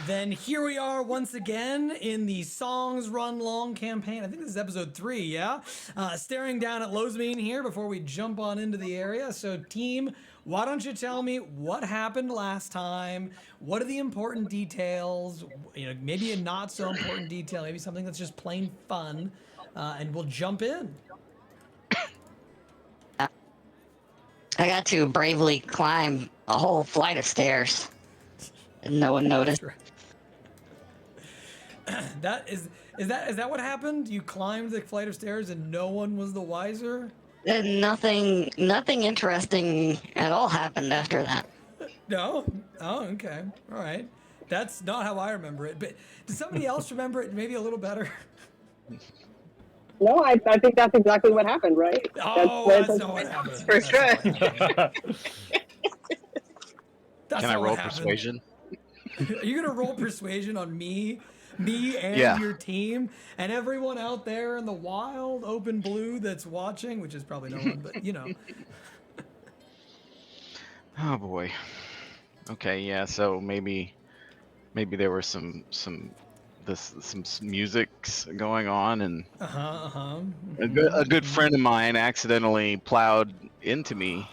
then here we are once again in the Songs Run Long campaign. I think this is episode 3, yeah? Staring down at Lozmine here before we jump on into the area. So, team, why don't you tell me what happened last time? What are the important details? You know, maybe a not so important detail, maybe something that's just plain fun, and we'll jump in. I got to bravely climb a whole flight of stairs, and no one noticed. That is that what happened? You climbed the flight of stairs and no one was the wiser? And nothing interesting at all happened after that. No? Oh, okay. All right. That's not how I remember it. But does somebody else remember it maybe a little better? No, I think that's exactly what happened, right? Oh, that's not what happened. For sure. Can I roll persuasion? Are you gonna roll persuasion on me and your team and everyone out there in the wild open blue that's watching, which is probably no one, but you know. Oh boy. Okay, yeah. So maybe there were some music's going on, and a good friend of mine accidentally plowed into me.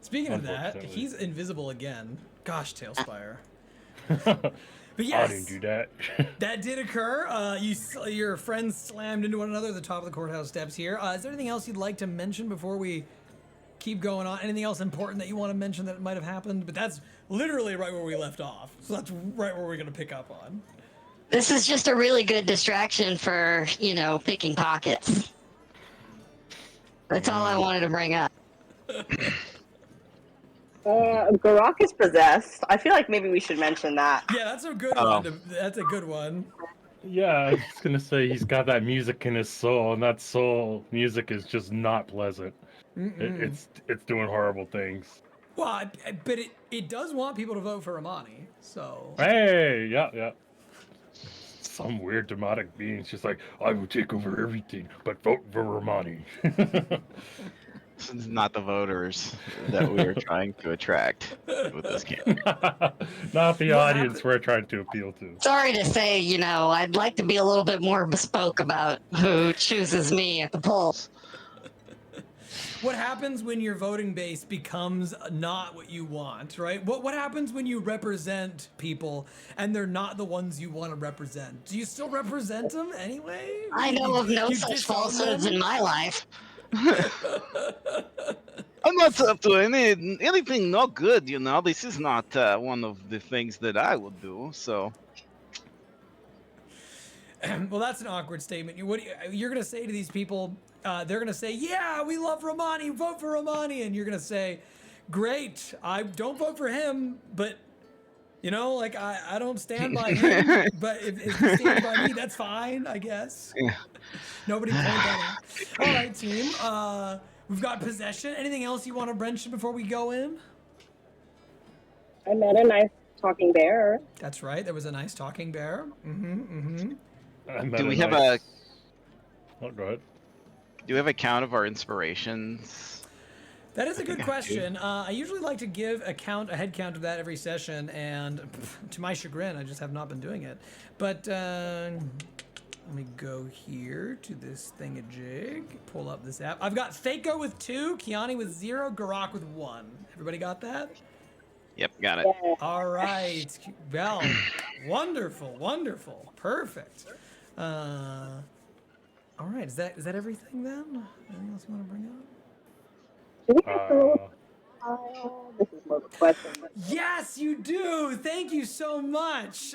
Speaking of that, he's invisible again. Gosh, Tailspire. But I yes, didn't do that. that did occur. Your friends slammed into one another at the top of the courthouse steps here. Is there anything else you'd like to mention before we keep going on? Anything else important that you want to mention that might have happened? But that's literally right where we left off. So that's right where we're going to pick up on. This is just a really good distraction for, picking pockets. That's all I wanted to bring up. Gurak is possessed. I feel like maybe we should mention that. Yeah, that's a good one. That's a good one. Yeah, I was just gonna say he's got that music in his soul, and that soul music is just not pleasant. It's doing horrible things. Well, but it does want people to vote for Amani, so... Hey, yeah. Some weird demonic being's just like, I will take over everything, but vote for Romani. This is not the voters that we are trying to attract with this game. Not the audience we're trying to appeal to. Sorry to say, I'd like to be a little bit more bespoke about who chooses me at the polls. What happens when your voting base becomes not what you want, right? What happens when you represent people and they're not the ones you want to represent? Do you still represent them anyway? I know of no such falsehoods in my life. I'm not up to anything not good, This is not one of the things that I would do, so... Well, that's an awkward statement. You're going to say to these people, they're going to say, yeah, we love Romani, vote for Romani. And you're going to say, great, I don't vote for him, but, I don't stand by him. But if he stands by me, that's fine, I guess. Yeah. Nobody point that out. All right, team. We've got possession. Anything else you want to mention before we go in? I met a nice talking bear. That's right. There was a nice talking bear. Do we have a... Oh, go ahead. Do we have a count of our inspirations? That is a good question. I usually like to give a head count of that every session, and to my chagrin, I just have not been doing it. But let me go here to this thingamajig, pull up this app. I've got Fako with 2, Kyani with 0, Gurak with 1. Everybody got that? Yep, got it. Yeah. All right. Well, wonderful. Perfect. All right, is that everything then? Anything else you want to bring up? Do we have to roll? This is more of a question. Yes, you do. Thank you so much.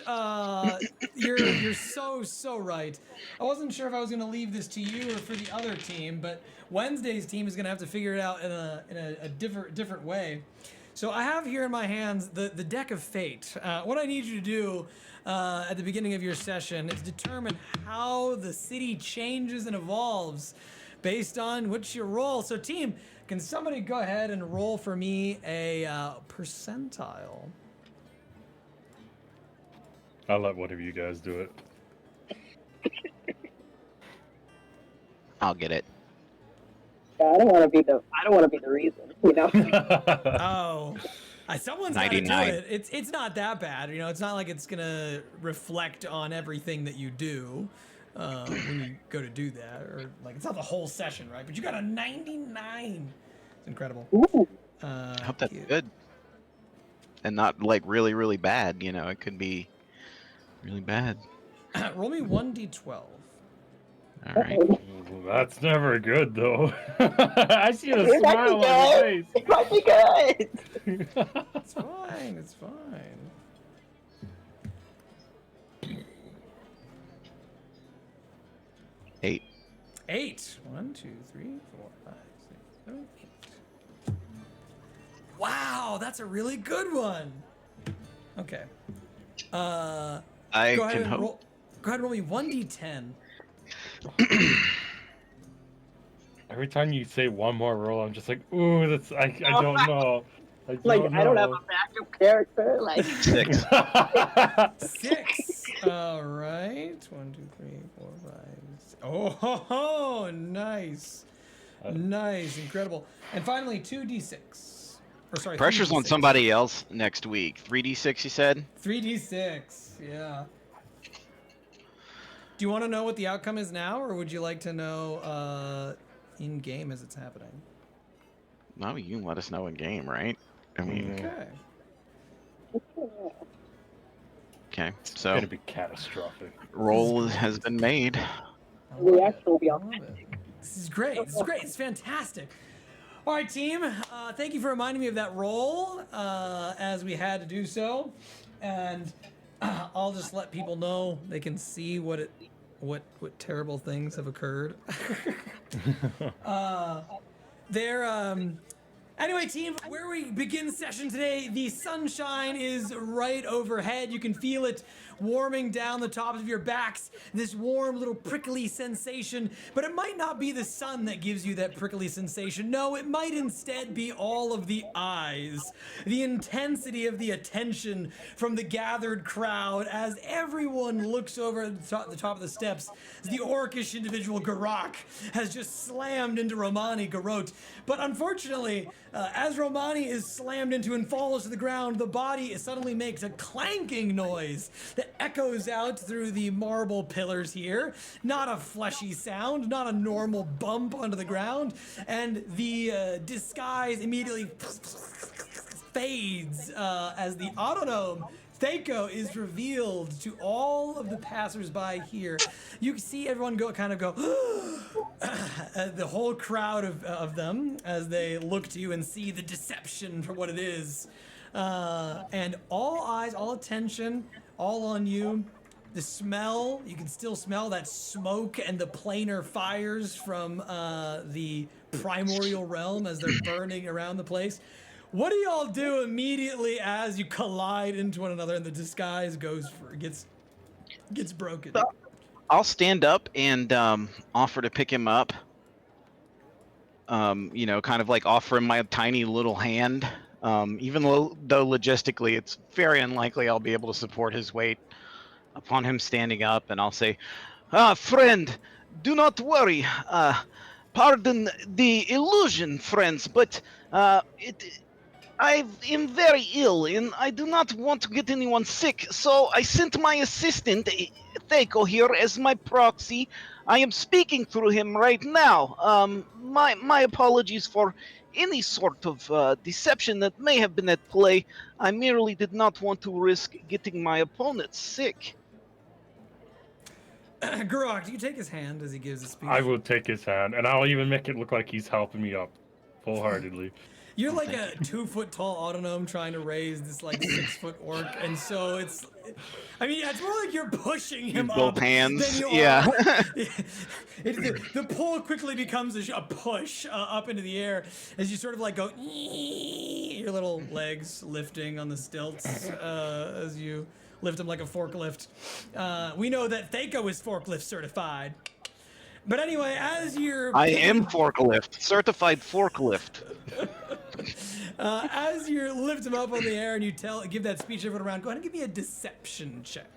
You're so right. I wasn't sure if I was going to leave this to you or for the other team, but Wednesday's team is going to have to figure it out in a different way. So I have here in my hands the deck of fate. What I need you to do at the beginning of your session is determine how the city changes and evolves based on which you roll. So team, can somebody go ahead and roll for me a percentile? I'll let one of you guys do it. I'll get it. Yeah, I don't want to be the reason, Oh, Someone's got to do 99. it. It's not that bad. You know, it's not like it's gonna reflect on everything that you do when you go to do that, or like it's not the whole session, right? But you got a 99. It's incredible. Ooh. I hope that's good. And not like really, really bad. You know, it could be really bad. Roll me 1d12. All right. That's never good, though. I see a It might smile be on good. your It might be good. face. It's fine. It's fine. Eight. 8. 1, 2, 3, 4, 5, 6, 7, 8. Wow, that's a really good one. Okay. I Go ahead can and hope. roll. Go ahead and roll me 1d10. Every time you say one more roll, I'm just like, ooh, that's I don't know. Like, I don't have a backup character. Like, 6. 6. All right. 1, 2, 3, 4, 5. 6. Oh, ho, ho, nice. Nice, incredible. And finally, 2d6. Or sorry, Pressure's on 3d6. somebody else next week. 3d6, you said? 3d6, yeah. Do you want to know what the outcome is now, or would you like to know in game as it's happening? No, you can let us know in game, right? I mean, Okay. okay. It's So gonna be catastrophic. roll has been made. the actual I love it. This is great. This is great. It's fantastic. All right, team. Thank you for reminding me of that roll as we had to do so, and I'll just let people know they can see what terrible things have occurred. Anyway, team, where we begin session today, the sunshine is right overhead. You can feel it warming down the tops of your backs, this warm little prickly sensation. But it might not be the sun that gives you that prickly sensation. No, it might instead be all of the eyes, the intensity of the attention from the gathered crowd as everyone looks over at the top of the steps. The orcish individual Gurak has just slammed into Romani Garot. But unfortunately, as Romani is slammed into and falls to the ground, the body suddenly makes a clanking noise that echoes out through the marble pillars here. Not a fleshy sound, not a normal bump onto the ground, and the disguise immediately fades as the Autognome Thaco is revealed to all of the passersby here. You can see everyone go, the whole crowd of them as they look to you and see the deception for what it is. And all eyes, all attention, all on you. The smell, you can still smell that smoke and the planar fires from the primordial realm as they're burning around the place. What do y'all do immediately as you collide into one another and the disguise gets broken? I'll stand up and offer to pick him up. You know, kind of like offer him my tiny little hand. Even though logistically it's very unlikely I'll be able to support his weight upon him standing up, and I'll say, friend, do not worry. Pardon the illusion, friends, but I am very ill and I do not want to get anyone sick, so I sent my assistant, Thaco, here as my proxy. I am speaking through him right now. My apologies for any sort of deception that may have been at play. I merely did not want to risk getting my opponent sick. Gurak, do you take his hand as he gives the speech? I will take his hand, and I'll even make it look like he's helping me up, full-heartedly. You're like a 2-foot tall Autognome trying to raise this like 6-foot orc, and so it's more like you're pushing him up. Both hands, Than you yeah. are. The pull quickly becomes a push up into the air as you sort of like go, your little legs lifting on the stilts as you lift him like a forklift. We know that Thaco is forklift certified. But anyway, as you're... I am forklift, certified forklift. As you lift him up on the air and you give that speech to everyone around, go ahead and give me a deception check.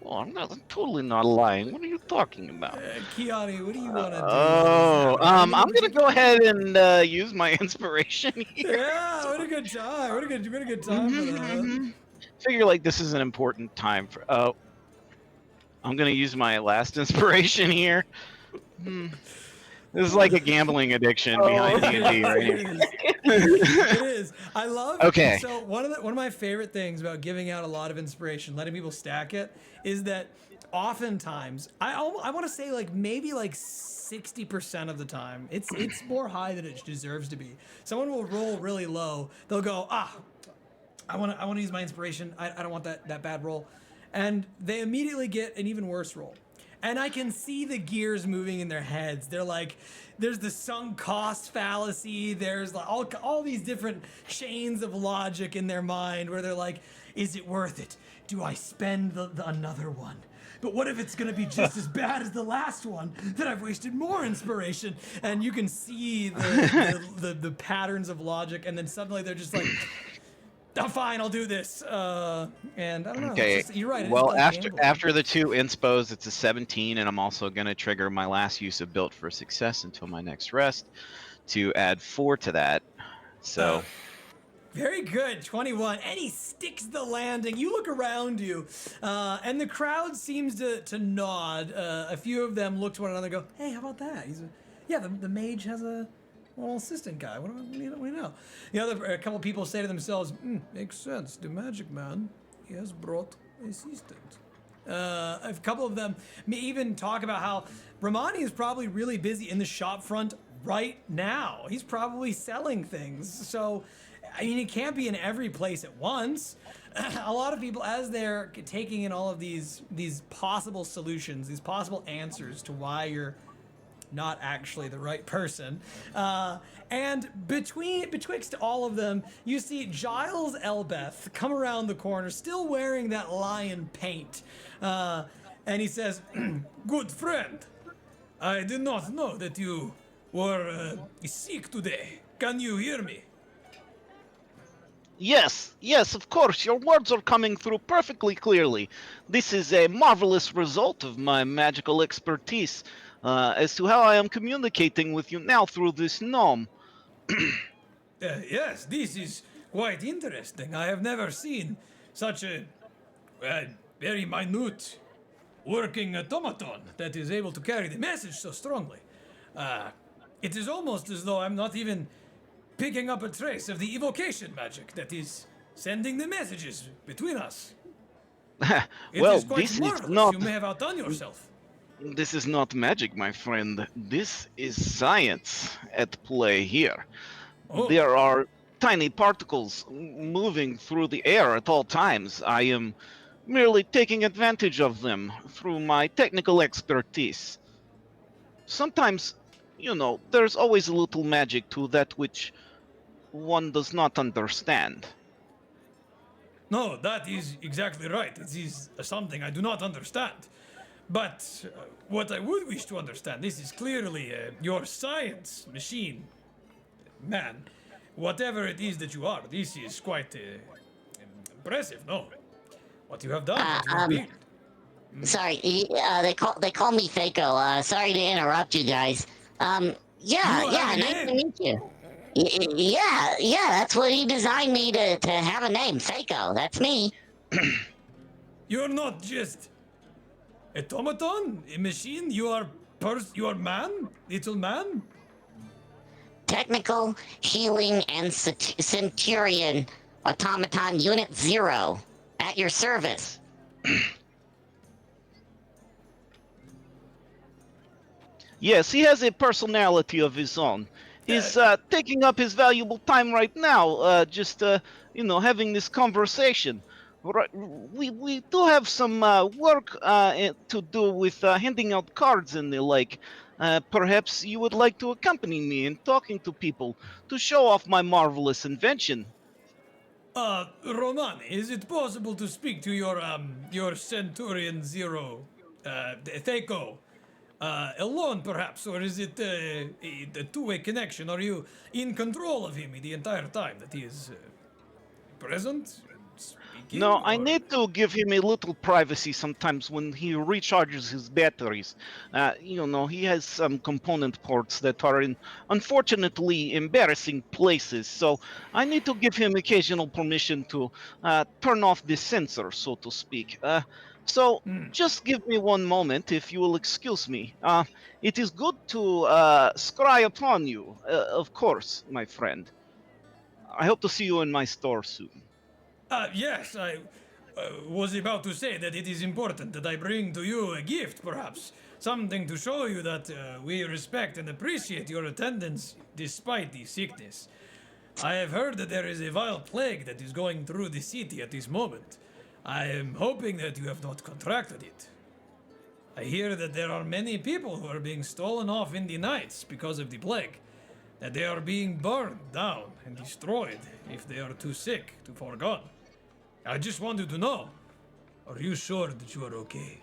Oh, I'm totally not lying. What are you talking about? Kyani, what do you want to do? Oh, Anything in I'm gonna go particular? ahead and use my inspiration here. Yeah, what a good time. What a good time for that. Figure like this is an important time for. Oh, I'm gonna use my last inspiration here. Hmm. This is like a gambling addiction behind Oh. D&D right It here. is. It is. I love. Okay. So one of my favorite things about giving out a lot of inspiration, letting people stack it, is that oftentimes I want to say like maybe like 60% of the time it's more high than it deserves to be. Someone will roll really low. They'll go I want to use my inspiration. I don't want that bad roll, and they immediately get an even worse roll. And I can see the gears moving in their heads. They're like, there's the sunk cost fallacy. There's like all these different chains of logic in their mind where they're like, is it worth it? Do I spend the another one? But what if it's gonna be just as bad as the last one? Then I've wasted more inspiration. And you can see the patterns of logic, and then suddenly they're just like, oh, fine, I'll do this. And I don't know. Okay. You're right. Well, after the 2 inspos, it's a 17, and I'm also gonna trigger my last use of built for success until my next rest to add 4 to that. So. Very good, 21. And he sticks the landing. You look around you, and the crowd seems to nod. A few of them look to one another and go, hey, how about that? The mage has a little assistant guy. What do you know? A couple people say to themselves, makes sense. The magic man, he has brought assistant. A couple of them may even talk about how Romani is probably really busy in the shop front right now. He's probably selling things. So, I mean, it can't be in every place at once. A lot of people, as they're taking in all of these possible solutions, these possible answers to why you're not actually the right person, and betwixt all of them, you see Giles Elbeth come around the corner, still wearing that lion paint, and he says, "Good friend, I did not know that you were sick today. Can you hear me?" Yes, of course, your words are coming through perfectly clearly. This is a marvelous result of my magical expertise as to how I am communicating with you now through this gnome. Yes, this is quite interesting. I have never seen such a very minute working automaton that is able to carry the message so strongly. It is almost as though I'm not even picking up a trace of the evocation magic that is sending the messages between us. It Well, is quite this marvelous. is not. You may have outdone yourself. This is not magic, my friend. This is science at play here. Oh. There are tiny particles moving through the air at all times. I am merely taking advantage of them through my technical expertise. Sometimes, there's always a little magic to that which one does not understand. No, that is exactly right. It is something I do not understand. But what I would wish to understand, this is clearly your science machine, man. Whatever it is that you are, this is quite impressive, no? What you have done, what you have built. Sorry, they call me Fako. Sorry to interrupt you guys. Nice to meet you. Yeah, that's what he designed me to have a name, Fako. That's me. You're not just automaton, a machine. You are man, little man. Technical Healing and Centurion Automaton Unit 0 at your service. Yes, he has a personality of his own. He's taking up his valuable time right now, just having this conversation. Right, we do have some work to do with handing out cards and the like. Perhaps you would like to accompany me in talking to people to show off my marvelous invention. Roman, is it possible to speak to your Centurion Zero, Thako, alone perhaps, or is it a two-way connection? Are you in control of him the entire time that he is present? speaking? No, I or- need to give him a little privacy sometimes when he recharges his batteries. He has some component ports that are in unfortunately embarrassing places, so I need to give him occasional permission to turn off the sensor, so to speak. So just give me one moment, if you will excuse me. It is good to scry upon you, of course, my friend. I hope to see you in my store soon. Yes, I was about to say that it is important that I bring to you a gift, perhaps. Something to show you that we respect and appreciate your attendance despite the sickness. I have heard that there is a vile plague that is going through the city at this moment. I am hoping that you have not contracted it. I hear that there are many people who are being stolen off in the nights because of the plague, that they are being burned down and destroyed if they are too sick to forgone. I just wanted to know, are you sure that you are okay?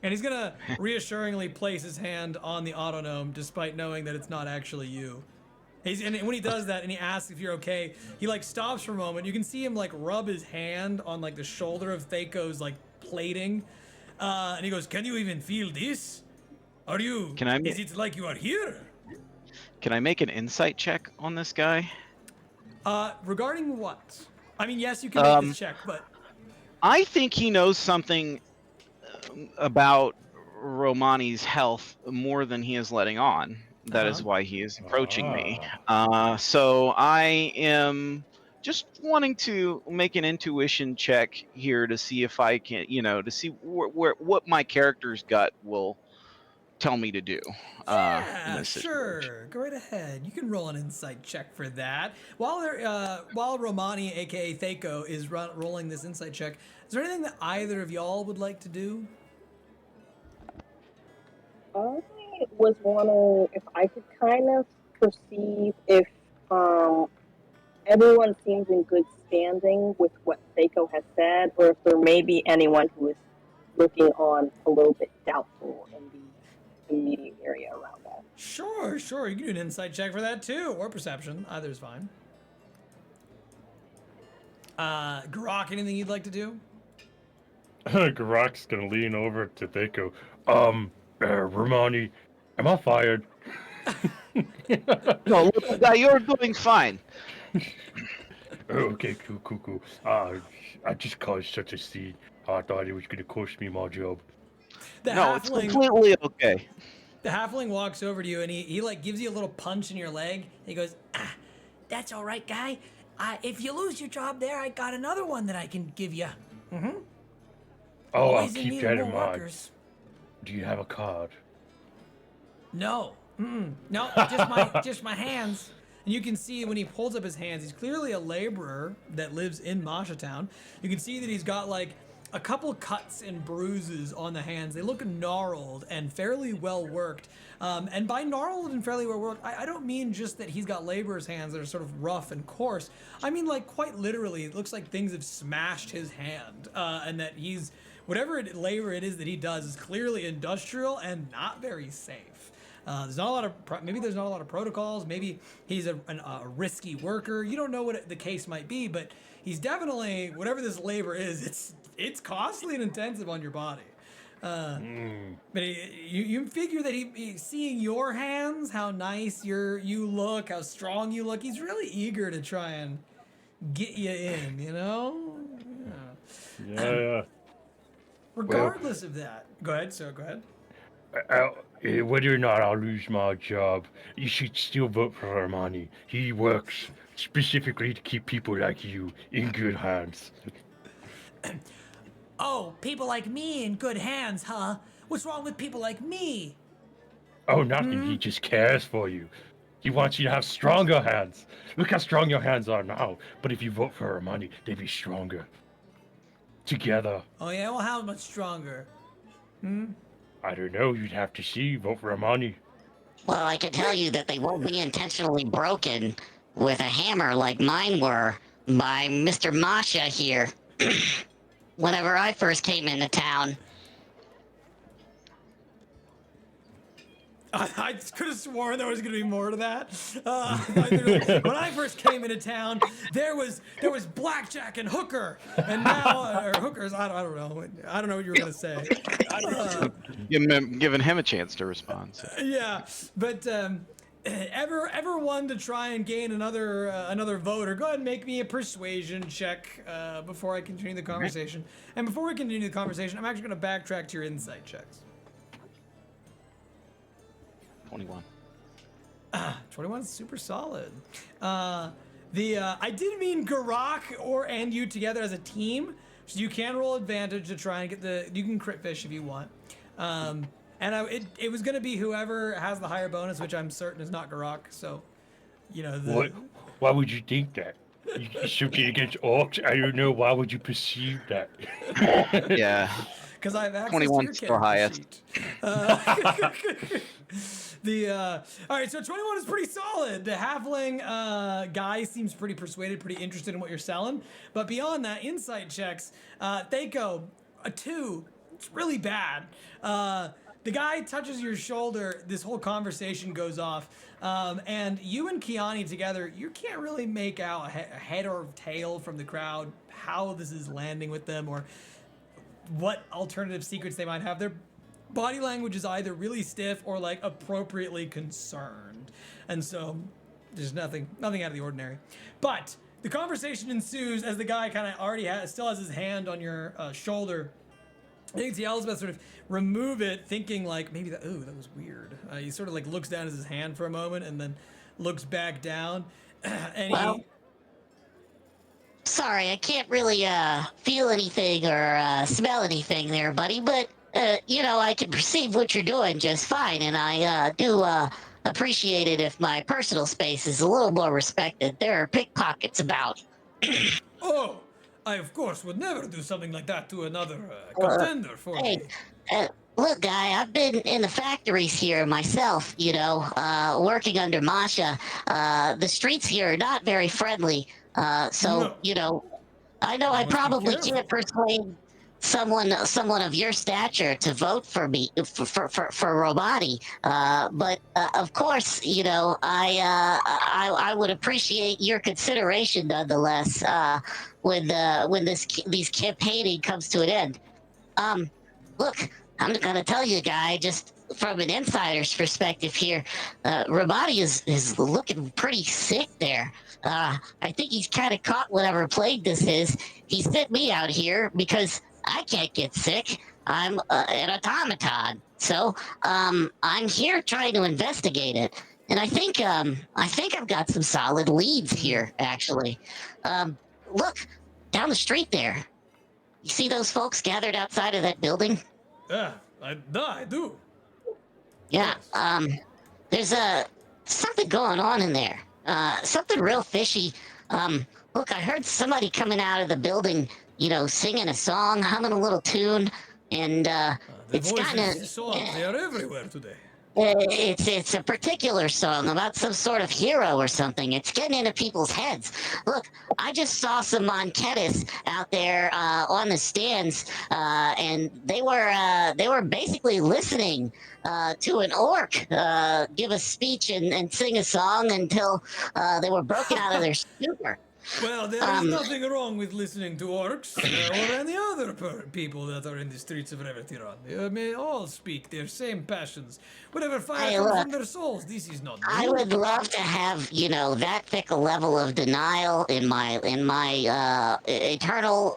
And he's gonna reassuringly place his hand on the Autognome despite knowing that it's not actually you. And when he does that and he asks if you're okay, he like stops for a moment. You can see him like rub his hand on like the shoulder of Thaco's like plating. And he goes, "Can you even feel this? Are you, Can I- is it like you are here?" Can I make an insight check on this guy? Regarding what? I mean, yes, you can make this check, but I think he knows something about Romani's health more than he is letting on. That is why he is approaching me. So I am just wanting to make an intuition check here to see if I can, to see what my character's gut will tell me to do. In yeah, this situation. sure. Go right ahead. You can roll an insight check for that. While Romani, aka Thaco, is rolling this insight check, is there anything that either of y'all would like to do? I was wondering if I could kind of perceive if everyone seems in good standing with what Seiko has said, or if there may be anyone who is looking on a little bit doubtful in the immediate area around that. Sure. You can do an insight check for that too, or perception. Either is fine. Gurak, anything you'd like to do? Gurak's gonna lean over to Thaco. Romani, am I fired? No, little guy, you're doing fine. Okay, cool. I just caused such a scene. I thought it was gonna cost me my job. It's completely okay. The halfling walks over to you and he like gives you a little punch in your leg. He goes, "That's all right, guy. If you lose your job there, I got another one that I can give you." Oh, Always I'll in keep need that of in more mind. workers. Do you have a card? No. No, just my hands. And you can see when he pulls up his hands, he's clearly a laborer that lives in Masha Town. You can see that he's got like a couple cuts and bruises on the hands. They look gnarled and fairly well worked. And by gnarled and fairly well worked, I don't mean just that he's got laborer's hands that are sort of rough and coarse. I mean like quite literally, it looks like things have smashed his hand, and that he's whatever labor it is that he does is clearly industrial and not very safe. There's not a lot of maybe there's not a lot of protocols. Maybe he's a risky worker. You don't know what the case might be, but he's definitely whatever this labor is. It's costly and intensive on your body. But you figure that he seeing your hands, how nice you look, how strong you look. He's really eager to try and get you in. You know. Yeah. Regardless of that, go ahead. Whether or not I'll lose my job, you should still vote for Armani. He works specifically to keep people like you in good hands. Oh, people like me in good hands, huh? What's wrong with people like me? Oh, nothing. He just cares for you. He wants you to have stronger hands. Look how strong your hands are now. But if you vote for Armani, they'd be stronger. Together. Oh yeah, well how much stronger? I don't know. You'd have to see. Vote for Armani. Well, I can tell you that they won't be intentionally broken with a hammer like mine were by Mr. Masha here whenever I first came into town. I could have sworn there was going to be more to that. When I first came into town, there was blackjack and hooker, and now or hookers. I don't know. I don't know what you were going to say. Giving him a chance to respond. So. Yeah, but ever one to try and gain another voter, go ahead and make me a persuasion check before I continue the conversation. And before we continue the conversation, I'm actually going to backtrack to your insight checks. 21. 21 is super solid. I did mean Gurak and you together as a team, so you can roll advantage to try and get you can crit fish if you want. And it was going to be whoever has the higher bonus, which I'm certain is not Gurak. So, you know. Why would you think that? You shooting against orcs? I don't know. Why would you perceive that? Yeah. Because I have access 21 to your still character highest. sheet. All right, so 21 is pretty solid. The halfling guy seems pretty persuaded, pretty interested in what you're selling. But beyond that, insight checks. Thaco, a 2. It's really bad. The guy touches your shoulder. This whole conversation goes off. And you and Kyani together, you can't really make out a head or tail from the crowd how this is landing with them or what alternative secrets they might have. Their body language is either really stiff or like appropriately concerned. And so there's nothing out of the ordinary. But the conversation ensues as the guy kind of already still has his hand on your shoulder. I think Elizabeth sort of remove it, thinking like maybe that was weird. He sort of like looks down at his hand for a moment and then looks back down. And sorry, I can't really feel anything or smell anything there, buddy. But I can perceive what you're doing just fine, and I do appreciate it if my personal space is a little more respected. There are pickpockets about. Oh. I, of course, would never do something like that to another contender for me. Look, guy, I've been in the factories here myself, working under Masha. The streets here are not very friendly. I know I probably can't persuade someone of your stature to vote for me for Romani. But of course, I would appreciate your consideration nonetheless when these campaigning comes to an end. Look, I'm gonna tell you, guy, just from an insider's perspective here, Romani is looking pretty sick there. I think he's kind of caught whatever plague this is. He sent me out here because I can't get sick. I'm an automaton, so I'm here trying to investigate it. And I think I've got some solid leads here, actually. Look, down the street there. You see those folks gathered outside of that building? Yeah, I do. Yeah. There's something going on in there. Something real fishy. Look, I heard somebody coming out of the building, singing a song, humming a little tune, and it's kind of. They are everywhere today. It's a particular song about some sort of hero or something. It's getting into people's heads. Look, I just saw some Monketis out there on the stands, and they were basically listening to an orc give a speech and sing a song until they were broken out of their stupor. Well, there is nothing wrong with listening to orcs or any other people that are in the streets of Revertiron. They may all speak their same passions. Whatever fire comes from their souls, this is not new. I would love to have, that thick a level of denial in my eternal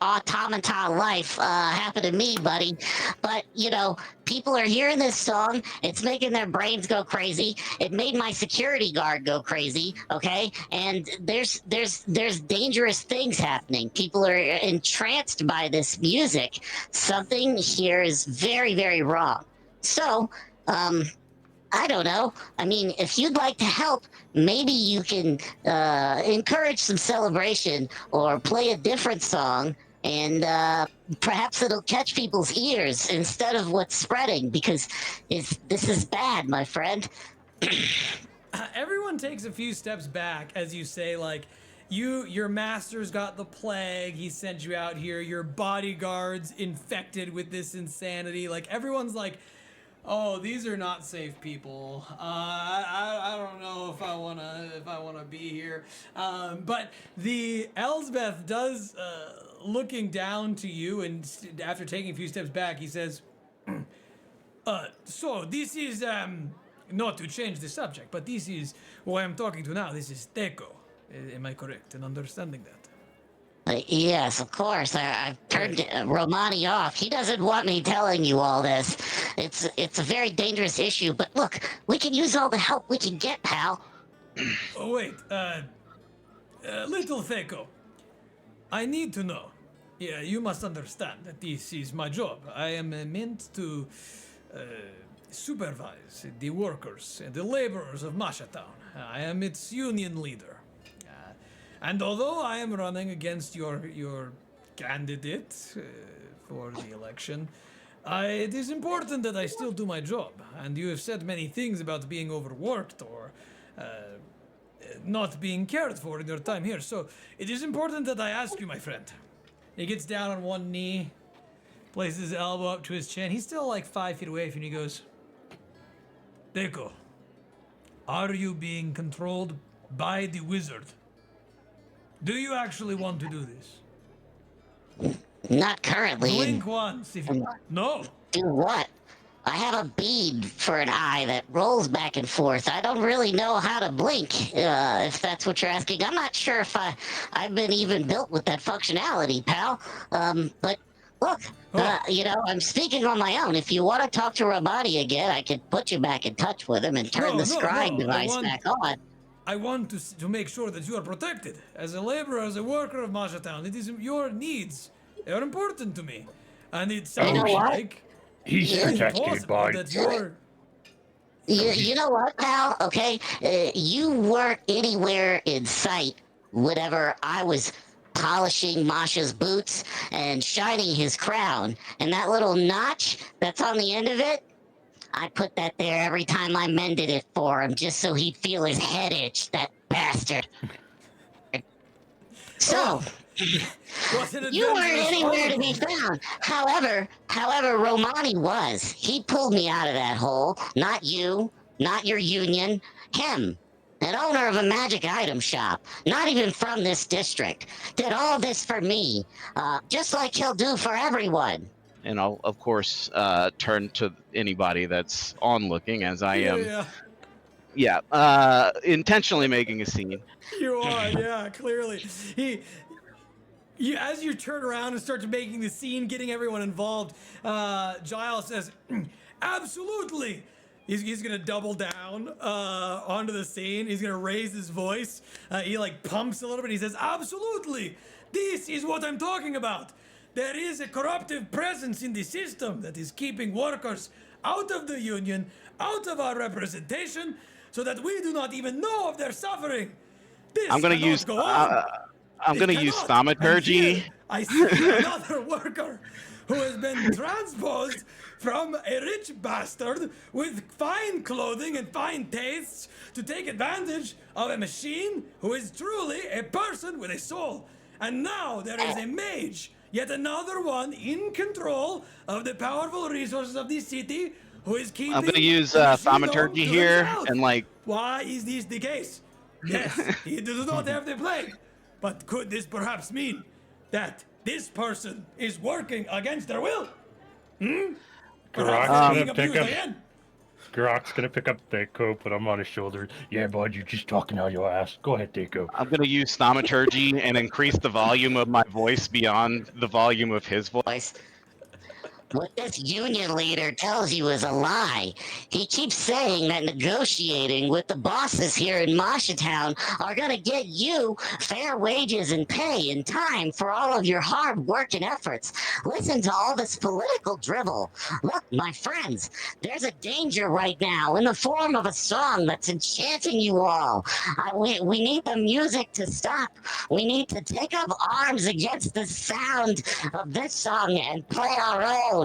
automata life happen to me, buddy. But, people are hearing this song. It's making their brains go crazy. It made my security guard go crazy, okay? And there's dangerous things happening. People are entranced by this music. Something here is very, very wrong. So, I don't know. I mean, if you'd like to help, maybe you can encourage some celebration or play a different song, and perhaps it'll catch people's ears instead of what's spreading, because this is bad, my friend. Everyone takes a few steps back as you say, like, your master's got the plague, he sent you out here, your bodyguard's infected with this insanity. Like, everyone's like, Oh, these are not safe people. I don't know if I wanna be here. But the Elsbeth does looking down to you, and after taking a few steps back, he says, "So this is not to change the subject, but this is who I am talking to now. This is Teko. Am I correct in understanding that?" Yes, of course. I've turned Romani off. He doesn't want me telling you all this. It's a very dangerous issue. But look, we can use all the help we can get, pal. Oh wait, little Teko. I need to know. Yeah, you must understand that this is my job. I am meant to supervise the workers and the laborers of Mashatown. I am its union leader. And although I am running against your candidate for the election, it is important that I still do my job. And you have said many things about being overworked or not being cared for in your time here. So it is important that I ask you, my friend. He gets down on one knee, places his elbow up to his chin. He's still like 5 feet away from you. He goes, Deko, are you being controlled by the wizard? Do you actually want to do this? Not currently. Blink once if you... No. Do what? I have a bead for an eye that rolls back and forth. I don't really know how to blink, if that's what you're asking. I'm not sure if I've been even built with that functionality, pal. But look, I'm speaking on my own. If you want to talk to Ramadi again, I could put you back in touch with him and turn the scribe device back on. I want to make sure that you are protected. As a laborer, as a worker of Mashatown, it is your needs. They are important to me. And it sounds like... He's protected by... that you're... You know what, pal? Okay, you weren't anywhere in sight whenever I was polishing Masha's boots and shining his crown. And that little notch that's on the end of it, I put that there every time I mended it for him, just so he'd feel his head itch, that bastard. So, you weren't anywhere to be found. However, Romani was. He pulled me out of that hole. Not you, not your union, him. An owner of a magic item shop, not even from this district, did all this for me, just like he'll do for everyone. And I'll, of course, turn to anybody that's onlooking as I am. Intentionally making a scene. You are, yeah, clearly. As you turn around and start making the scene, getting everyone involved, Giles says, absolutely. He's gonna double down onto the scene. He's gonna raise his voice. He like pumps a little bit. He says, absolutely. This is what I'm talking about. There is a corruptive presence in the system that is keeping workers out of the union, out of our representation, so that we do not even know of their suffering. This I'm gonna use thaumaturgy. I see another worker who has been transposed from a rich bastard with fine clothing and fine tastes to take advantage of a machine who is truly a person with a soul. And now there is a mage, yet another one in control of the powerful resources of this city, who is keeping... I'm gonna use thaumaturgy here, and like... Why is this the case? Yes, he does not have the plague. But could this perhaps mean that this person is working against their will? Gurak's gonna pick up Deko, put him on his shoulder. Yeah, bud, you're just talking out your ass. Go ahead, Deko. I'm gonna use thaumaturgy and increase the volume of my voice beyond the volume of his voice. What this union leader tells you is a lie. He keeps saying that negotiating with the bosses here in Mashatown are gonna get you fair wages and pay and time for all of your hard work and efforts. Listen to all this political drivel. Look, my friends, there's a danger right now in the form of a song that's enchanting you all. We need the music to stop. We need to take up arms against the sound of this song and play our own.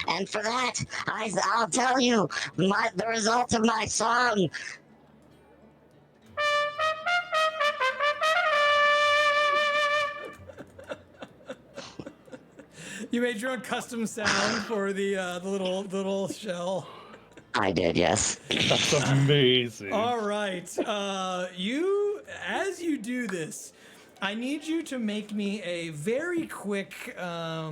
And for that, I'll tell you the result of my song. You made your own custom sound for the little shell. I did, yes. That's amazing. All right. As you do this, I need you to make me a very quick. I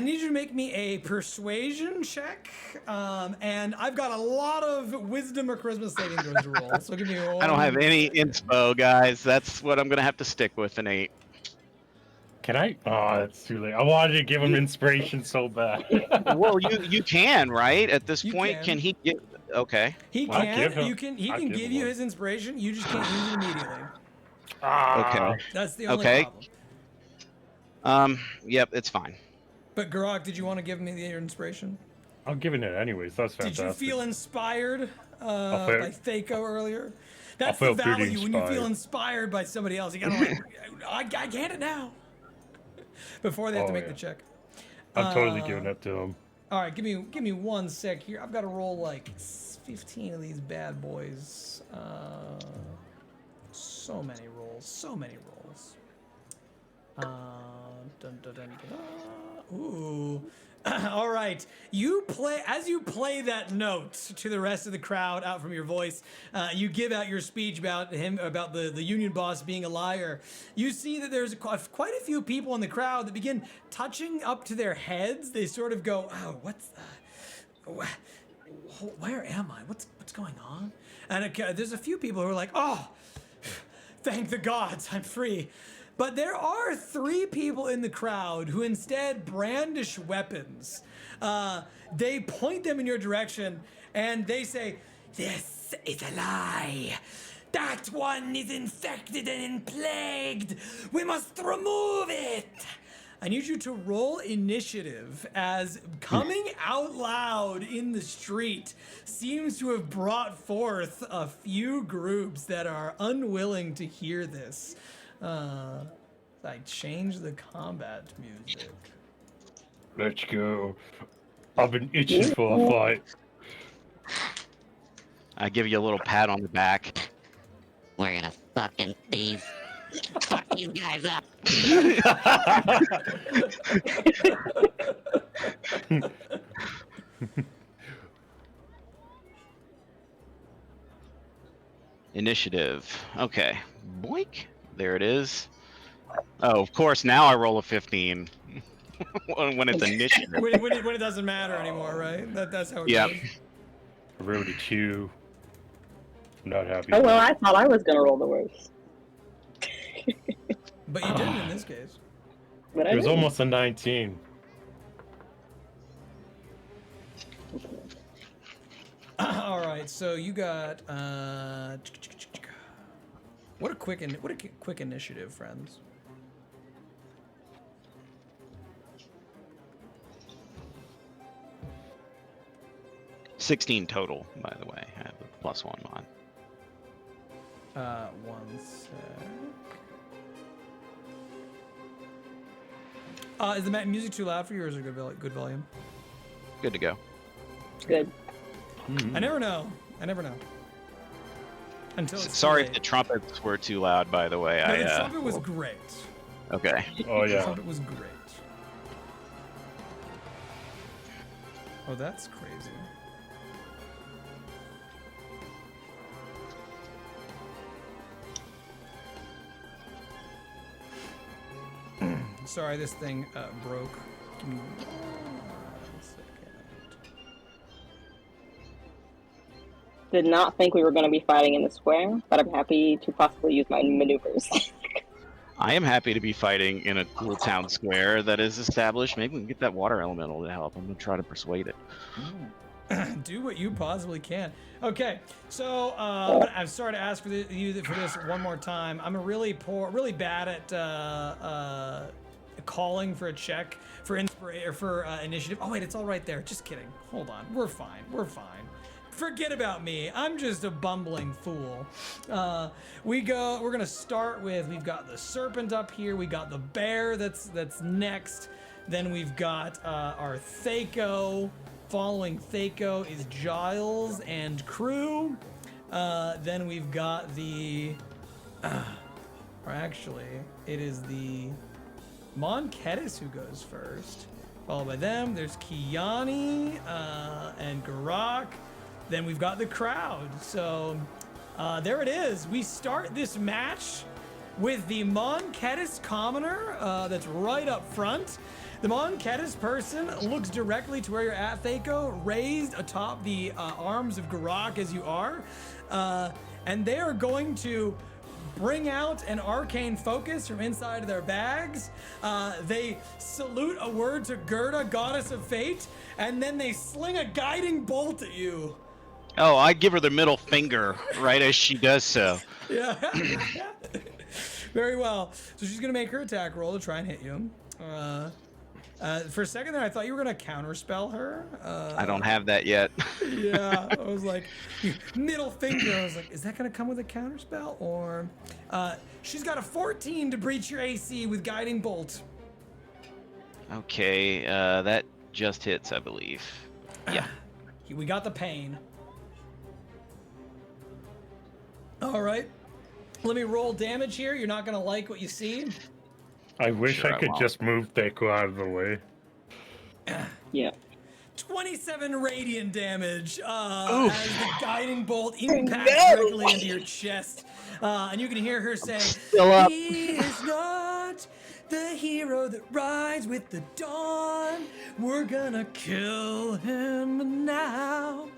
need you to make me a persuasion check, and I've got a lot of wisdom or charisma saving throws to roll. So give me one. I don't have any inspo, guys. That's what I'm gonna have to stick with, an 8. Can I? Oh, it's too late. I wanted to give him inspiration so bad. Well, you can, right? At this You point, can. he get? Okay. He Well, can. give him- You can. He I'll can give give him you one. his inspiration. You just can't use it immediately. Ah, Okay. That's the only Okay. problem. Yep, it's fine. But Gurak, did you want to give me the inspiration? I'm giving it anyways. That's Did fantastic. you feel inspired feel- by Thaco earlier? That's the feel pretty value when you feel inspired. inspired by somebody else. You gotta like, I get it now. Before they have to Oh, make yeah. the check. I'm totally giving it to him. All right, give me 1 sec here. I've got to roll like 15 of these bad boys. So many rolls. Dun, dun, dun, dun, dun. Ooh. All right. You play that note to the rest of the crowd out from your voice. You give out your speech about the union boss being a liar. You see that there's quite a few people in the crowd that begin touching up to their heads. They sort of go, "Oh, where am I? What's going on?" And there's a few people who are like, "Oh, thank the gods, I'm free." But there are 3 people in the crowd who instead brandish weapons. They point them in your direction and they say, "This is a lie. That one is infected and plagued. We must remove it." I need you to roll initiative, as coming out loud in the street seems to have brought forth a few groups that are unwilling to hear this. I changed the combat music. Let's go. I've been itching for a fight. I give you a little pat on the back. We're gonna fucking fuck you guys up. Initiative. Okay. Boink. There it is. Oh, of course, now I roll a 15. when it's initiative. when it doesn't matter anymore, right? That's how it Yep. goes. I rolled a 2. I'm not happy. Oh well, I thought I was gonna roll the worst, But you didn't in this case. but I It was didn't. almost a 19. All right, so you got what a quick initiative, friends. $16 total, by the way. I have a +1 mod. 1 sec. Is the music too loud for you, or is it good volume? Good to go. Good. I never know. Until it's Sorry too if the late. trumpets were too loud, by the way. No, the trumpet was great. Okay. Oh, The yeah. trumpet was great. Oh, that's crazy. Sorry, this thing broke. Give me 1 second. Did not think we were going to be fighting in the square, but I'm happy to possibly use my maneuvers. I am happy to be fighting in a cool town square that is established. Maybe we can get that water elemental to help. I'm going to try to persuade it. Do what you possibly can. Okay, so I'm sorry to ask for you for this one more time. I'm really bad at calling for a check for initiative. Oh wait, it's all right there. Just kidding. Hold on. We're fine. Forget about me. I'm just a bumbling fool. We're gonna start with, we've got the serpent up here. We got the bear that's next. Then we've got our Thaco. Following Thaco is Giles and crew. Then we've got the, or actually, it is the Monketis who goes first. Followed by them, there's Kyani and Gurak. Then we've got the crowd. So there it is. We start this match with the Mon Ketis commoner that's right up front. The Mon Ketis person looks directly to where you're at, Thaco, raised atop the arms of Gurak as you are. And they are going to bring out an arcane focus from inside of their bags. They salute a word to Gerda, goddess of fate, and then they sling a guiding bolt at you. Oh, I give her the middle finger right as she does so. Yeah. Very well. So she's going to make her attack roll to try and hit you. For a second there, I thought you were going to counterspell her. I don't have that yet. Yeah, I was like, middle finger. I was like, is that going to come with a counterspell? Or she's got a 14 to breach your AC with Guiding Bolt. Okay, that just hits, I believe. Yeah. We got the pain. All right. Let me roll damage here. You're not going to like what you see. I wish Sure I I could won't. just move Deku out of the way. Yeah. 27 radiant damage as the guiding bolt impacts No! directly into your chest. And you can hear her say, still up. "He is not the hero that rides with the dawn. We're gonna kill him now."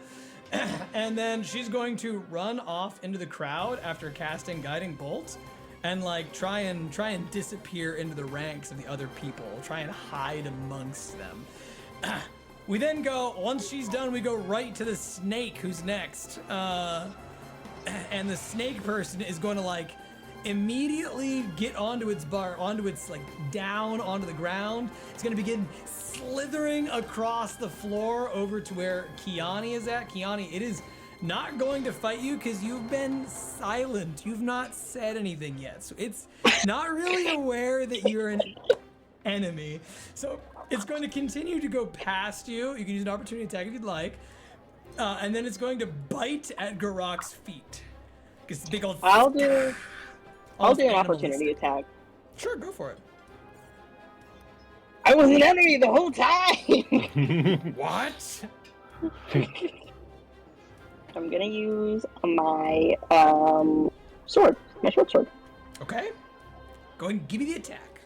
And then she's going to run off into the crowd after casting guiding bolt and like try and disappear into the ranks of the other people, try and hide amongst them. We then go, once she's done, we go right to the snake who's next. And the snake person is going to like immediately get onto its like down onto the ground. It's going to begin slithering across the floor over to where Kyani is at. Kyani, it is not going to fight you because you've been silent. You've not said anything yet. So it's not really aware that you're an enemy. So it's going to continue to go past you. You can use an opportunity attack if you'd like. And then it's going to bite at Gurak's feet. It's big old... I'll do an animalistic. opportunity attack. Sure, go for it. I was an enemy the whole time! What? I'm gonna use my sword, my short sword. Okay. Go ahead and give me the attack.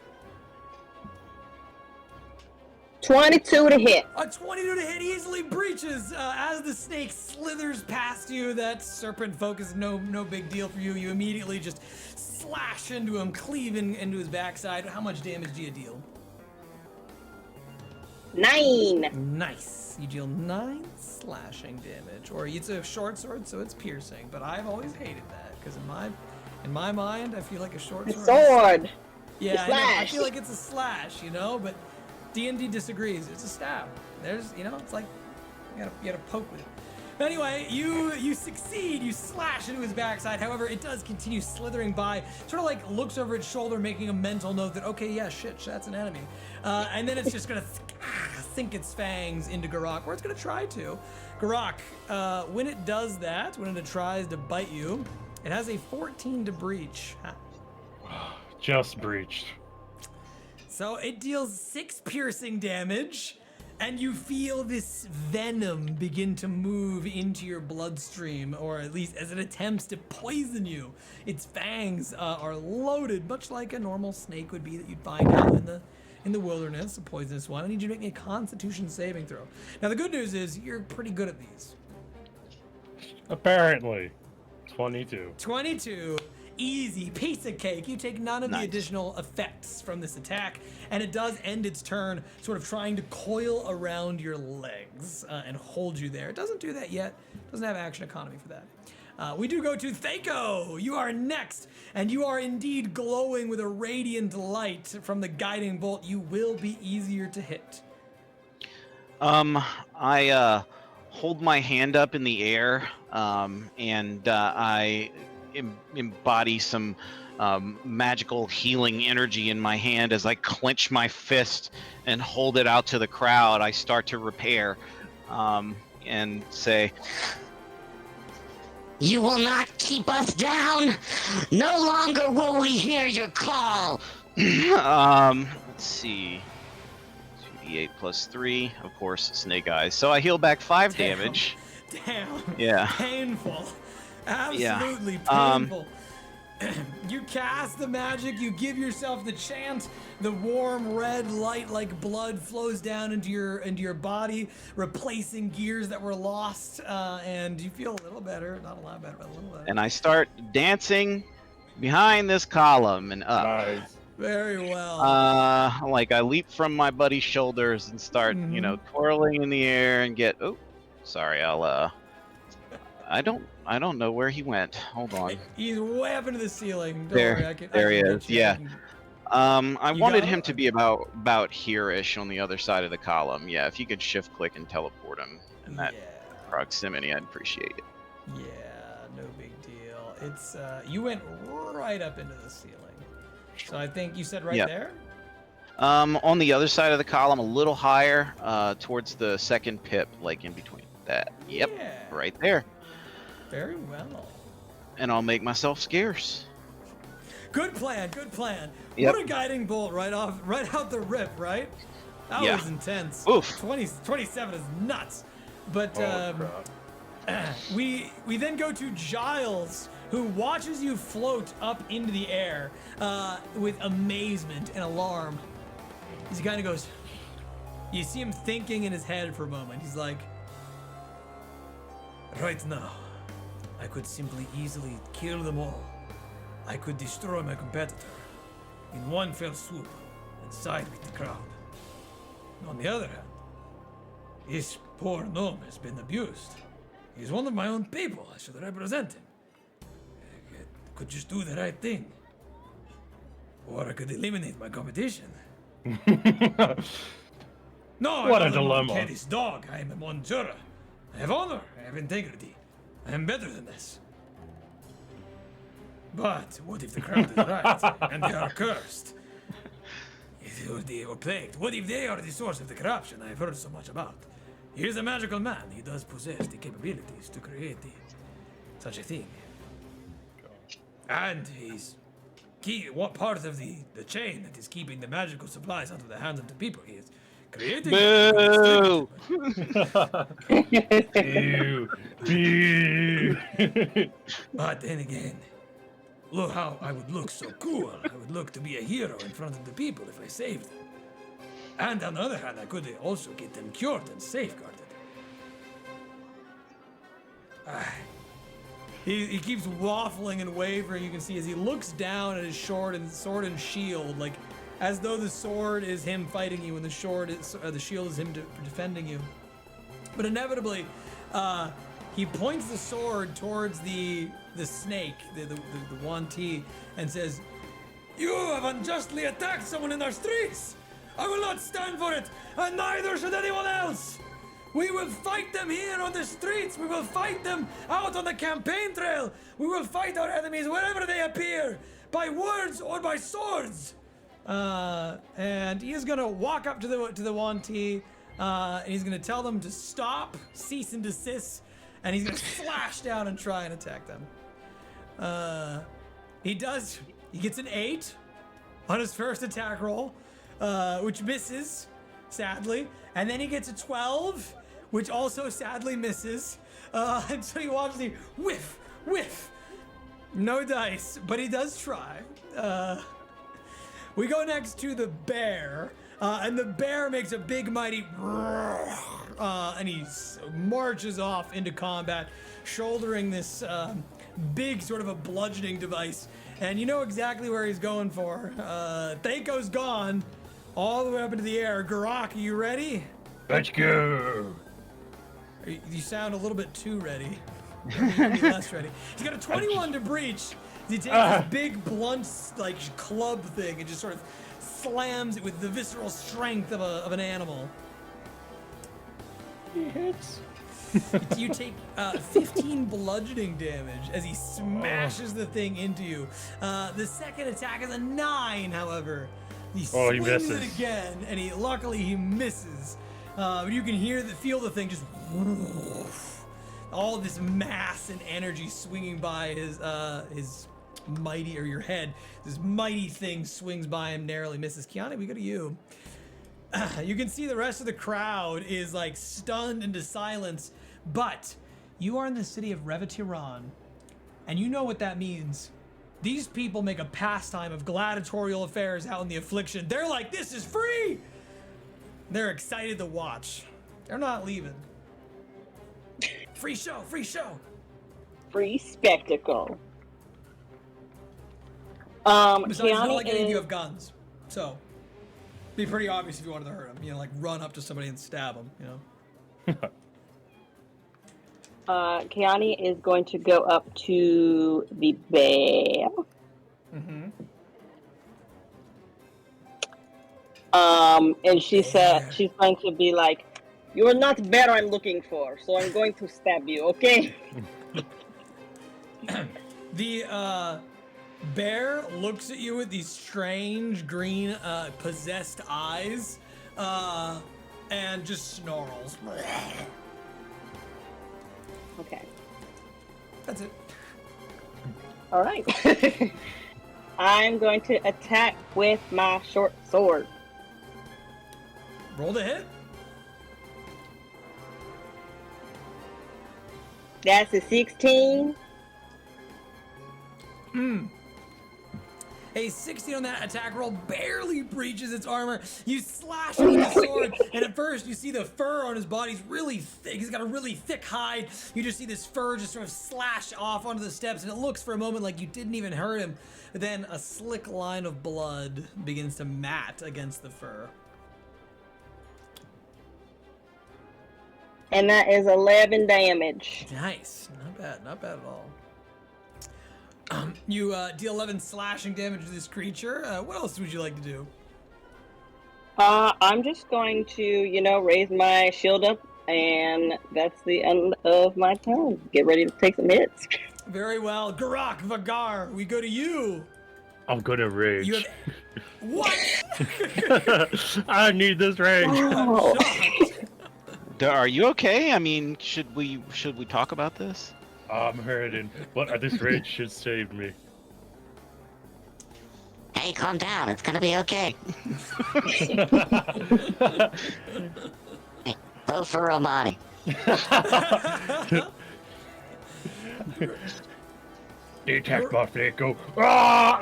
22 to hit. A 22 to hit easily breaches as the snake slithers past you. That serpent focus, no big deal for you. You immediately just slash into him, cleaving into his backside. How much damage do you deal? 9. Nice. You deal 9 slashing damage, or it's a short sword, so it's piercing. But I've always hated that because in my mind, I feel like a short The sword. sword. Yeah, I know. I slash. feel like it's a slash, you know, but D&D disagrees. It's a stab. There's, it's like you gotta poke with it. But anyway, you succeed. You slash into his backside. However, it does continue slithering by. Sort of like looks over its shoulder, making a mental note that okay, yeah, shit, that's an enemy. And then it's just gonna sink its fangs into Gurak, or it's gonna try to. Gurak, when it does that, when it tries to bite you, it has a 14 to breach. Just breached. So it deals 6 piercing damage, and you feel this venom begin to move into your bloodstream, or at least as it attempts to poison you. Its fangs are loaded, much like a normal snake would be that you'd find out in the wilderness, a poisonous one. I need you to make me a Constitution saving throw. Now the good news is you're pretty good at these. Apparently. 22. 22. Easy, piece of cake. You take none of the Nice. additional effects from this attack, and it does end its turn sort of trying to coil around your legs and hold you there. It doesn't do that yet. It doesn't have action economy for that. We do go to Thaco. You are next, and you are indeed glowing with a radiant light from the guiding bolt. You will be easier to hit. I hold my hand up in the air, and I embody some magical healing energy in my hand as I clench my fist and hold it out to the crowd. I start to repair and say, You will not keep us down. No longer will we hear your call. let's see. D8 plus 3, of course, snake eyes. So I heal back 5 Damn. damage. Damn. Yeah. Painful. Yeah. Absolutely painful. You cast the magic, you give yourself the chant, the warm red light like blood flows down into your body, replacing gears that were lost, and you feel a little better. Not a lot better, but a little better. And I start dancing behind this column and up. Nice. Very well. Like I leap from my buddy's shoulders and start, twirling in the air and get. Oh, sorry. I don't know where he went. Hold on. He's way up into the ceiling. Don't There, worry, there he is. Yeah. I You wanted got him it? to be about here-ish on the other side of the column. Yeah, if you could shift click and teleport him in that proximity, I'd appreciate it. Yeah, no big deal. It's you went right up into the ceiling. So I think you said right Yep. there? On the other side of the column, a little higher, towards the second pip, like in between that. Yep, Yeah. right there. Very well. And I'll make myself scarce. Good plan, good plan. Yep. What a guiding bolt right out the rip, right? That Yeah. was intense. Oof. 27 is nuts. But Crap. we then go to Giles, who watches you float up into the air with amazement and alarm. He kind of goes, you see him thinking in his head for a moment. He's like, right now, I could simply easily kill them all. I could destroy my competitor in one fell swoop and side with the crowd. On the other hand, this poor gnome has been abused. He's one of my own people. I should represent him. I could just do the right thing. Or I could eliminate my competition. No, What I a don't want to dilemma. kill this dog. I am a Monjura. I have honor. I have integrity. I am better than this. But what if the crowd is right and they are cursed? They are plagued. What if they are the source of the corruption I have heard so much about? He is a magical man. He does possess the capabilities to create such a thing. And he's what part of the chain that is keeping the magical supplies out of the hands of the people. He is creating. Boo! Ew. Ew. But then again, look how I would look so cool. I would look to be a hero in front of the people if I saved them. And on the other hand, I could also get them cured and safeguarded. He keeps waffling and wavering. You can see as he looks down at his sword and shield, like as though the sword is him fighting you and the shield is him defending you. But inevitably, he points the sword towards the snake, the Wanti, and says, "You have unjustly attacked someone in our streets. I will not stand for it, and neither should anyone else. We will fight them here on the streets. We will fight them out on the campaign trail. We will fight our enemies wherever they appear, by words or by swords." And he is gonna walk up to the Wanti, and he's gonna tell them to stop, cease and desist, and he's gonna slash down and try and attack them. He gets an 8 on his first attack roll, which misses, sadly. And then he gets a 12, which also sadly misses. And so he watches the whiff. No dice, but he does try. We go next to the bear, and the bear makes a big mighty and he marches off into combat, shouldering this big sort of a bludgeoning device. And you know exactly where he's going for. Thaco's gone all the way up into the air. Gurak, are you ready? Let's go. You sound a little bit too ready. Maybe less ready. He's got a 21 to breach. He takes this big blunt like club thing and just sort of slams it with the visceral strength of an animal. He hits. You take 15 bludgeoning damage as he smashes the thing into you. The second attack is a 9, however. He swings misses. it again, and luckily he misses. But you can feel the thing just all this mass and energy swinging by his mighty, or your head. This mighty thing swings by him, narrowly misses. Kyani, we go to you. You can see the rest of the crowd is like stunned into silence, but you are in the city of Revetiran, and you know what that means. These people make a pastime of gladiatorial affairs out in the Affliction. They're like, this is free! They're excited to watch. They're not leaving. Free show, free show. Free spectacle. Besides, it's not Kyani like any of you is, have guns, so be pretty obvious if you wanted to hurt him. You know, like run up to somebody and stab him. You know. Kyani is going to go up to the bear. Mm-hmm. And she said she's going to be like, "You are not bear I'm looking for, so I'm going to stab you, okay?" The bear looks at you with these strange green possessed eyes and just snarls. Okay. That's it. All right. I'm going to attack with my short sword. Roll to hit. That's a 16. A 16 on that attack roll barely breaches its armor. You slash it with the sword, and at first you see the fur on his body's really thick. He's got a really thick hide. You just see this fur just sort of slash off onto the steps, and it looks for a moment like you didn't even hurt him. But then a slick line of blood begins to mat against the fur. And that is 11 damage. Nice. Not bad at all. You deal 11 slashing damage to this creature. What else would you like to do? I'm just going to, raise my shield up, and that's the end of my turn. Get ready to take some hits. Very well. Gurak, Vagar, we go to you. I'm gonna rage. You have... What? I need this rage. Oh. Are you okay? I mean, should we talk about this? I'm hurting, but this rage should save me. Hey, calm down. It's gonna be okay. Hey, vote for Romani. The attack bot go. Ah!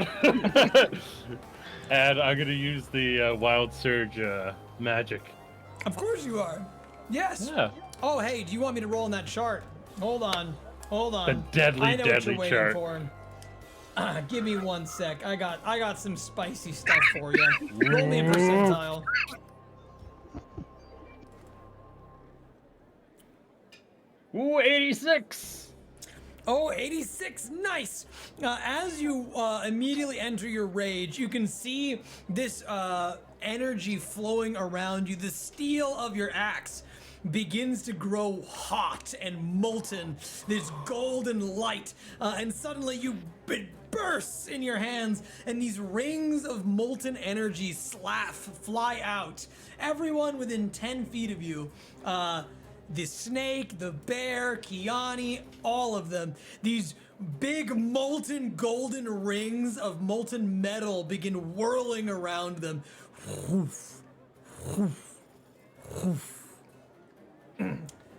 And I'm gonna use the Wild Surge magic. Of course you are. Yes. Yeah. Oh, hey, do you want me to roll in that chart? Hold on. The deadly, I know deadly what you're chart. waiting for. Give me 1 sec. I got some spicy stuff for you. Roll me a percentile. Ooh, 86. Oh, 86, nice. As you immediately enter your rage, you can see this energy flowing around you. The steel of your axe begins to grow hot and molten, this golden light, and suddenly it bursts in your hands, and these rings of molten energy fly out. Everyone within 10 feet of you, the snake, the bear, Kyani, all of them, these big molten golden rings of molten metal begin whirling around them.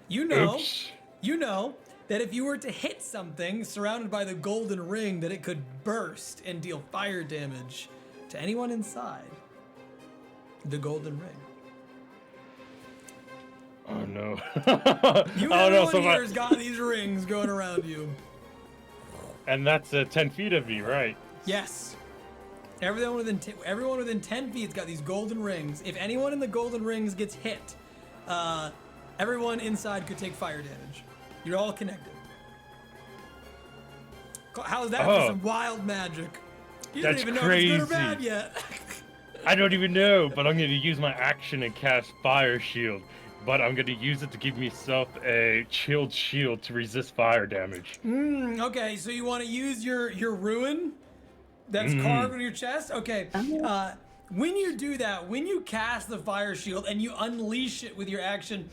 You know that if you were to hit something surrounded by the golden ring, that it could burst and deal fire damage to anyone inside the golden ring. Oh no. Everyone here has got these rings going around you. And that's 10 feet of me, right? Yes. Everyone within 10 feet's got these golden rings. If anyone in the golden rings gets hit, everyone inside could take fire damage. You're all connected. How's that for some wild magic? You don't even know if it's good or bad yet. I don't even know, but I'm going to use my action and cast Fire Shield. But I'm going to use it to give myself a chilled shield to resist fire damage. Okay, so you want to use your ruin that's carved on your chest? Okay. When you do that, when you cast the fire shield and you unleash it with your action,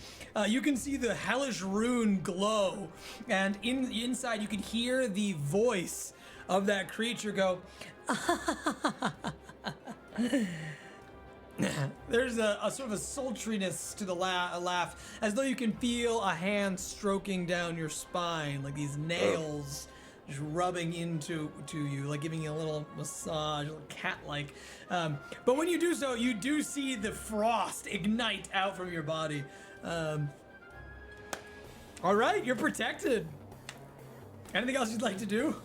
you can see the hellish rune glow, and inside you can hear the voice of that creature go, There's a sort of a sultriness to the laugh, as though you can feel a hand stroking down your spine, like these nails just rubbing into you, like giving you a little massage, a little cat-like. But when you do so, you do see the frost ignite out from your body. All right, you're protected. Anything else you'd like to do?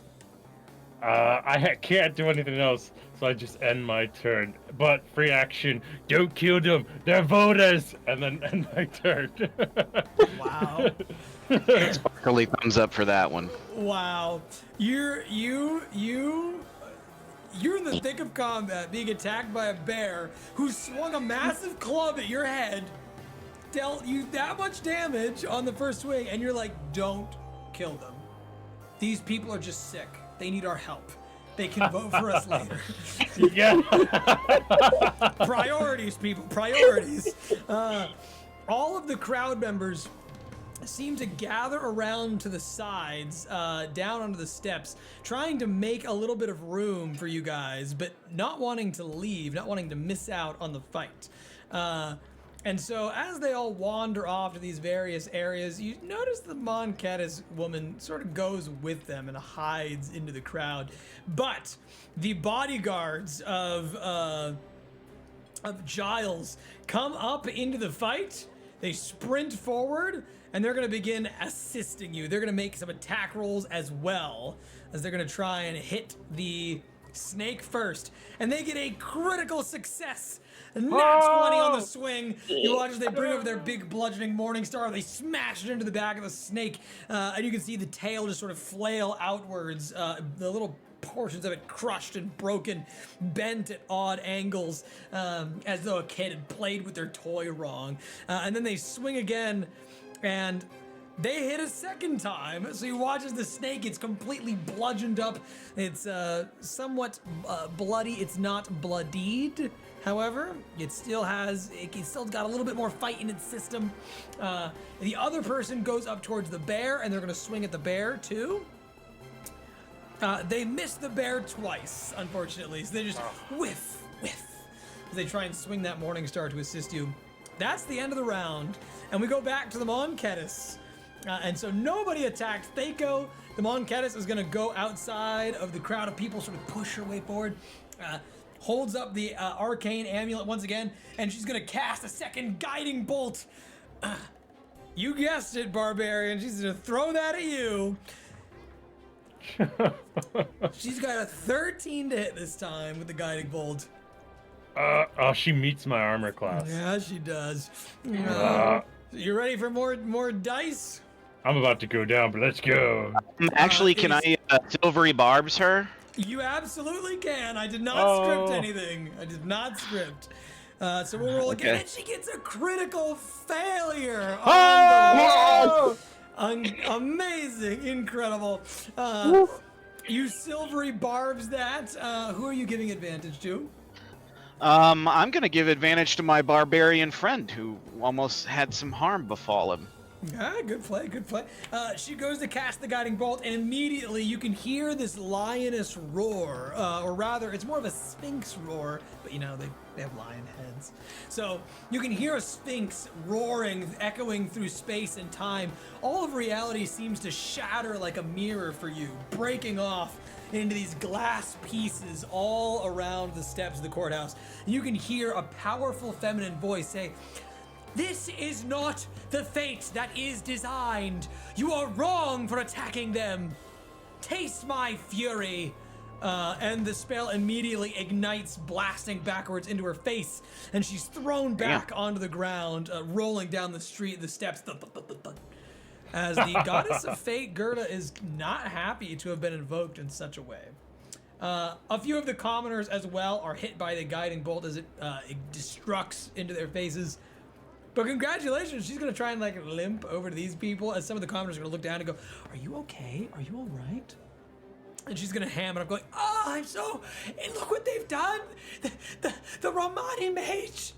Can't do anything else, so I just end my turn. But free action, don't kill them, they're voters, and then end my turn. Wow. Sparkly thumbs up for that one. Wow. You're in the thick of combat, being attacked by a bear who swung a massive club at your head, dealt you that much damage on the first swing, and you're like, don't kill them. These people are just sick. They need our help. They can vote for us later. Yeah. Priorities, people, priorities. All of the crowd members seem to gather around to the sides, down onto the steps, trying to make a little bit of room for you guys, but not wanting to leave, not wanting to miss out on the fight. And so as they all wander off to these various areas, you notice the Mon Caddis woman sort of goes with them and hides into the crowd. But the bodyguards of Giles come up into the fight. They sprint forward, and they're going to begin assisting you. They're going to make some attack rolls as well, as they're going to try and hit the snake first. And they get a critical success. Nat 20 on the swing. You watch as they bring over their big bludgeoning morning star. They smash it into the back of the snake. And you can see the tail just sort of flail outwards. The little portions of it crushed and broken, bent at odd angles, as though a kid had played with their toy wrong. And then they swing again, and they hit a second time. So you watch as the snake gets completely bludgeoned up. It's somewhat bloody. It's not bloodied. However, it's still got a little bit more fight in its system. The other person goes up towards the bear, and they're going to swing at the bear too. They miss the bear twice, unfortunately. So they just whiff. As they try and swing that morning star to assist you. That's the end of the round, and we go back to the Mon Caddis. And so nobody attacked Thaco. The Mon Caddis is going to go outside of the crowd of people, sort of push her way forward. Holds up the arcane amulet once again, and she's gonna cast a second guiding bolt. You guessed it, Barbarian. She's gonna throw that at you. She's got a 13 to hit this time with the guiding bolt. She meets my armor class. Yeah, she does. You ready for more dice? I'm about to go down, but let's go. Actually, can I silvery barbs her? You absolutely can. I did not script anything. I did not script. So we'll roll again. And she gets a critical failure. Amazing. Incredible. You silvery barbs that. Who are you giving advantage to? I'm going to give advantage to my barbarian friend who almost had some harm befall him. Ah, good play. She goes to cast the guiding bolt, and immediately you can hear this lioness roar, or rather, it's more of a sphinx roar, but you know, they have lion heads. So you can hear a sphinx roaring, echoing through space and time. All of reality seems to shatter like a mirror for you, breaking off into these glass pieces all around the steps of the courthouse. You can hear a powerful feminine voice say, "This is not the fate that is designed. You are wrong for attacking them. Taste my fury." And the spell immediately ignites, blasting backwards into her face, and she's thrown back onto the ground, rolling down the steps. As the goddess of fate, Gerda, is not happy to have been invoked in such a way. A few of the commoners as well are hit by the guiding bolt as it destructs into their faces. But congratulations, she's gonna try and like limp over to these people as some of the commoners are gonna look down and go, "Are you okay? Are you all right?" And she's gonna ham it up going, "I'm so, and look what they've done. The Romani mage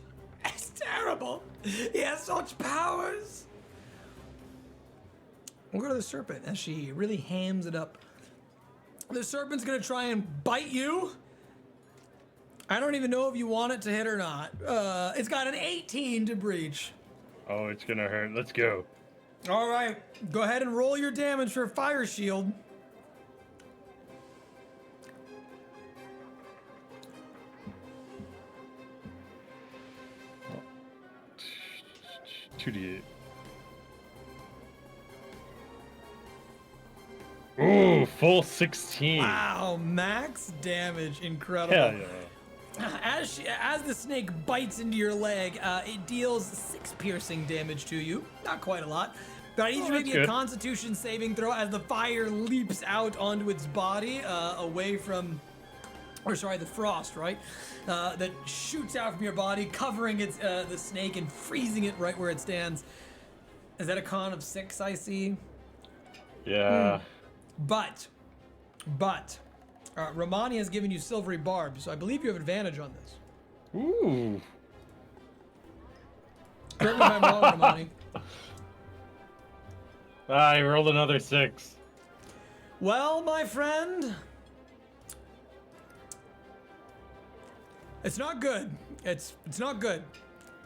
is terrible. He has such powers." We'll go to the serpent as she really hams it up. The serpent's gonna try and bite you. I don't even know if you want it to hit or not. It's got an 18 to breach. Oh, it's gonna hurt. Let's go. All right, go ahead and roll your damage for fire shield. Oh. 2d8. Ooh, full 16. Wow, max damage, incredible. Hell yeah. As the snake bites into your leg, it deals 6 piercing damage to you. Not quite a lot. But I need you to make me a Constitution saving throw as the fire leaps out onto its body, away from, the frost, right? That shoots out from your body, covering the snake and freezing it right where it stands. Is that a con of 6, I see? Yeah. But, Romani has given you silvery barbs, so I believe you have advantage on this. Ooh. Correct me if I'm wrong, Romani. I rolled another 6. Well, my friend, it's not good. It's not good.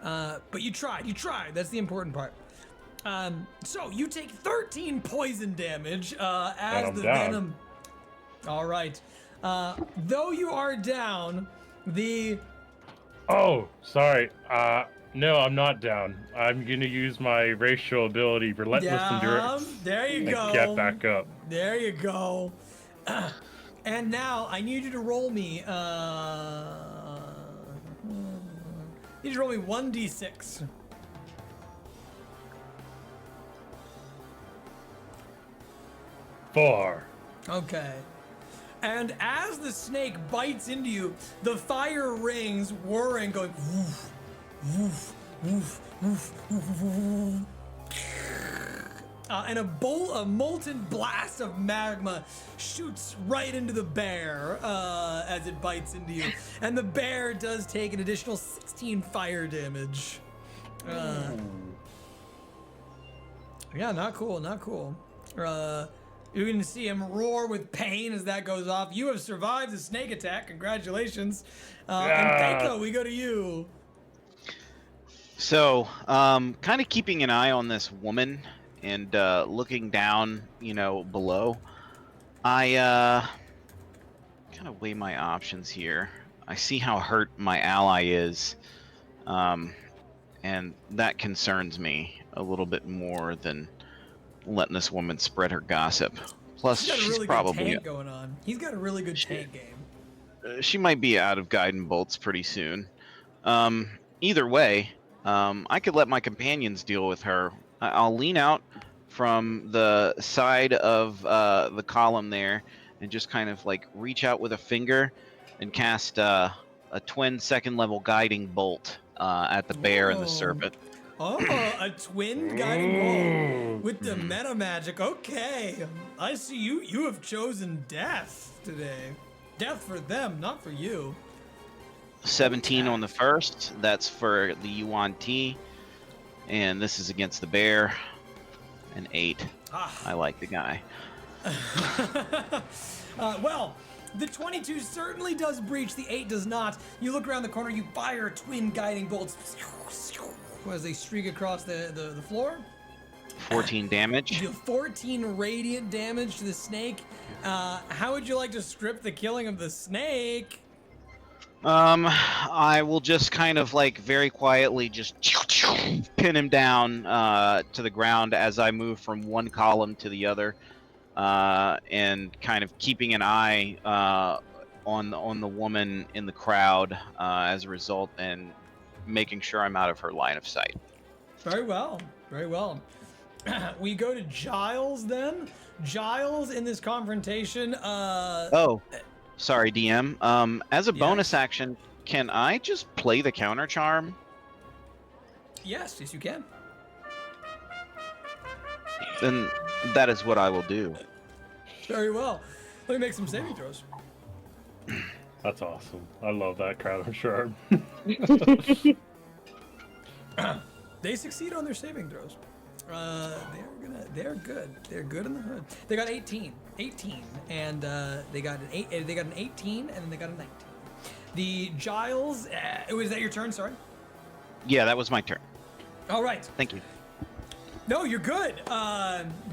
But you tried. That's the important part. So you take 13 poison damage as the venom. All right. Though you are down, Oh, sorry. No, I'm not down. I'm gonna use my racial ability, Relentless Endurance. There you go. Get back up. There you go. And now I need you to roll me. You need to roll me 1d6. Four. Okay. And as the snake bites into you, the fire rings, whirring, going woof, woof, woof, woof, woof, woof. And a molten blast of magma shoots right into the bear as it bites into you. And the bear does take an additional 16 fire damage. Yeah, not cool, not cool. You're going to see him roar with pain as that goes off. You have survived the snake attack. Congratulations. And Keiko, we go to you. So, kind of keeping an eye on this woman and looking down, below. I kind of weigh my options here. I see how hurt my ally is, and that concerns me a little bit more than letting this woman spread her gossip. Plus, He's got a really probably good tank going on. He's got a really good tank game. She might be out of guiding bolts pretty soon. Either way, I could let my companions deal with her. I'll lean out from the side of the column there and just kind of like reach out with a finger and cast a twin second level guiding bolt at the bear and the serpent. Oh, a twin guiding bolt with the meta magic. Okay, I see you. You have chosen death today. Death for them, not for you. 17 on the first. That's for the Yuan T. And this is against the bear. An 8. I like the guy. Well, the 22 certainly does breach. The 8 does not. You look around the corner. You fire twin guiding bolts as they streak across the floor. 14 damage. You deal 14 radiant damage to the snake. How would you like to script the killing of the snake? I will just kind of like very quietly just pin him down to the ground as I move from one column to the other, and kind of keeping an eye on the woman in the crowd as a result, and making sure I'm out of her line of sight. Very well, very well. We go to Giles then. Giles in this confrontation. Oh, sorry, DM. As a bonus action, can I just play the counter charm? Yes, you can. Then that is what I will do. Very well. Let me make some saving throws. That's awesome. I love that counter charm. They succeed on their saving throws. They're good. They're good in the hood. They got 18, and they got an 18, and then they got a 19. The Giles, was that your turn? Sorry. Yeah, that was my turn. All right. Thank you. No, you're good.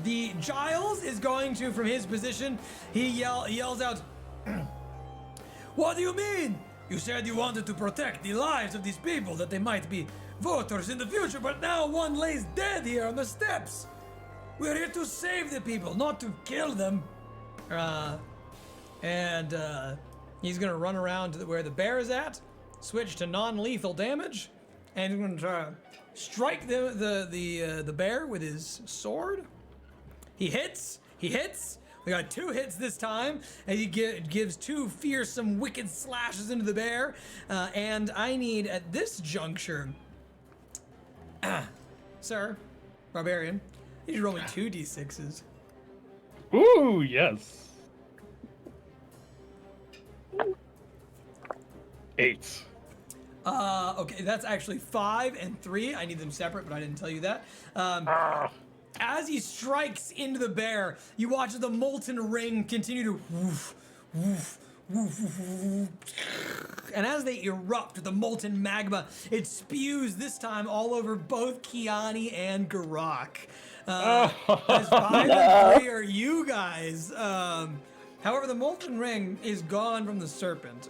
The Giles is going to, from his position, he yells out, "What do you mean? You said you wanted to protect the lives of these people, that they might be voters in the future, but now one lays dead here on the steps. We're here to save the people, not to kill them." And he's gonna run around to where the bear is at, switch to non-lethal damage, and he's gonna try to strike the bear with his sword. He hits. We got 2 hits this time, and he gives 2 fearsome, wicked slashes into the bear. And I need, at this juncture, sir, Barbarian, you need to roll me 2 d6s. Ooh, yes. 8. Okay, that's actually 5 and 3. I need them separate, but I didn't tell you that. As he strikes into the bear, you watch the molten ring continue to woof, woof, woof, woof, woof. And as they erupt with the molten magma, it spews this time all over both Kyani and Gurak. As 5 and 3 are you guys. However, the molten ring is gone from the serpent,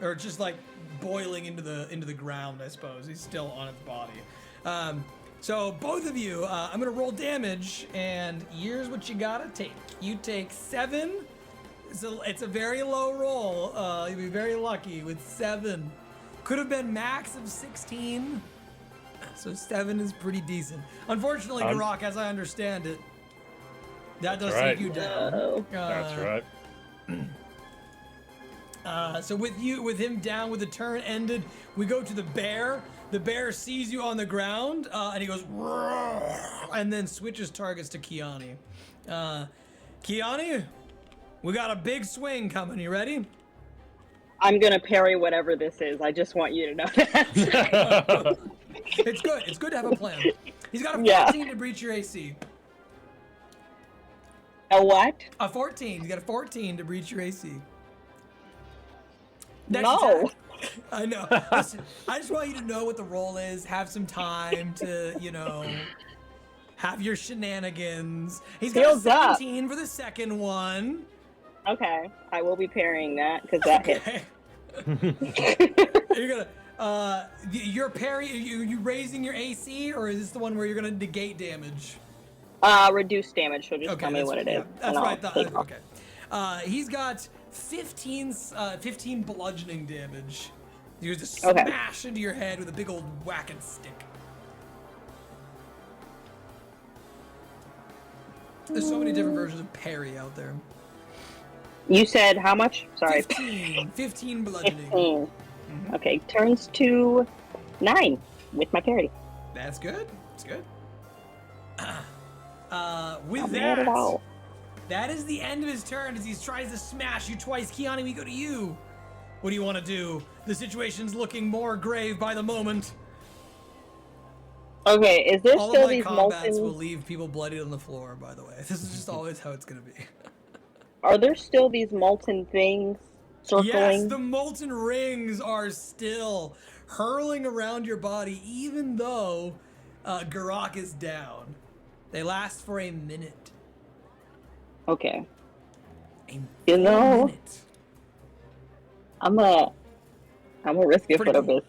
or just like boiling into the ground, I suppose. He's still on its body. So both of you, I'm gonna roll damage, and here's what you gotta take. You take 7. So it's a very low roll. You'll be very lucky with 7. Could have been max of 16. So 7 is pretty decent. Unfortunately, Gurak, as I understand it, that does take you down. That's right. So with him down, with the turn ended, we go to the bear. The bear sees you on the ground, and he goes, "Roar," and then switches targets to Kyani. Kyani, we got a big swing coming. You ready? I'm gonna parry whatever this is. I just want you to know that. It's good. It's good to have a plan. He's got a 14 to breach your AC. A what? A 14. He's got a 14 to breach your AC. No. Attack. I know. Listen, I just want you to know what the roll is. Have some time to, have your shenanigans. He's got a 17 for the second one. Okay, I will be parrying that because that hits. You're gonna, your parry. You raising your AC, or is this the one where you're gonna negate damage? Reduce damage. So just tell me what it is. Yeah, that's what I thought. Okay. He's got 15 bludgeoning damage. You just smash into your head with a big old whacking stick. There's so many different versions of parry out there. You said how much? Sorry. 15 bludgeoning. 15. Mm-hmm. Okay, turns to 9 with my parry. That's good. That's good. Not bad at all. That is the end of his turn as he tries to smash you twice. Kyani, we go to you. What do you want to do? The situation's looking more grave by the moment. Okay, is there All still of my these combats molten... will leave people bloodied on the floor, by the way. This is just always how it's going to be. Are there still these molten things circling? Yes, the molten rings are still hurling around your body, even though Gurak is down. They last for a minute. Okay. You know, I'm a risk it for the bit.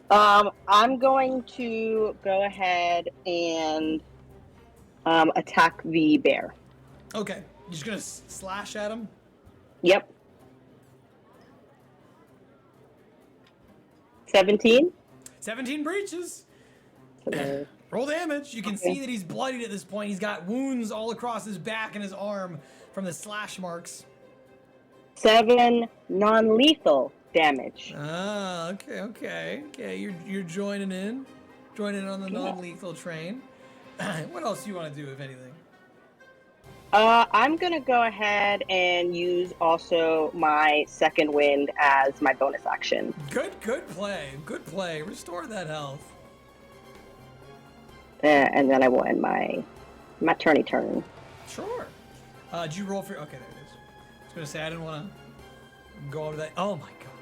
I'm going to go ahead and attack the bear. Okay, you're just gonna slash at him? Yep. 17? 17 breaches. Roll damage. You can see that he's bloodied at this point. He's got wounds all across his back and his arm from the slash marks. 7 non-lethal damage. Ah, okay. You're joining in on the non-lethal train. What else do you want to do, if anything? I'm gonna go ahead and use also my second wind as my bonus action. Good play. Restore that health. And then I will end my turny turn. Sure. Did you roll for? Okay, there it is. I was gonna say I didn't want to go over that. Oh my god.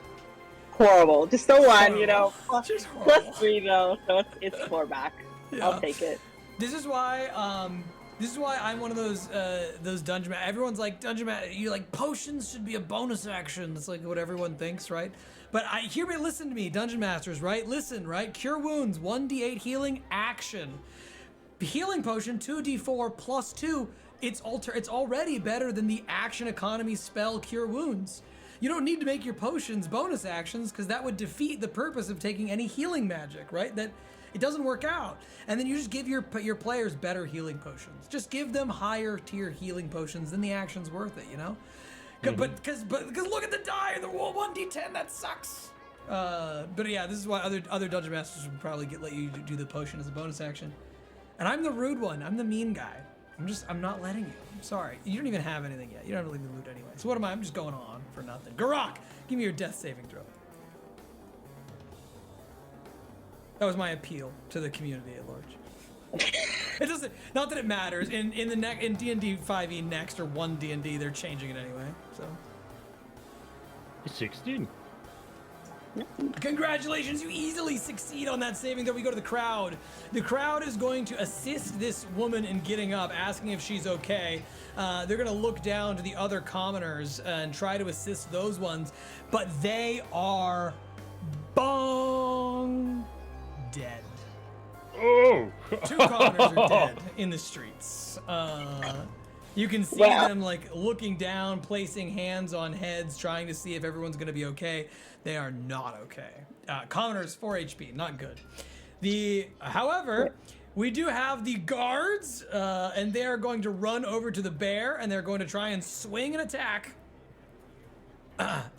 horrible. Just the one, you know. Just horrible. Plus 3 though, so it's 4 back. Yeah. I'll take it. This is why I'm one of those dungeon ma- everyone's like you like potions should be a bonus action. It's like what everyone thinks, right? But listen to me, dungeon masters, right? Listen, right? Cure wounds, 1d8 healing action. Healing potion 2d4 plus 2. It's already better than the action economy spell cure wounds. You don't need to make your potions bonus actions because that would defeat the purpose of taking any healing magic, right? That it doesn't work out. And then you just give your players better healing potions. Just give them higher tier healing potions, then the action's worth it, you know? But because look at the die, the 1d10, that sucks. But yeah, this is why other dungeon masters would probably let you do the potion as a bonus action. And I'm the rude one. I'm the mean guy. I'm not letting you. I'm sorry. You don't even have anything yet. You don't have to leave the loot anyway. So what am I? I'm just going on for nothing. Gurak, give me your death saving throw. That was my appeal to the community at large. It doesn't. Not that it matters. In D&D 5e next or 1 D&D, they're changing it anyway. So. 16. Congratulations, you easily succeed on that saving throw. We go to the crowd. The crowd is going to assist this woman in getting up, asking if she's okay. They're going to look down to the other commoners and try to assist those ones, but they are bong dead. Oh! 2 commoners are dead in the streets. You can see them like looking down, placing hands on heads, trying to see if everyone's going to be okay. They are not okay. Commoners 4 HP, not good. However, we do have the guards, and they are going to run over to the bear, and they're going to try and swing an attack.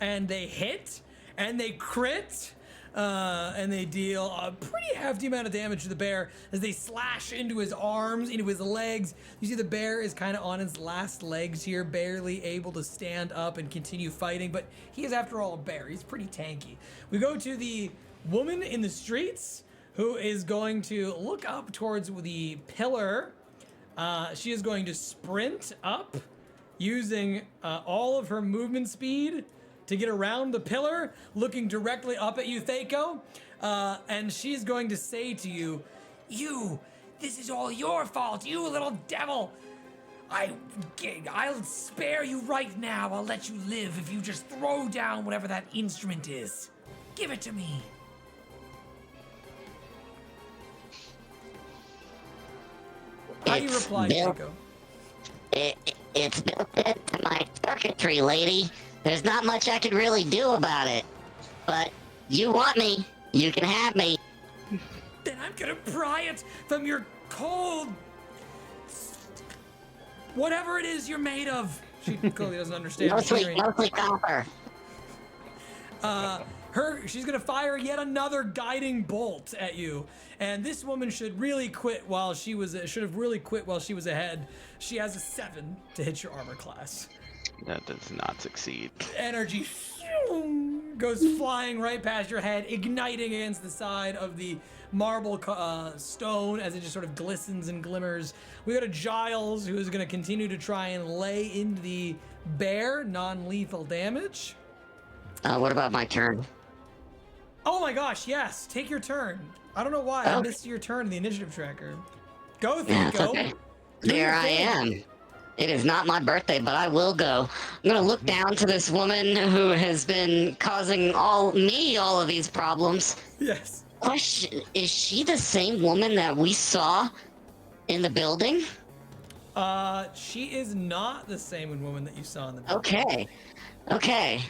And they hit, and they crit. And they deal a pretty hefty amount of damage to the bear as they slash into his arms, into his legs. You see the bear is kind of on his last legs here, barely able to stand up and continue fighting, but he is, after all, a bear. He's pretty tanky. We go to the woman in the streets who is going to look up towards the pillar. She is going to sprint up using all of her movement speed to get around the pillar, looking directly up at you, Thaco. And she's going to say to you, this is all your fault, you little devil. I'll spare you right now. I'll let you live if you just throw down whatever that instrument is. Give it to me. How do you reply, Thaco? It's built into my circuitry, lady. There's not much I could really do about it. But you want me, you can have me. Then I'm gonna pry it from your cold... whatever it is you're made of. She clearly doesn't understand. Mostly copper. She's gonna fire yet another guiding bolt at you. And this woman should have really quit while she was ahead. She has a 7 to hit your armor class. That does not succeed. Energy goes flying right past your head, igniting against the side of the marble stone as it just sort of glistens and glimmers. We go to Giles, who is going to continue to try and lay into the bear non-lethal damage. What about my turn? Oh my gosh, yes. Take your turn. I don't know why. I missed your turn in the initiative tracker. Go, Thaco. Okay. There I am. It is not my birthday, but I will go. I'm gonna look down to this woman who has been causing all of these problems. Yes. Question, is she the same woman that we saw in the building? She is not the same woman that you saw in the building. Okay.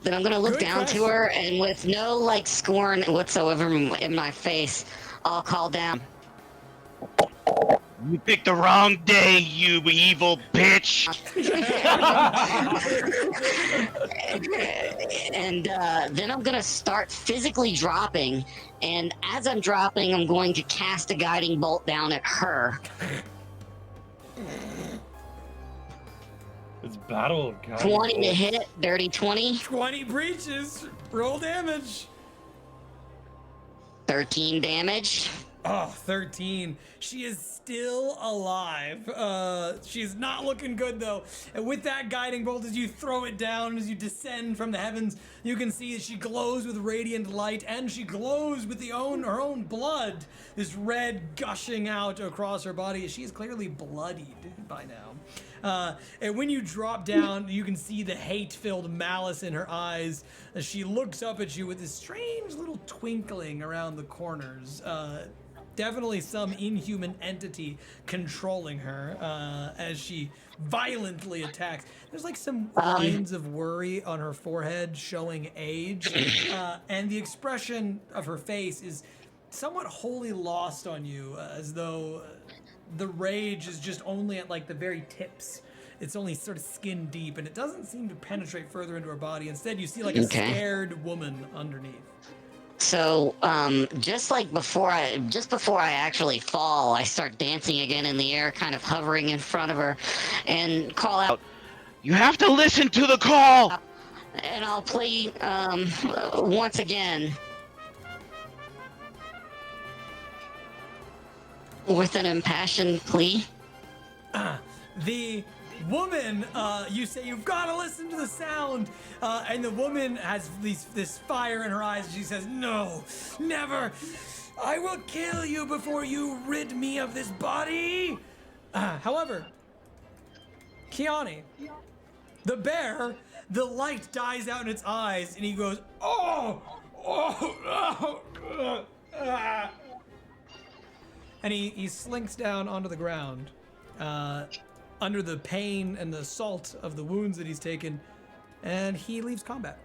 Then I'm gonna look down to her, and with no scorn whatsoever in my face, I'll call down. You picked the wrong day, you evil bitch! And then I'm gonna start physically dropping, and as I'm dropping, I'm going to cast a guiding bolt down at her. It's battle, guys. 20 to hit, dirty 20. 20 breaches. Roll damage. 13 damage. Oh, 13. She is still alive. She's not looking good, though. And with that guiding bolt, as you throw it down, as you descend from the heavens, You can see that she glows with radiant light, and she glows with her own blood. This red gushing out across her body. She is clearly bloodied by now. And when you drop down, you can see the hate-filled malice in her eyes as she looks up at you with this strange little twinkling around the corners. Definitely some inhuman entity controlling her as she violently attacks. There's like some lines of worry on her forehead showing age, and the expression of her face is somewhat wholly lost on you, as though the rage is just only at like the very tips. It's only sort of skin deep, and it doesn't seem to penetrate further into her body. Instead, you see like a scared woman underneath. So, just before I actually fall, I start dancing again in the air, kind of hovering in front of her, and call out, You have to listen to the call! and I'll play, once again. With an impassioned plea. The woman, you say, you've got to listen to the sound, and the woman has this fire in her eyes. She says, no, never. I will kill you before you rid me of this body. However, Kyani, the bear, the light dies out in its eyes, and he goes, and he slinks down onto the ground, under the pain and the salt of the wounds that he's taken, and he leaves combat.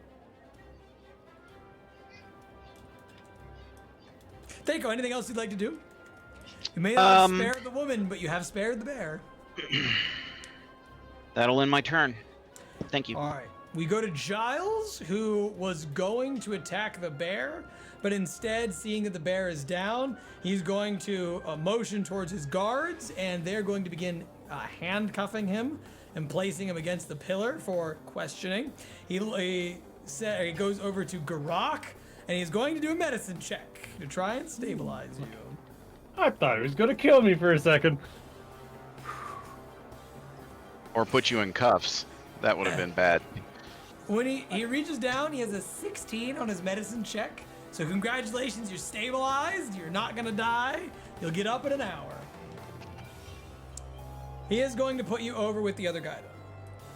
Theiko, anything else you'd like to do? You may not have spared the woman, but you have spared the bear. That'll end my turn. Thank you. All right. We go to Giles, who was going to attack the bear, but instead, seeing that the bear is down, he's going to motion towards his guards, and they're going to begin handcuffing him and placing him against the pillar for questioning. He goes over to Gurak, and he's going to do a medicine check to try and stabilize you. I thought he was gonna kill me for a second. Or put you in cuffs. That would have been bad. When he reaches down, he has a 16 on his medicine check. So congratulations, you're stabilized. You're not gonna die. You'll get up in an hour. He is going to put you over with the other guy, though.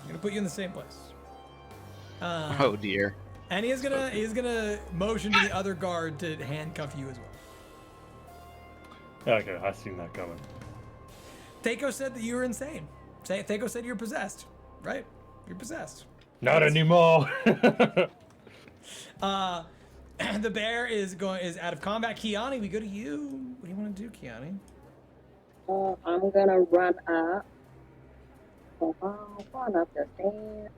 He's gonna put you in the same place. Oh dear. And he's gonna motion to the other guard to handcuff you as well. Okay, I seen that coming. Theiko said that you were insane. Theiko said you're possessed, right? You're possessed. Not anymore. The bear is out of combat. Kyani, we go to you. What do you want to do, Kyani? I'm gonna run up. Run up the stairs.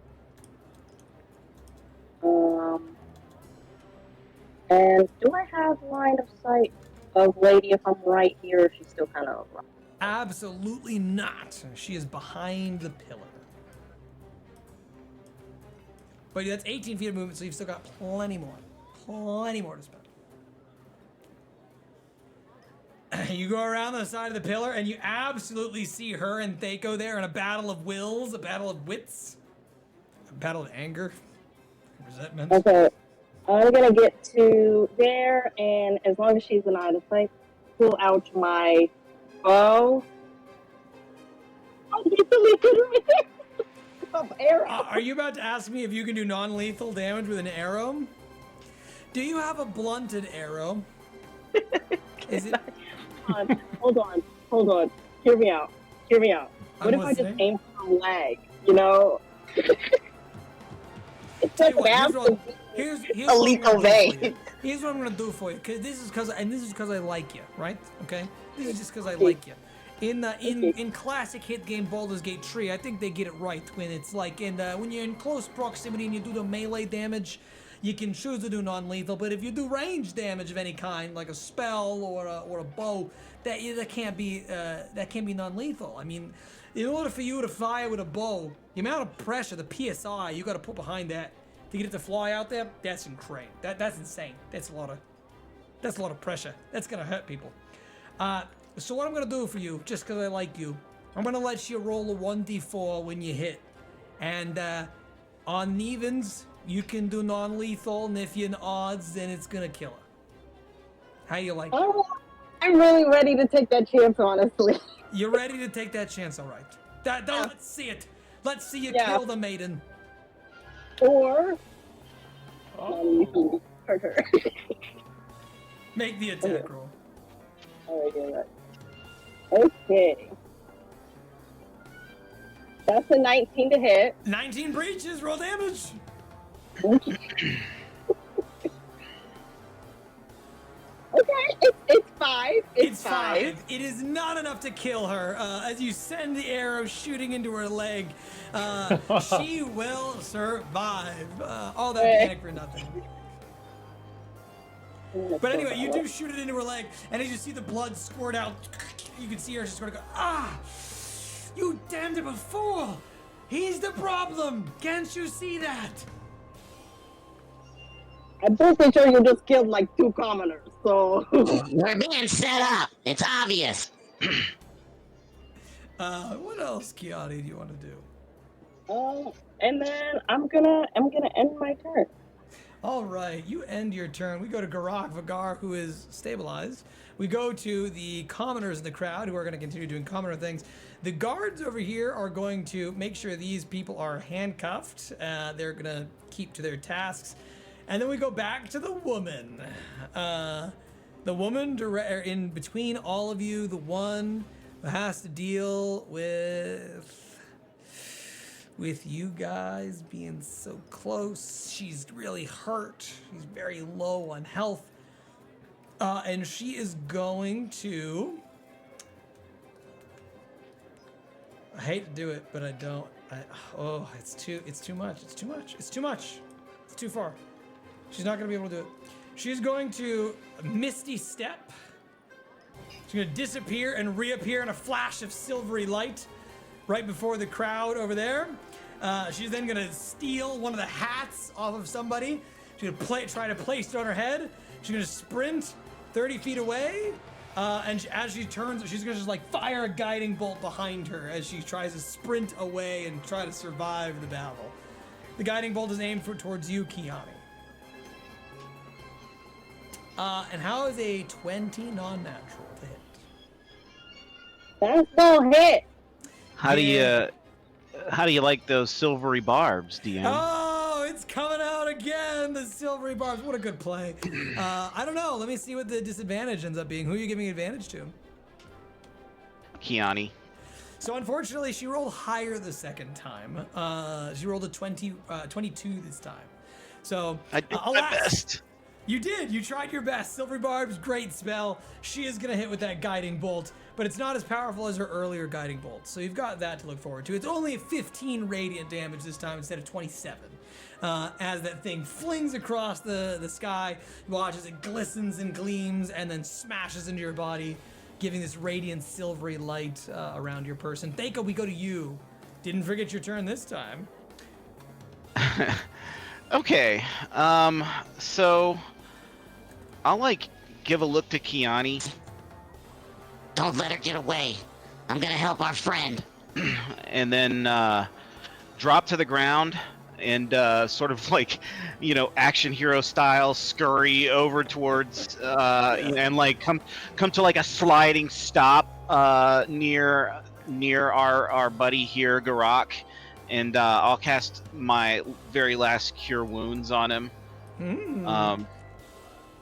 And do I have line of sight of Lady if I'm right here, or she's still kind of right? Absolutely not. She is behind the pillar. But that's 18 feet of movement, so you've still got plenty more to spend. You go around the side of the pillar, and you absolutely see her and Theiko there in a battle of wills, a battle of wits, a battle of anger, resentment. Okay, I'm gonna get to there, and as long as she's in line of sight, pull out my bow. Arrow. Are you about to ask me if you can do non-lethal damage with an arrow? Do you have a blunted arrow? Is it? Hold on. Hear me out. What if I just aim for a leg? You know? It's like here's a lethal vein. Here's what I'm gonna do for you, this is because I like you, right? Okay, this is just because I like you. In classic hit game Baldur's Gate 3, I think they get it right when it's like when you're in close proximity and you do the melee damage, you can choose to do non-lethal. But if you do range damage of any kind, like a spell or a bow, that can't be non-lethal. I mean, in order for you to fire with a bow, the amount of pressure, the PSI you got to put behind that to get it to fly out there, that's insane. That's insane. That's a lot of pressure. That's gonna hurt people. So what I'm gonna do for you, just because I like you, I'm gonna let you roll a 1d4 when you hit, and on evens You can do non-lethal, and if you're in odds, then it's gonna kill her. How you like it? Oh, I'm really ready to take that chance, honestly. You're ready to take that chance, all right. Let's see it. Let's see you Yeah. kill the maiden. Or Oh. hurt her. Make the attack roll. Alright, you're right. Okay. That's a 19 to hit. 19 breaches, roll damage. Okay, it's 5. It's 5. It is not enough to kill her. As you send the arrow shooting into her leg, she will survive. All that panic for nothing. But anyway, you do shoot it into her leg, and as you see the blood squirt out, you can see her just sort of go, ah! You damned of a fool! He's the problem! Can't you see that? I'm pretty sure you just killed like 2 commoners, so. We're being set up. It's obvious. What else, Kyani, do you want to do? And then I'm gonna end my turn. All right, you end your turn. We go to Gurak Vagar, who is stabilized. We go to the commoners in the crowd, who are going to continue doing commoner things. The guards over here are going to make sure these people are handcuffed. They're going to keep to their tasks. And then we go back to the woman. The woman in between all of you, the one who has to deal with you guys being so close. She's really hurt. She's very low on health. And she is going to... I hate to do it, but I don't. It's too much. It's too much. It's too much. It's too far. She's not going to be able to do it. She's going to Misty Step. She's going to disappear and reappear in a flash of silvery light right before the crowd over there. She's then going to steal one of the hats off of somebody. She's going to try to place it on her head. She's going to sprint 30 feet away. And as she turns, she's going to just like fire a guiding bolt behind her as she tries to sprint away and try to survive the battle. The guiding bolt is aimed towards you, Kyani. And how is a 20 non-natural to hit? That's no hit. How do you like those silvery barbs, DM? Oh, it's coming out again, the silvery barbs. What a good play. I don't know. Let me see what the disadvantage ends up being. Who are you giving advantage to? Kyani. So unfortunately, she rolled higher the second time. She rolled a 22 this time. So I did my best. You did. You tried your best. Silvery Barb's great spell. She is going to hit with that guiding bolt, but it's not as powerful as her earlier guiding bolt. So you've got that to look forward to. It's only 15 radiant damage this time instead of 27. As that thing flings across the sky, you watch as it glistens and gleams and then smashes into your body, giving this radiant silvery light around your person. Thaco, we go to you. Didn't forget your turn this time. Okay, so I'll give a look to Kyani. Don't let her get away. I'm gonna help our friend. And then drop to the ground and sort of action hero style scurry over towards and come to a sliding stop near our buddy here, Gurak. And I'll cast my very last Cure Wounds on him.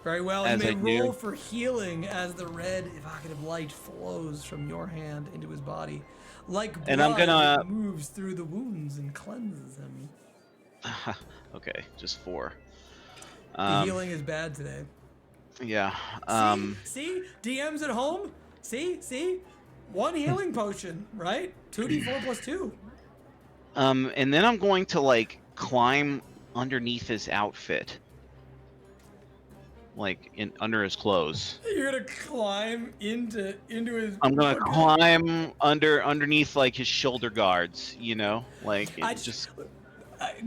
Very well. You may roll for healing as the red evocative light flows from your hand into his body. Like blood, and I'm gonna... it moves through the wounds and cleanses him. Okay, just 4. The healing is bad today. Yeah. See? DMs at home? See? 1 healing potion, right? 2d4 plus 2. And then I'm going to climb underneath his outfit, under his clothes. You're gonna climb into his. I'm gonna climb underneath his shoulder guards,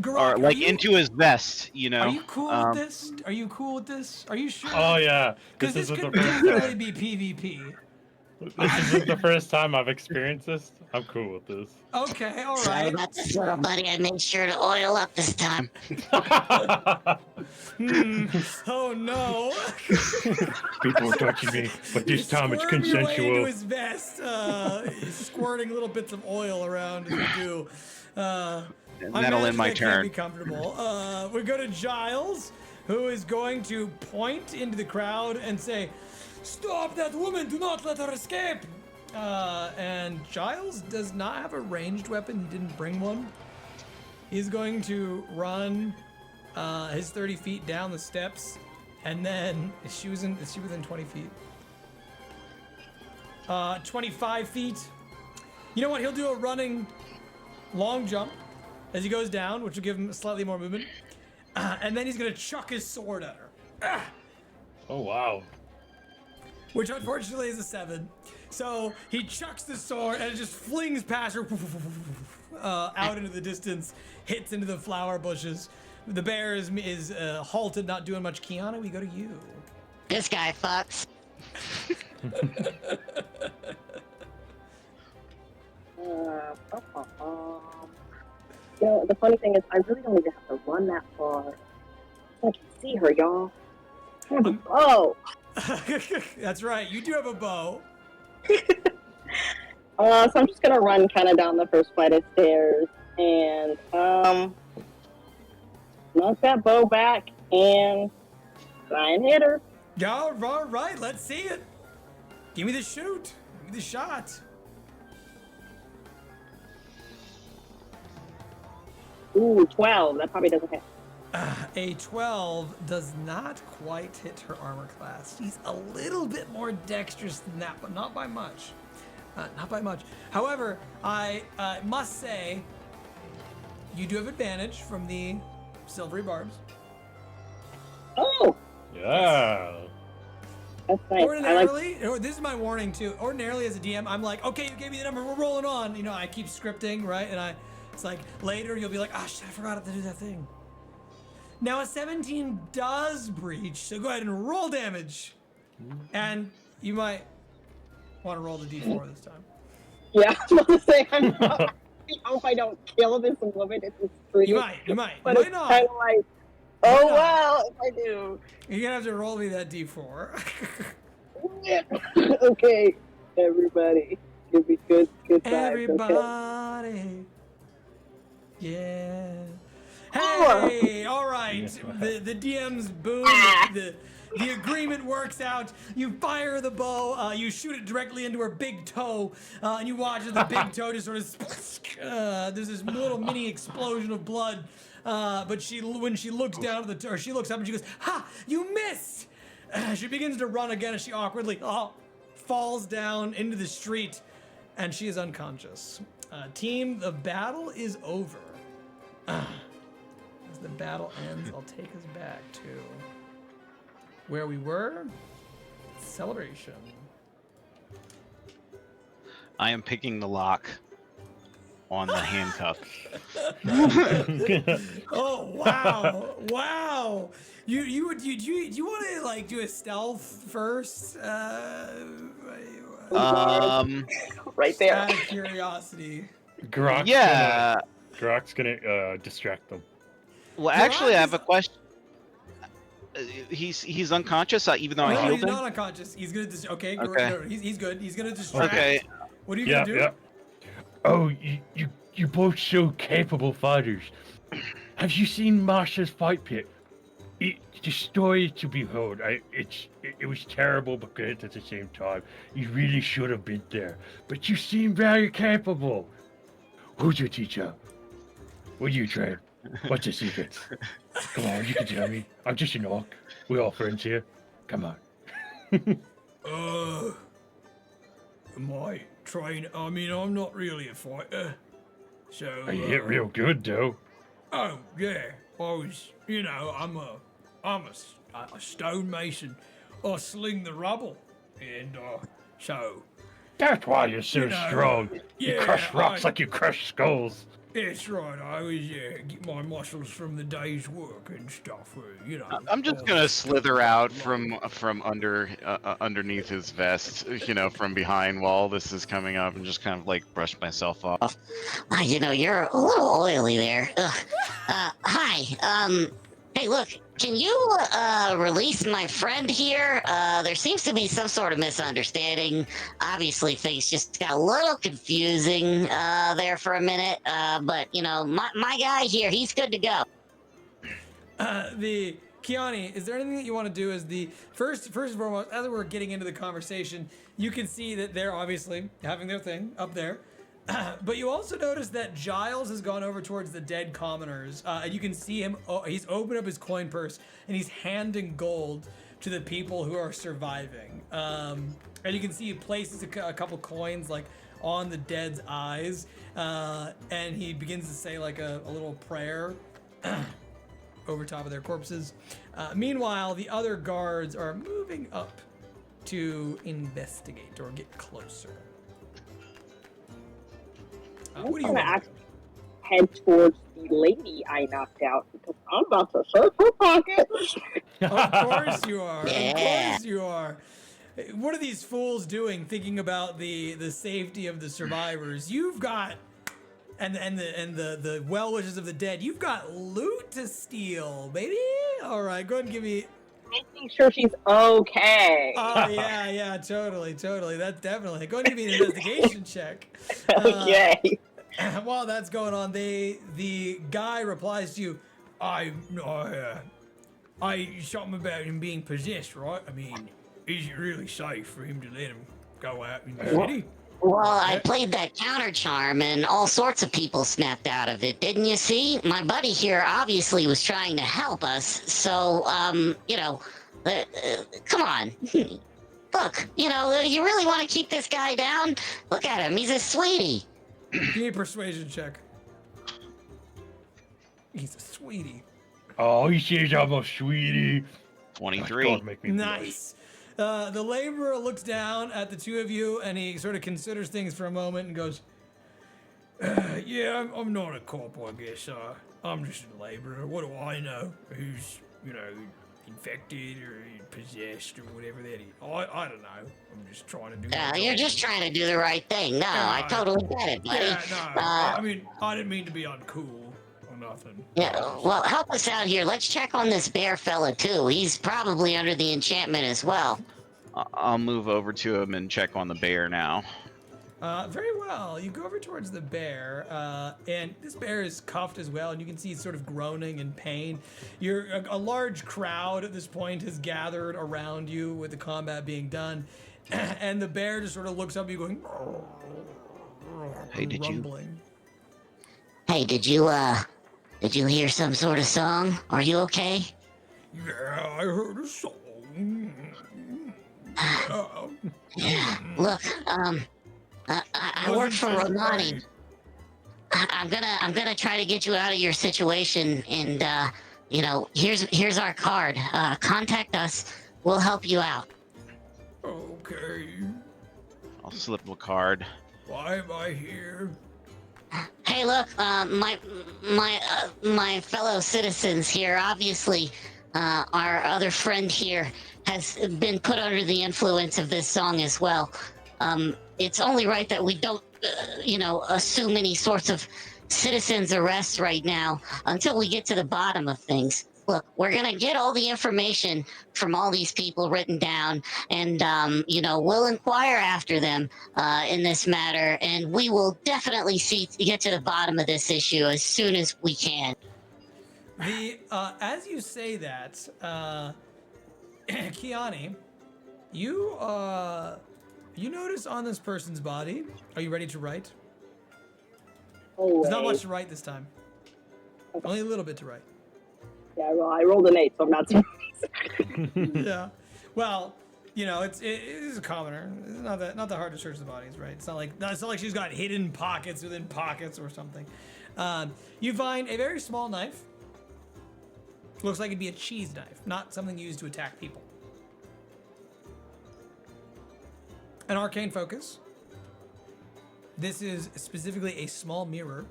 Gurak, or into his vest, Are you cool with this? Are you cool with this? Are you sure? Oh yeah, Because this could definitely be PvP. This isn't the first time I've experienced this. I'm cool with this. Okay, all Sorry right. about this, little buddy. I made sure to oil up this time. Oh no. People are touching me, but this time it's Squirm your way into consensual. his vest, squirting little bits of oil around as you do. And I that'll imagine end my that can't turn. be comfortable. We go to Giles, who is going to point into the crowd and say, "Stop that woman! Do not let her escape!" And Giles does not have a ranged weapon. He didn't bring one. He's going to run his 30 feet down the steps, and then is she within 20 feet? 25 feet. You know what? He'll do a running long jump as he goes down, which will give him slightly more movement. And then he's gonna chuck his sword at her. Oh wow. Which unfortunately is a 7. So he chucks the sword and it just flings past her out into the distance, hits into the flower bushes. The bear is halted, not doing much. Kyani, we go to you. This guy fucks. You know, the funny thing is, I really don't even have to run that far. I can see her, y'all. Oh, That's right. You do have a bow. so I'm just gonna run kind of down the first flight of stairs and knock that bow back and try and hit her. All right. Let's see it. Give me the shoot. Give me the shot. Ooh, 12. That probably doesn't hit. A 12 does not quite hit her armor class. She's a little bit more dexterous than that, but not by much. Not by much. However, I must say, you do have advantage from the silvery barbs. Oh, Yeah. that's nice. Ordinarily, this is my warning too. Ordinarily, as a DM, I'm like, okay, you gave me the number, we're rolling on. You know, I keep scripting, right? And it's like later you'll be like, ah, shit, I forgot to do that thing. Now a 17 does breach, so go ahead and roll damage. And you might want to roll the d4 this time. Yeah, I was about to say, I hope I don't kill this woman. It's a street. You might. But Why it's not? kind of like, oh not? well, if I do. You're gonna have to roll me that d4. Yeah. Okay, everybody, give me good vibes. Okay? Everybody. Yeah. Hey, all right. The DM's boom. The agreement works out. You fire the bow. You shoot it directly into her big toe, and you watch as the big toe just sort of. There's this little mini explosion of blood. But when she looks down at she looks up and she goes, "Ha! You missed!" She begins to run again as she awkwardly falls down into the street, and she is unconscious. Team, the battle is over. As the battle ends, I'll take us back to where we were. Celebration. I am picking the lock on the handcuff. Oh wow, wow! You want to like do a stealth first? Right there. Out of curiosity. Gurak's gonna distract them. Well, actually, I have a question. He's unconscious, even though I No, healed he's him. not unconscious. He's gonna Okay. No, he's good. He's gonna distract. Okay. What are you gonna do? Yeah. Oh, you both so capable fighters. Have you seen Marsha's fight pit? The story to behold. It was terrible but great at the same time. You really should have been there, but you seem very capable. Who's your teacher? Where do you train? What's your secret? Come on, you can tell me. I'm just an orc. We're all friends here. Come on. My train. I mean, I'm not really a fighter, so. You hit real good, though. Oh yeah, I was. You know, I'm a stonemason. I sling the rubble, and so. That's why you're so You know, strong. You yeah, crush rocks like you crush skulls. It's right. I was get my muscles from the day's work and stuff. You know. I'm just all gonna this slither stuff. out from underneath his vest, from behind while this is coming up, and just kind of like brush myself off. You're a little oily there. Ugh. Hi. Hey, look, can you release my friend here? There seems to be some sort of misunderstanding. Obviously, things just got a little confusing there for a minute. But my guy here, he's good to go. The Kyani, is there anything that you want to do as the first and foremost, as we're getting into the conversation, you can see that they're obviously having their thing up there. But you also notice that Giles has gone over towards the dead commoners. And you can see him, he's opened up his coin purse and he's handing gold to the people who are surviving. And you can see he places a couple coins like on the dead's eyes. And he begins to say like a little prayer over top of their corpses. Meanwhile, the other guards are moving up to investigate or get closer. What do you I'm gonna want? actually head towards the lady I knocked out because I'm about to search her pockets. Of course you are. Yeah. Of course you are. What are these fools doing, thinking about the safety of the survivors? You've got and the well wishes of the dead. You've got loot to steal, baby. All right, go ahead and give me. Making sure she's okay. Oh yeah, totally. That's definitely. Go ahead and give me an investigation check. Okay. While that's going on, the guy replies to you, I something about him being possessed, right? I mean, is it really safe for him to let him go out in the city? Well, I played that counter charm and all sorts of people snapped out of it, didn't you see? My buddy here obviously was trying to help us, so, come on. Look, you really want to keep this guy down? Look at him, he's a sweetie. Give me a persuasion check. He's a sweetie. Oh, he says I'm a sweetie. 23. God, make me blush. Nice. The laborer looks down at the two of you and he sort of considers things for a moment and goes, yeah, I'm not a cop, I guess. I'm just a laborer. What do I know? Who's, infected or possessed or whatever that is. I don't know. I'm just trying to do my You're job. just trying to do the right thing. No, I totally get it, buddy. Yeah, no. I mean, I didn't mean to be uncool or nothing. Yeah, well, help us out here. Let's check on this bear fella, too. He's probably under the enchantment as well. I'll move over to him and check on the bear now. Very well. You go over towards the bear, and this bear is cuffed as well, and you can see he's sort of groaning in pain. A large crowd at this point has gathered around you with the combat being done, and the bear just sort of looks up at you going, Hey, did you- rumbling. Hey, did you hear some sort of song? Are you okay? Yeah, I heard a song. Look, I work for Romani. I'm gonna try to get you out of your situation, and here's our card. Contact us. We'll help you out. Okay. I'll slip him a card. Why am I here? Hey, look, my fellow citizens here. Obviously, our other friend here has been put under the influence of this song as well. It's only right that we don't, assume any sorts of citizens arrests right now until we get to the bottom of things. Look, we're gonna get all the information from all these people written down, and we'll inquire after them in this matter, and we will definitely get to the bottom of this issue as soon as we can. As you say that, Kyani, you notice on this person's body. Are you ready to write? There's not much to write this time. Okay. Only a little bit to write. Yeah, well, I rolled an 8, so I'm not serious. Yeah. Well, it is a commoner. It's not that hard to search the bodies, right? It's not like she's got hidden pockets within pockets or something. You find a very small knife. Looks like it'd be a cheese knife, not something used to attack people. An arcane focus. This is specifically a small mirror.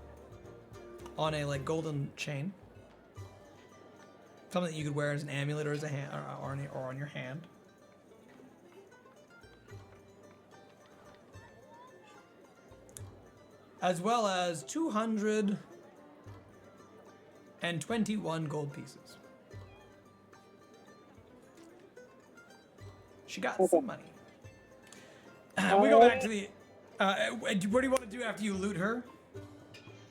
on a like golden chain. Something that you could wear as an amulet or as a hand or on your hand. As well as 221 gold pieces. She got some money. We go back to the. What do you want to do after you loot her?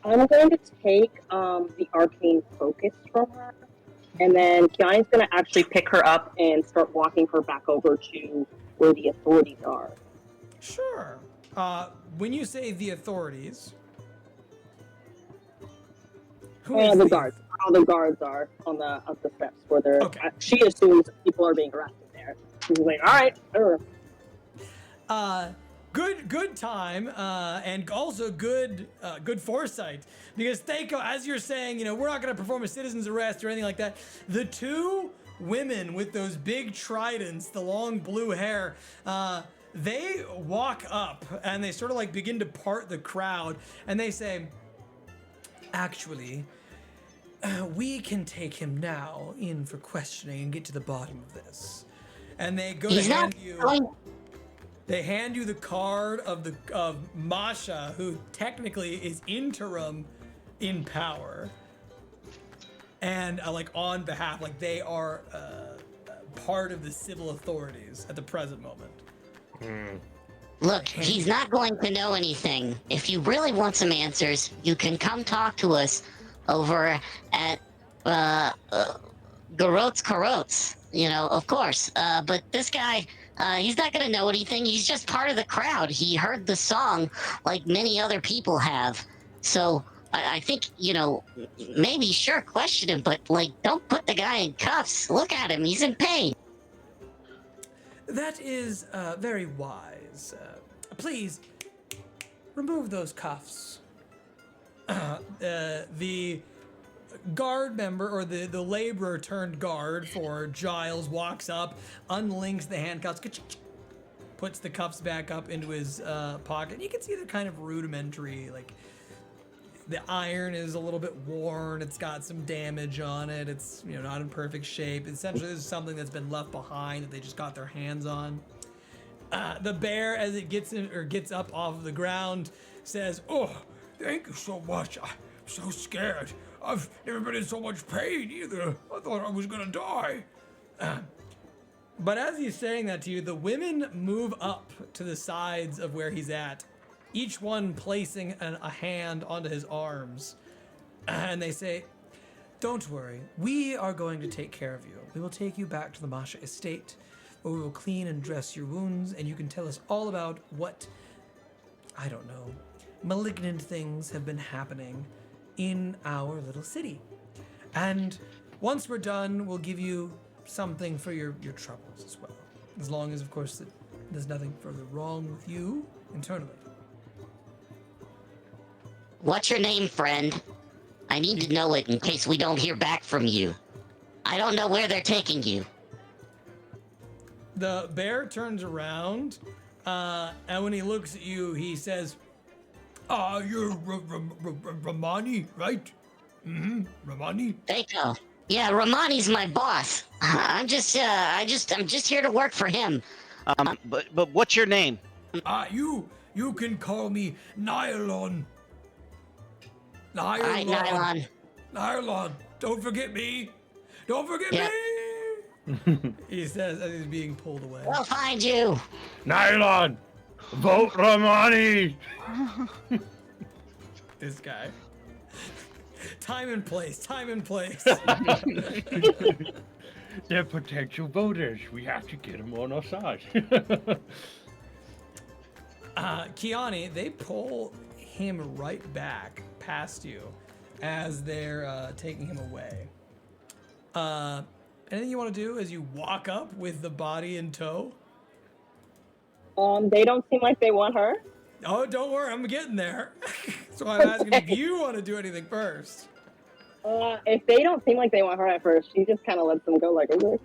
I'm going to take the arcane focus from her, and then Kyani's going to actually pick her up and start walking her back over to where the authorities are. Sure. When you say the authorities, who is the guards. All the guards are on the steps where they're. Okay. She assumes people are being arrested there. She's like, all right, sure. Good time, and also good foresight, because Thaco, as you're saying, we're not going to perform a citizen's arrest or anything like that. The two women with those big tridents, the long blue hair, they walk up and they sort of like begin to part the crowd, and they say, actually, we can take him now in for questioning and get to the bottom of this. And they go to hand you. They hand you the card of Masha, who technically is interim in power, and like on behalf, like they are part of the civil authorities at the present moment. Look, he's not going to know anything. If you really want some answers, you can come talk to us over at Garot's Carots. Of course. But this guy. He's not going to know anything. He's just part of the crowd. He heard the song like many other people have. So I think, maybe sure, question him, but like, don't put the guy in cuffs. Look at him. He's in pain. That is very wise. Please, remove those cuffs. The guard member, or the laborer turned guard for Giles, walks up, unlinks the handcuffs, puts the cuffs back up into his pocket. You can see they're kind of rudimentary, like the iron is a little bit worn, it's got some damage on it, it's not in perfect shape. Essentially this is something that's been left behind that they just got their hands on. The bear, as it gets up off of the ground, says, "Oh, thank you so much. I'm so scared. I've never been in so much pain either. I thought I was gonna die." But as he's saying that to you, the women move up to the sides of where he's at, each one placing a hand onto his arms. And they say, "Don't worry, we are going to take care of you. We will take you back to the Masha estate, where we will clean and dress your wounds, and you can tell us all about what, I don't know, malignant things have been happening in our little city. And once we're done, we'll give you something for your troubles as well. As long as, of course, that there's nothing further wrong with you internally." What's your name, friend? I need to know it in case we don't hear back from you. I don't know where they're taking you. The bear turns around, and when he looks at you, he says, "You're Romani, right? Mm-hmm, Romani." Thaco. Yeah, Romani's my boss. I'm just here to work for him. But what's your name? You can call me Nylon. Alright, Nylon. Nylon, don't forget me. Don't forget me. He says as he's being pulled away. We'll find you. Nylon! Vote Romani! This guy. Time and place. They're potential voters. We have to get them on our side. Kyani, they pull him right back past you as they're taking him away. Anything you want to do as you walk up with the body in tow? They don't seem like they want her. Oh, don't worry, I'm getting there. So I'm asking if you want to do anything first. If they don't seem like they want her at first, she just kind of lets them go like, okay.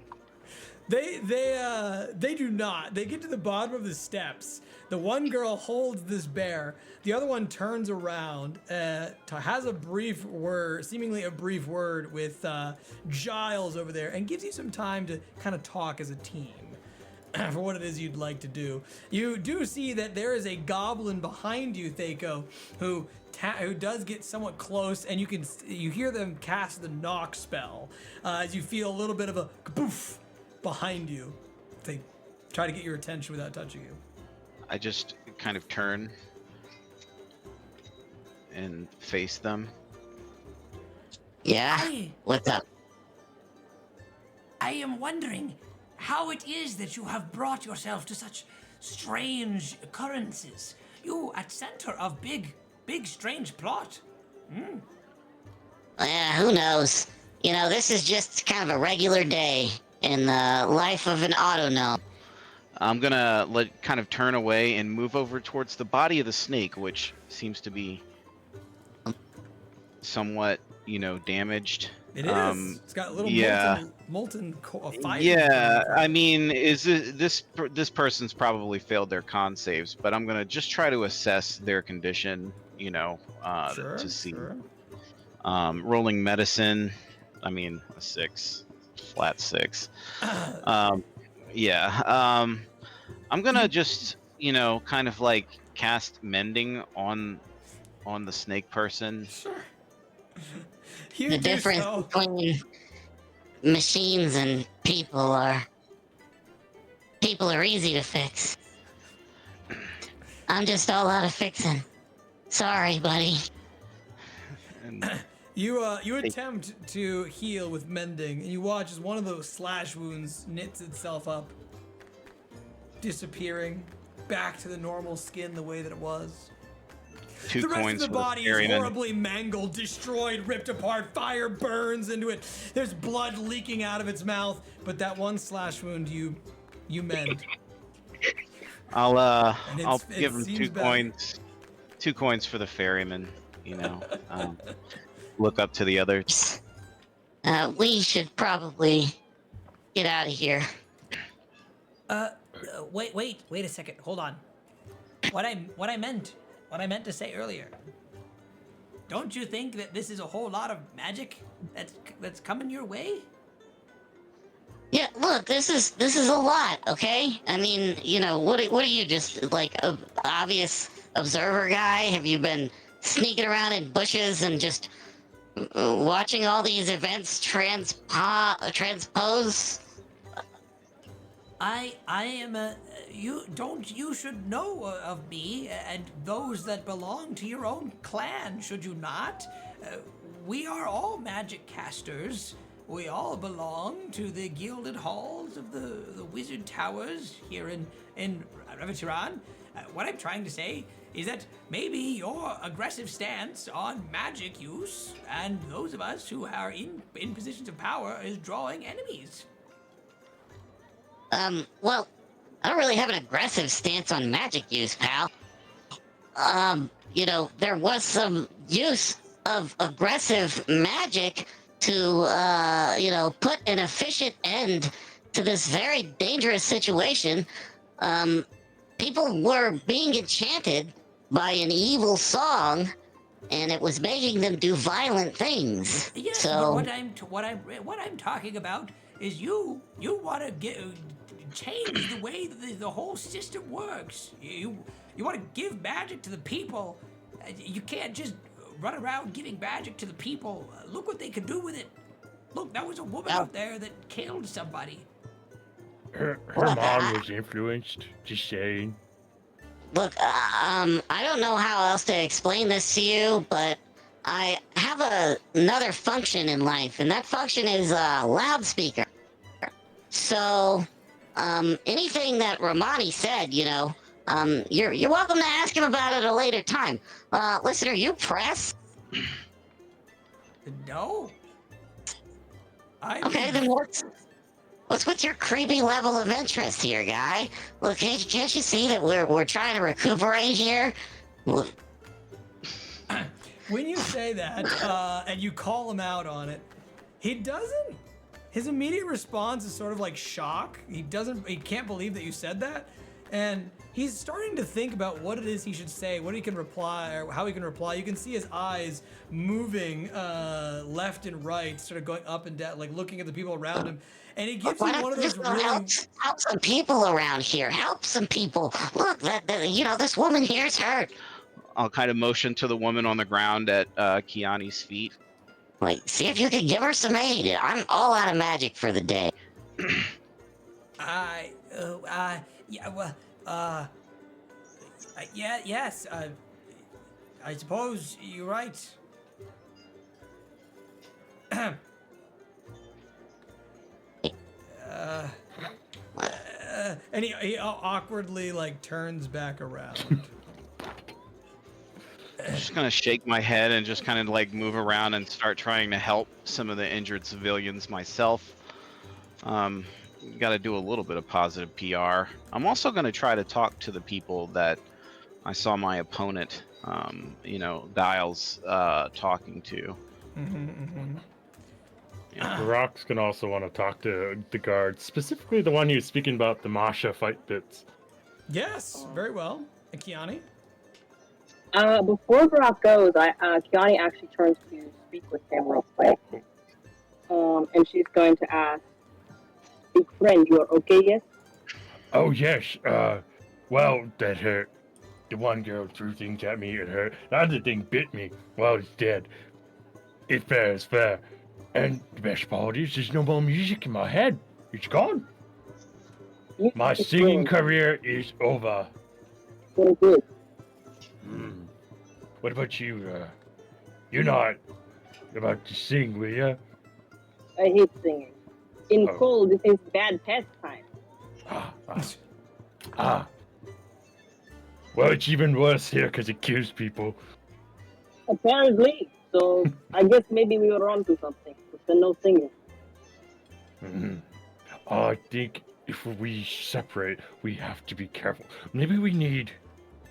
They do not. They get to the bottom of the steps. The one girl holds this bear. The other one turns around, has a brief word, seemingly a brief word with Giles over there, and gives you some time to kind of talk as a team for what it is you'd like to do. You do see that there is a goblin behind you, Thako, who does get somewhat close, and you hear them cast the knock spell as you feel a little bit of a kaboof behind you. They try to get your attention without touching you. I just kind of turn and face them. Yeah? What's up? I am wondering how it is that you have brought yourself to such strange occurrences. You at center of big, strange plot. Who knows? You know, this is just kind of a regular day in the life of an Autognome. I'm gonna kind of turn away and move over towards the body of the snake, which seems to be somewhat, damaged. It is. It's got a little molten fire. Yeah, I mean, this person's probably failed their con saves, but I'm gonna just try to assess their condition, to see. Sure. Rolling medicine, I mean, a 6, flat 6. I'm gonna just, kind of like cast mending on the snake person. Sure. The difference between machines and people are easy to fix. I'm just all out of fixing. Sorry, buddy. And You attempt to heal with mending, and you watch as one of those slash wounds knits itself up, disappearing back to the normal skin the way that it was. 2 The rest coins of the for body is ferryman. horribly mangled, destroyed, ripped apart. Fire burns into it. There's blood leaking out of its mouth, but that one slash wound you mend. I'll it give him seems 2 bad. coins. 2 coins for the ferryman. Look up to the others. We should probably get out of here. Wait a second. Hold on. What I meant to say earlier. Don't you think that this is a whole lot of magic that's coming your way? Yeah, look, this is a lot, okay? I mean, what are you, just like a obvious observer guy? Have you been sneaking around in bushes and just watching all these events transpose? I am you should know of me and those that belong to your own clan, should you not? We are all magic casters. We all belong to the gilded halls of the wizard towers here in Revitiran. What I'm trying to say is that maybe your aggressive stance on magic use and those of us who are in positions of power is drawing enemies. Well, I don't really have an aggressive stance on magic use, pal. There was some use of aggressive magic to, put an efficient end to this very dangerous situation. People were being enchanted by an evil song, and it was making them do violent things. Yes, so, but what I'm talking about is you want to change the way that the whole system works. You want to give magic to the people. You can't just run around giving magic to the people. Look what they can do with it. Look, that was a woman out there that killed somebody. Her mom was influenced, just saying. Look, I don't know how else to explain this to you, but I have another function in life, and that function is a loudspeaker. So, anything that Romani said, you're welcome to ask him about it at a later time. Listener, you press? No. Okay, then what's with your creepy level of interest here, guy? Look, can't you see that we're trying to recuperate here? When you say that, and you call him out on it, he doesn't his immediate response is sort of like shock. He can't believe that you said that. And he's starting to think about what it is he should say, what he can reply, or how he can reply. You can see his eyes moving left and right, sort of going up and down, like looking at the people around him. And he gives you one of those Just really... help some people around here. Help some people. Look, this woman here's hurt. I'll kind of motion to the woman on the ground at Kyani's feet. Like, see if you can give her some aid. I'm all out of magic for the day. Yes. I suppose you're right. And he awkwardly like turns back around. I'm just gonna shake my head and just kind of like move around and start trying to help some of the injured civilians myself. Got to do a little bit of positive PR. I'm also gonna try to talk to the people that I saw my opponent, Giles, talking to. Gurak's gonna also want to talk to the guards, specifically the one who's speaking about the Masha fight bits. Yes, very well. And Kyani? Before Gurak goes, Kyani actually turns to speak with him real quick. And she's going to ask, big friend, you are okay, yes? Oh, yes. Well, that hurt. The one girl threw things at me, it hurt. The other thing bit me. Well, it's dead. It's fair, it's fair. And the best part is there's no more music in my head. It's gone. My singing career is over. Very good. What about you? You're not about to sing, will you? I hate singing. In cold, this is bad pastime. Well, it's even worse here because it kills people. Apparently. So I guess maybe we were onto something. There's no singing. I think if we separate, we have to be careful. Maybe we need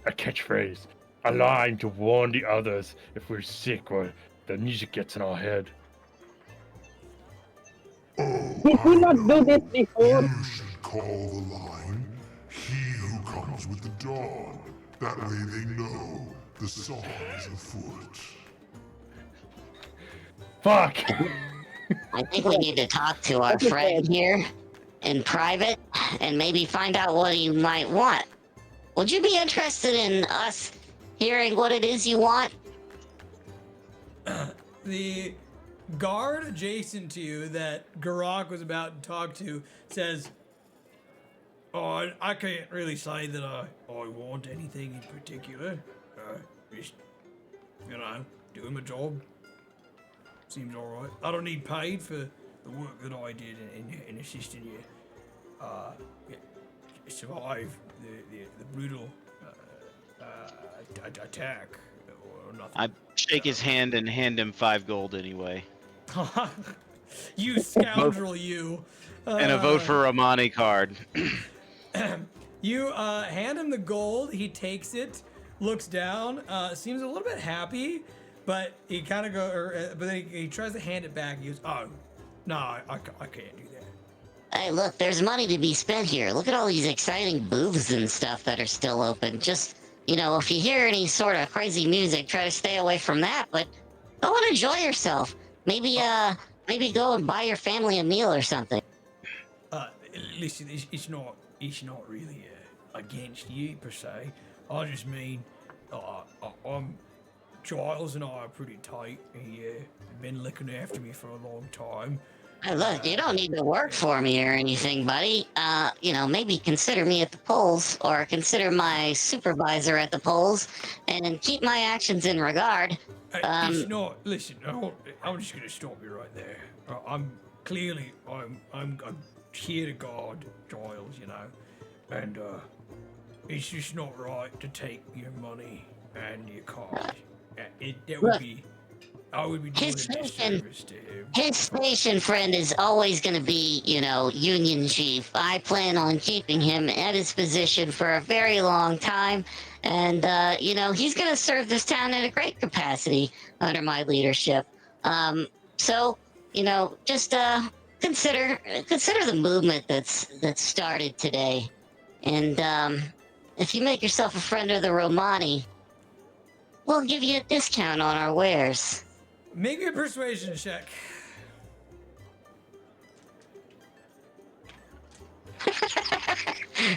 a catchphrase, a line to warn the others if we're sick or the music gets in our head. Did we not do this before? You should call the line, he who comes with the dawn. That way they know the song is afoot. Fuck! I think we need to talk to our friend here in private and maybe find out what you might want. Would you be interested in us hearing what it is you want? The guard adjacent to you that Gurak was about to talk to says, "Oh, I can't really say that I want anything in particular. Just, doing my job. Seems alright. I don't need paid for the work that I did in assisting you survive the brutal attack or nothing." I shake his hand and hand him 5 gold anyway. You scoundrel, you. And a vote for Romani card. You hand him the gold. He takes it, looks down, seems a little bit happy, but he kind of but then he tries to hand it back. He goes, "Oh, no, I can't do that." Hey, look, there's money to be spent here. Look at all these exciting booths and stuff that are still open. Just, if you hear any sort of crazy music, try to stay away from that, but go and enjoy yourself. Maybe go and buy your family a meal or something. Listen, it's not really against you per se. I just mean, Giles and I are pretty tight. He been looking after me for a long time. Hey, look, you don't need to work for me or anything, buddy. Maybe consider me at the polls or consider my supervisor at the polls and keep my actions in regard. It's not. Listen, I'm just gonna stop you right there. I'm here to guard Giles, and it's just not right to take your money and your card. I would be doing a disservice to him. His station friend is always going to be, Union Chief. I plan on keeping him at his position for a very long time. And, he's going to serve this town in a great capacity under my leadership. Just consider the movement that's started today, and if you make yourself a friend of the Romani, we'll give you a discount on our wares. Make me a persuasion check.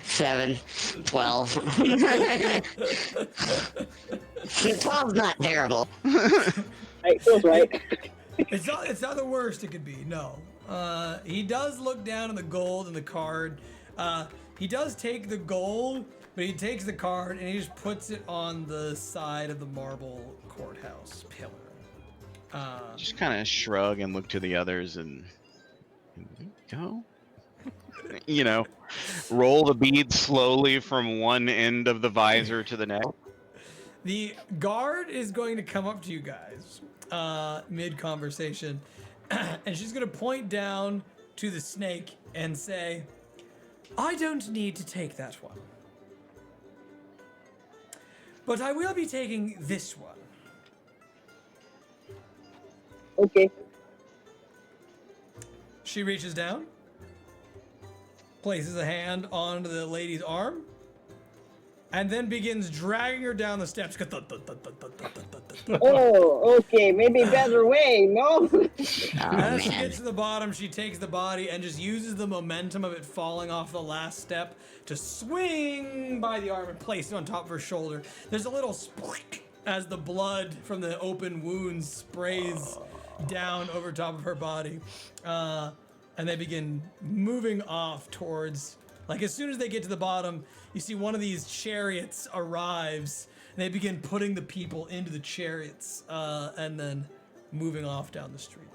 7, 12. 12's not terrible. Right, feels right. It's not the worst it could be. No. He does look down at the gold and the card. He does take the gold, but he takes the card and he just puts it on the side of the marble courthouse pillar. Just kind of shrug and look to the others and go. You know, roll the bead slowly from one end of the visor to the next. The guard is going to come up to you guys mid-conversation, and she's going to point down to the snake and say, I don't need to take that one, but I will be taking this one. Okay. She reaches down, places a hand onto the lady's arm, and then begins dragging her down the steps. Oh, okay. Maybe better way, no? As she gets to the bottom, she takes the body and just uses the momentum of it falling off the last step to swing by the arm and place it on top of her shoulder. There's a little split as the blood from the open wounds sprays down over top of her body. And they begin moving off towards, like as soon as they get to the bottom, you see one of these chariots arrives, and they begin putting the people into the chariots, and then moving off down the street.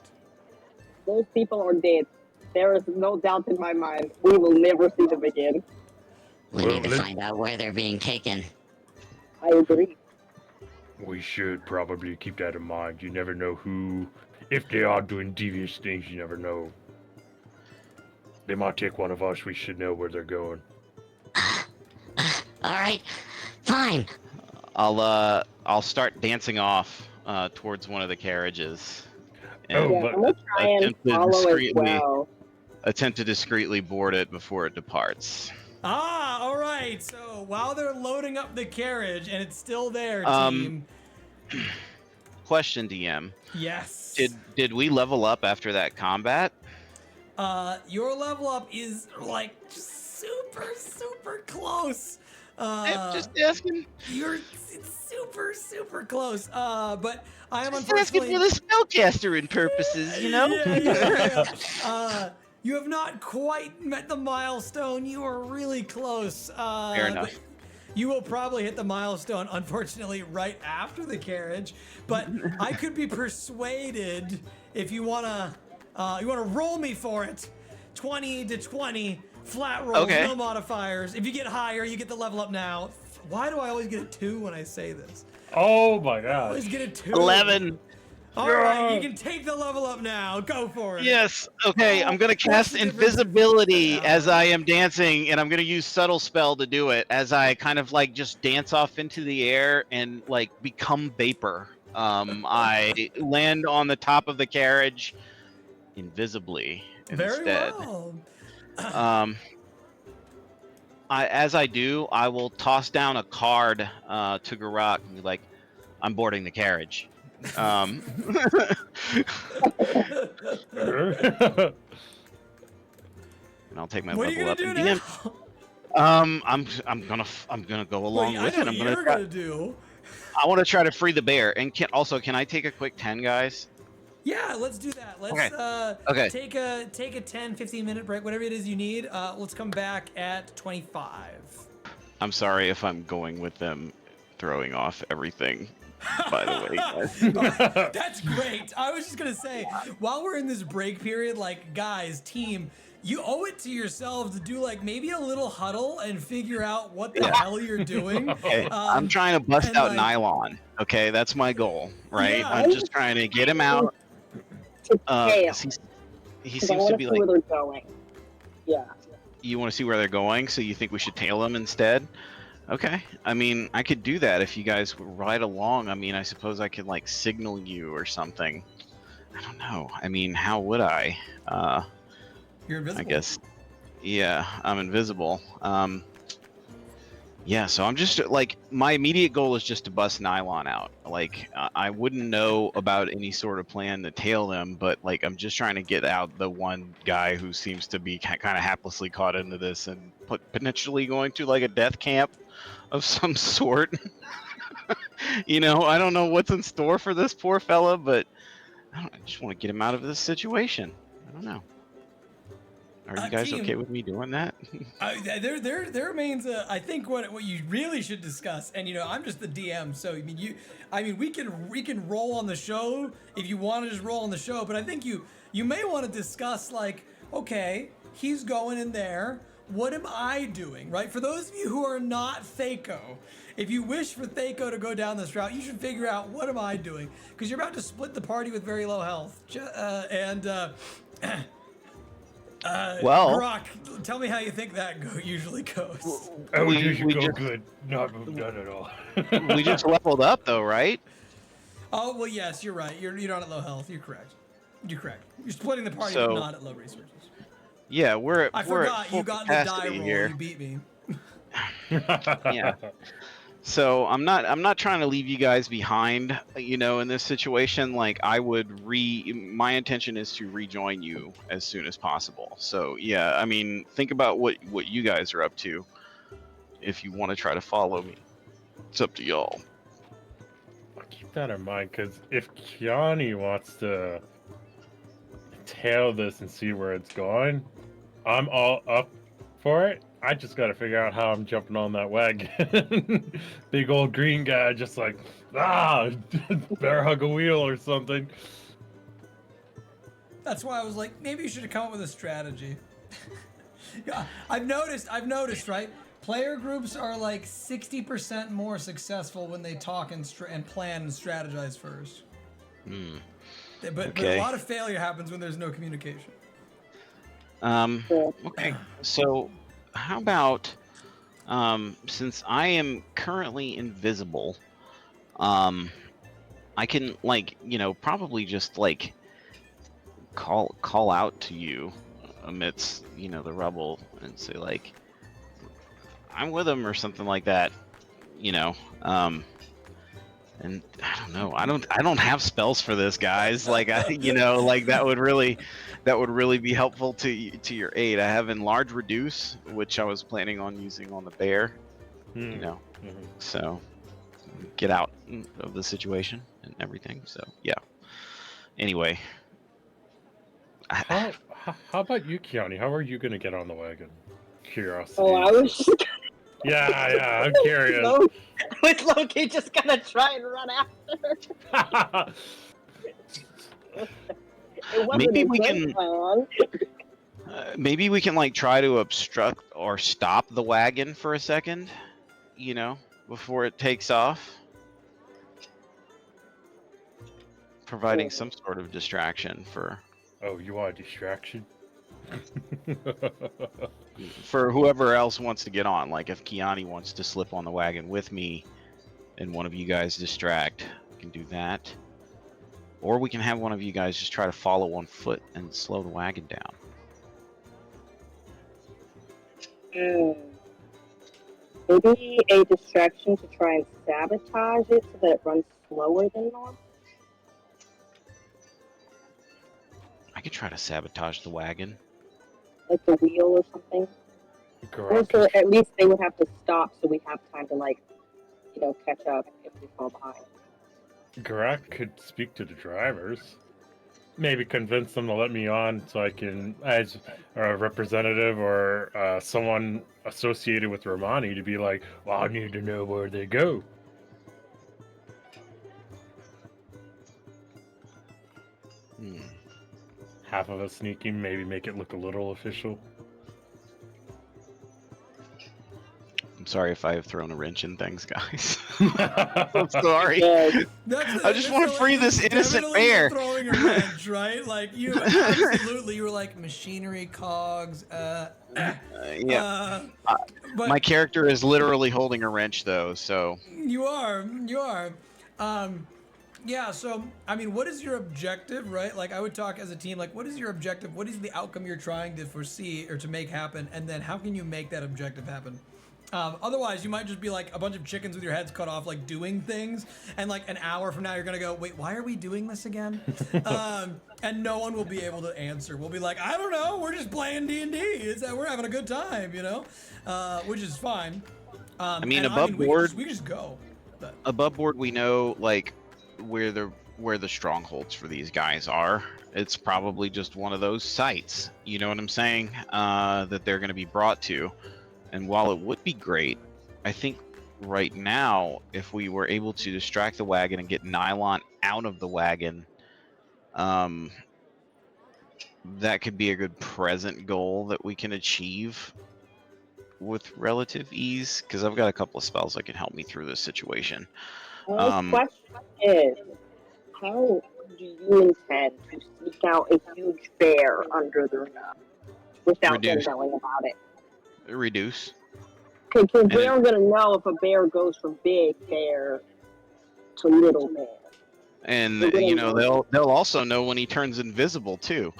Those people are dead. There is no doubt in my mind. We will never see them again. We need to find out where they're being taken. I agree. We should probably keep that in mind. You never know who, if they are doing devious things, you never know. They might take one of us. We should know where they're going. All right, fine. I'll start dancing off towards one of the carriages. Oh, Yeah, but I'm gonna try and follow as well. Attempt to discreetly board it before it departs. All right. So while they're loading up the carriage and it's still there, team. Question, DM. Yes. Did we level up after that combat? Your level up is like super close. I'm just asking. It's super close. But I am Just unfortunately asking for the spellcaster in purposes, you know. Yeah. You have not quite met the milestone. You are really close. Fair enough. You will probably hit the milestone, unfortunately, right after the carriage. But I could be persuaded if you wanna roll me for it. 20 to 20, flat rolls, Okay. no modifiers. If you get higher, you get the level up now. Why do I always get a 2 when I say this? oh my I god. always get a 2. 11. All right, you can take the level up now. Go for it. Yes. Okay. I'm gonna cast the difference? invisibility as I am dancing, and I'm gonna use subtle spell to do it as I kind of like just dance off into the air and like become vapor. I land on the top of the carriage invisibly Very instead. well. As I do, I will toss down a card to Gurak and be like, "I'm boarding the carriage." And I'll take my What are you level gonna up. do And now? I'm gonna go along Wait, with I it. know I'm what you're gonna. gonna do. I want to try to free the bear. And can I take a quick 10, guys? Yeah, let's do that. Let's Okay. take a 10, 15 minute break, whatever it is you need. Let's come back at 25. I'm sorry if I'm going with them, throwing off everything. By the way, guys. That's great. I was just gonna say, while we're in this break period, like guys, team, you owe it to yourselves to do like maybe a little huddle and figure out what the hell you're doing. Okay, I'm trying to bust and, out like- nylon. Okay, that's my goal, right? Yeah. I'm just trying to get him out. To 'Cause tail. he 'Cause I seems want to to be see like, where they're going. Yeah. you want to see where they're going, so you think we should tail them instead? Okay, I mean, I could do that if you guys would ride along. I mean, I suppose I could like signal you or something. I don't know. I mean, how would I? You're invisible. I guess. Yeah, I'm invisible. Yeah, so I'm just like, my immediate goal is just to bust Nylon out. Like, I wouldn't know about any sort of plan to tail them, but like, I'm just trying to get out the one guy who seems to be kind of haplessly caught into this and potentially going to like a death camp of some sort. You know, I don't know what's in store for this poor fella, but I just want to get him out of this situation. I don't know. Are you guys Team, okay with me doing that? there remains I think what you really should discuss, and you know, I'm just the DM, so I mean we can roll on the show if you want to just roll on the show, but I think you may want to discuss, like, okay, he's going in there, what am I doing, right? For those of you who are not Thaco, if you wish for Thaco to go down this route, you should figure out, what am I doing? Because you're about to split the party with very low health. Well, Gurak, tell me how you think that usually goes. Oh, we you should go just- good. Not done at all. we just leveled up though, right? Oh, well, yes, you're right. You're not at low health. You're correct. You're correct. You're splitting the party, So- but not at low resources. Yeah, I we're at forgot full you got the die capacity roll. here. You beat me. Yeah. So I'm not trying to leave you guys behind, you know, in this situation. Like, my intention is to rejoin you as soon as possible. So yeah, I mean, think about what you guys are up to. If you want to try to follow me, it's up to y'all. I'll keep that in mind, because if Kyani wants to tail this and see where it's going, I'm all up for it. I just got to figure out how I'm jumping on that wagon. Big old green guy just like, bear hug a wheel or something. That's why I was like, maybe you should have come up with a strategy. Yeah, I've noticed, right? Player groups are like 60% more successful when they talk and plan and strategize first. But a lot of failure happens when there's no communication. Okay. So how about, since I am currently invisible, I can, like, you know, probably just like call out to you amidst, you know, the rubble and say, like, I'm with him or something like that, you know. And I don't know. I don't have spells for this, guys. Like, you know, like that would really be helpful to your aid. I have enlarge reduce, which I was planning on using on the bear. You know, so get out of the situation and everything. So yeah. Anyway. How about you, Kyani? How are you going to get on the wagon? Curiosity. Oh, I was just Yeah, I'm curious. with Loki just gonna try and run after. It wasn't Maybe a we good can. plan. Maybe we can like try to obstruct or stop the wagon for a second, you know, before it takes off, providing some sort of distraction for Oh, you want a distraction? whoever else wants to get on. Like if Kyani wants to slip on the wagon with me and one of you guys distract, we can do that. Or we can have one of you guys just try to follow on foot and slow the wagon down. Maybe a distraction to try and sabotage it so that it runs slower than normal. I could try to sabotage the wagon. Like the wheel or something. Or so at least they would have to stop so we have time to, like, you know, catch up if we fall behind. Gurak could speak to the drivers. Maybe convince them to let me on so I can, as a representative or someone associated with Romani, to be like, well, I need to know where they go. Half of us sneaking, maybe make it look a little official. I'm sorry if I have thrown a wrench in things, guys. I'm sorry. Yeah, I just want to free this innocent bear. Throwing a wrench, right? Like you absolutely, you were like machinery, cogs. Yeah. But My character is literally holding a wrench, though. So you are. Yeah, so, I mean, what is your objective, right? Like, I would talk as a team, like, what is your objective? What is the outcome you're trying to foresee or to make happen? And then how can you make that objective happen? Otherwise, you might just be like a bunch of chickens with your heads cut off, like doing things. And like an hour from now, you're going to go, wait, why are we doing this again? And no one will be able to answer. We'll be like, I don't know. We're just playing D&D. It's that we're having a good time, you know, which is fine. I mean, above board, we just go. But. Above board, we know like where the strongholds for these guys are. It's probably just one of those sites. You know what I'm saying? That they're going to be brought to. And while it would be great, I think right now, if we were able to distract the wagon and get Nylon out of the wagon, that could be a good present goal that we can achieve with relative ease, because I've got a couple of spells that can help me through this situation. My question is, how do you intend to sneak out a huge bear under their nose without them knowing about it? Reduce. Because they're going to know if a bear goes from big bear to little bear. And you know they'll also know when he turns invisible too.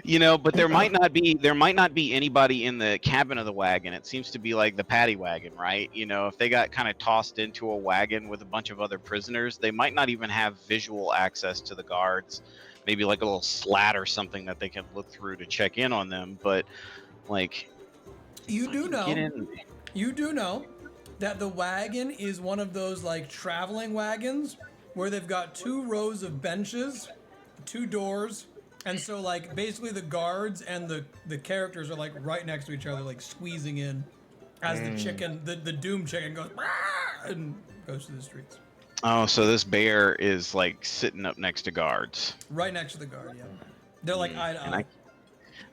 You know, but there might not be anybody in the cabin of the wagon. It seems to be like the paddy wagon, right? You know, if they got kind of tossed into a wagon with a bunch of other prisoners, they might not even have visual access to the guards. Maybe like a little slat or something that they can look through to check in on them. But like, you do know that the wagon is one of those like traveling wagons where they've got 2 rows of benches, 2 doors, and so like basically the guards and the characters are like right next to each other, like squeezing in as the chicken, the doom chicken goes and goes through the streets. Oh, so this bear is like sitting up next to guards. Right next to the guard, yeah. They're like eye to eye.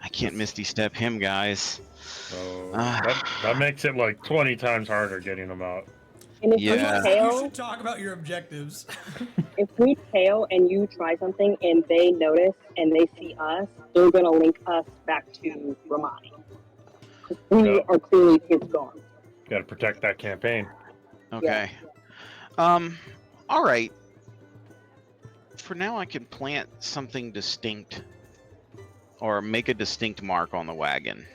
I can't Misty Step him, guys. So that makes it like 20 times harder getting them out. And if you should talk about your objectives. If we tail and you try something and they notice and they see us, they're going to link us back to Romani. We are clearly his guards. Got to protect that campaign. Okay. Yeah. All right. For now, I can plant something distinct or make a distinct mark on the wagon.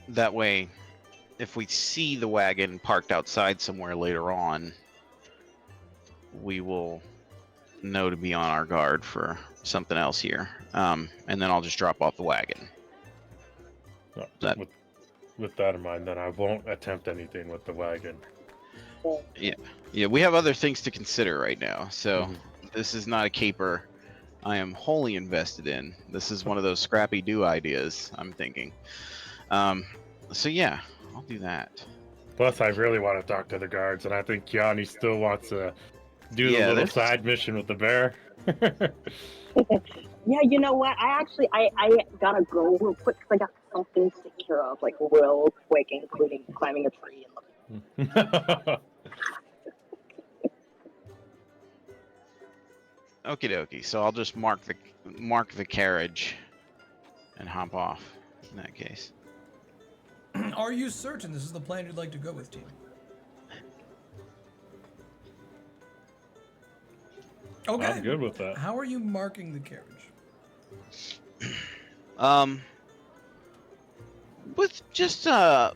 That way, if we see the wagon parked outside somewhere later on, we will know to be on our guard for something else here. And then I'll just drop off the wagon. With that in mind, then I won't attempt anything with the wagon. Yeah, we have other things to consider right now. So this is not a caper I am wholly invested in. This is one of those scrappy do ideas I'm thinking. So yeah, I'll do that. Plus, I really want to talk to the guards, and I think Kyani still wants to do the little side mission with the bear. Yeah, you know what? I gotta go real quick because I got something to take care of, like real quick, including climbing a tree and looking. Okie dokie. So I'll just mark the carriage and hop off in that case. Are you certain this is the plan you'd like to go with, team? Okay. I'm good with that. How are you marking the carriage? With just a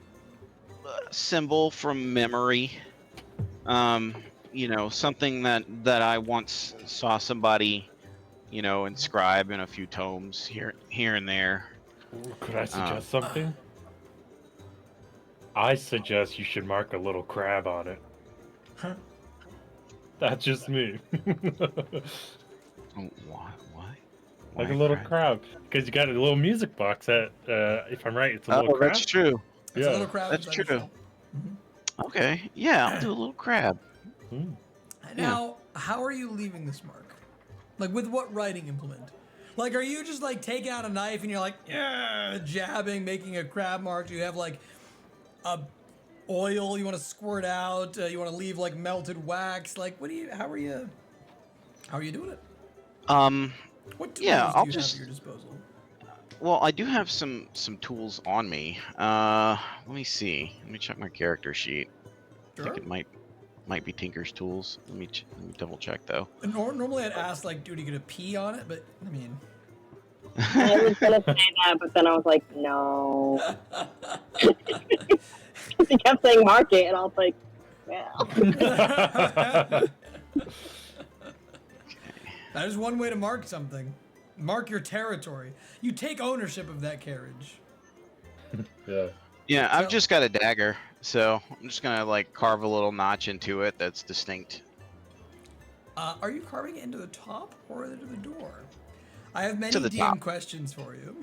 symbol from memory. You know, something that I once saw somebody, you know, inscribe in a few tomes here and there. Could I suggest something? I suggest you should mark a little crab on it. Huh? That's just me. What? Like a little crab. Because you got a little music box that, if I'm right, it's a little crab. That's true. It's a little crab. That's true. Mm-hmm. Okay, yeah, I'll do a little crab. Now, how are you leaving this mark? Like, with what writing implement? Like, are you just, like, taking out a knife and you're like, jabbing, making a crab mark? Do you have, like, a oil you want to squirt out? You want to leave, like, melted wax? Like, how are you doing it? What tools do you have at your disposal? Well, I do have some tools on me. Let me see. Let me check my character sheet. I think Sure. it might be Tinker's tools. Let me double check though. And normally I'd ask like, dude, you get a P on it, but I mean. I was gonna say that, but then I was like, no. He kept saying market, and I was like, well. That is one way to mark something. Mark your territory. You take ownership of that carriage. Yeah. Yeah, I've So- just got a dagger, so I'm just gonna like carve a little notch into it that's distinct. Are you carving it into the top or into the door? I have many To the DM top. questions for you.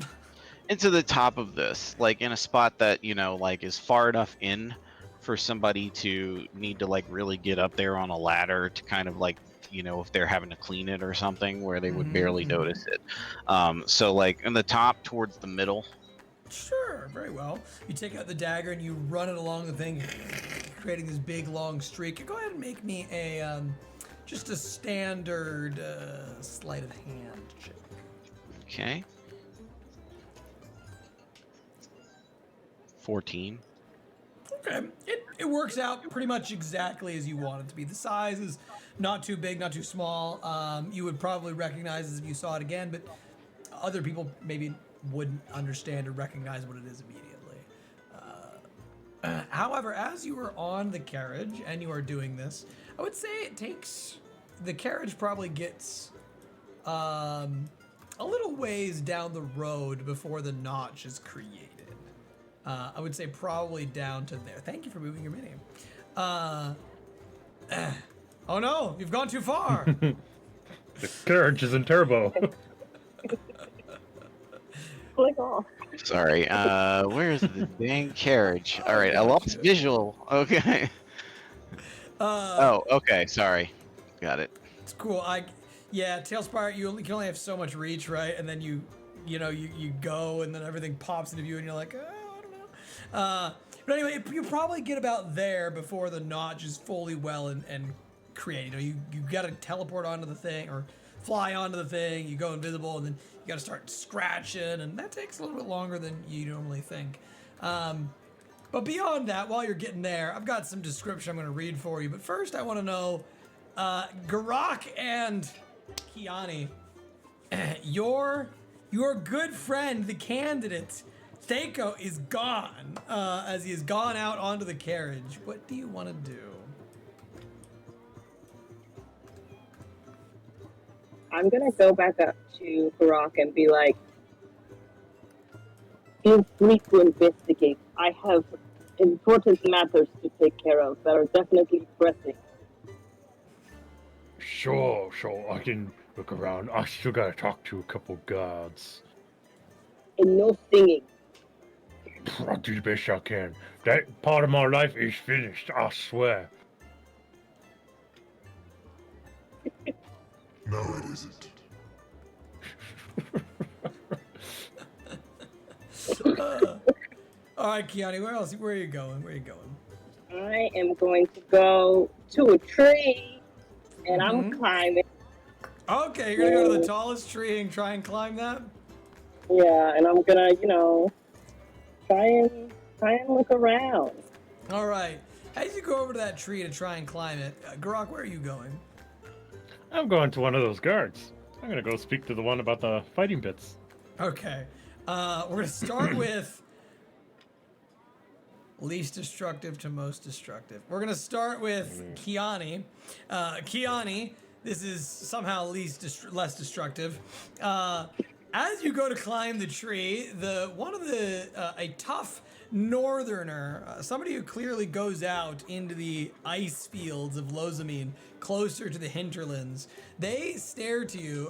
Into the top of this, like in a spot that, you know, like is far enough in for somebody to need to like really get up there on a ladder to kind of like, you know, if they're having to clean it or something where they would barely notice it. So like in the top towards the middle. Sure, very well. You take out the dagger and you run it along the thing, creating this big long streak. Go ahead and make me a just a standard sleight of hand check. Okay. 14. Okay, it works out pretty much exactly as you want it to be. The size is not too big, not too small. You would probably recognize this if you saw it again, but other people maybe wouldn't understand or recognize what it is immediately. However, as you are on the carriage and you are doing this, I would say it takes the carriage probably gets a little ways down the road before the notch is created. I would say probably down to there. Thank you for moving your mini. Oh no, you've gone too far. The carriage is in turbo. Click off. Sorry. Where's the dang carriage? All right, I lost visual. Okay. Oh, okay. Sorry. Got it. It's cool. Yeah, Tailspire, you can only have so much reach, right? And then you go, and then everything pops into view, and you're like, oh, I don't know. But anyway, you probably get about there before the notch is fully well and created. You got to teleport onto the thing or fly onto the thing. You go invisible, and then you got to start scratching, and that takes a little bit longer than you normally think. But beyond that, while you're getting there, I've got some description I'm going to read for you. But first, I want to know, Gurak and Kyani, your good friend, the candidate, Thaco, is gone, as he has gone out onto the carriage. What do you want to do? I'm gonna go back up to Gurak and be like, feel free to investigate. I have important matters to take care of that are definitely pressing. Sure, I can look around. I still gotta talk to a couple guards. And no singing. I'll do the best I can. That part of my life is finished, I swear. No, it isn't. All right, Kyani, where are you going? I am going to go to a tree, and I'm climbing. Okay, you're gonna go to the tallest tree and try and climb that? Yeah, and I'm gonna, try and look around. All right. As you go over to that tree to try and climb it, Gurak, where are you going? I'm going to one of those guards. I'm gonna go speak to the one about the fighting bits. Okay. We're gonna start with least destructive to most destructive. We're gonna start with Kyani. Kyani, this is somehow less destructive. As you go to climb the tree, a tough northerner, somebody who clearly goes out into the ice fields of Lozamine, closer to the hinterlands, they stare at you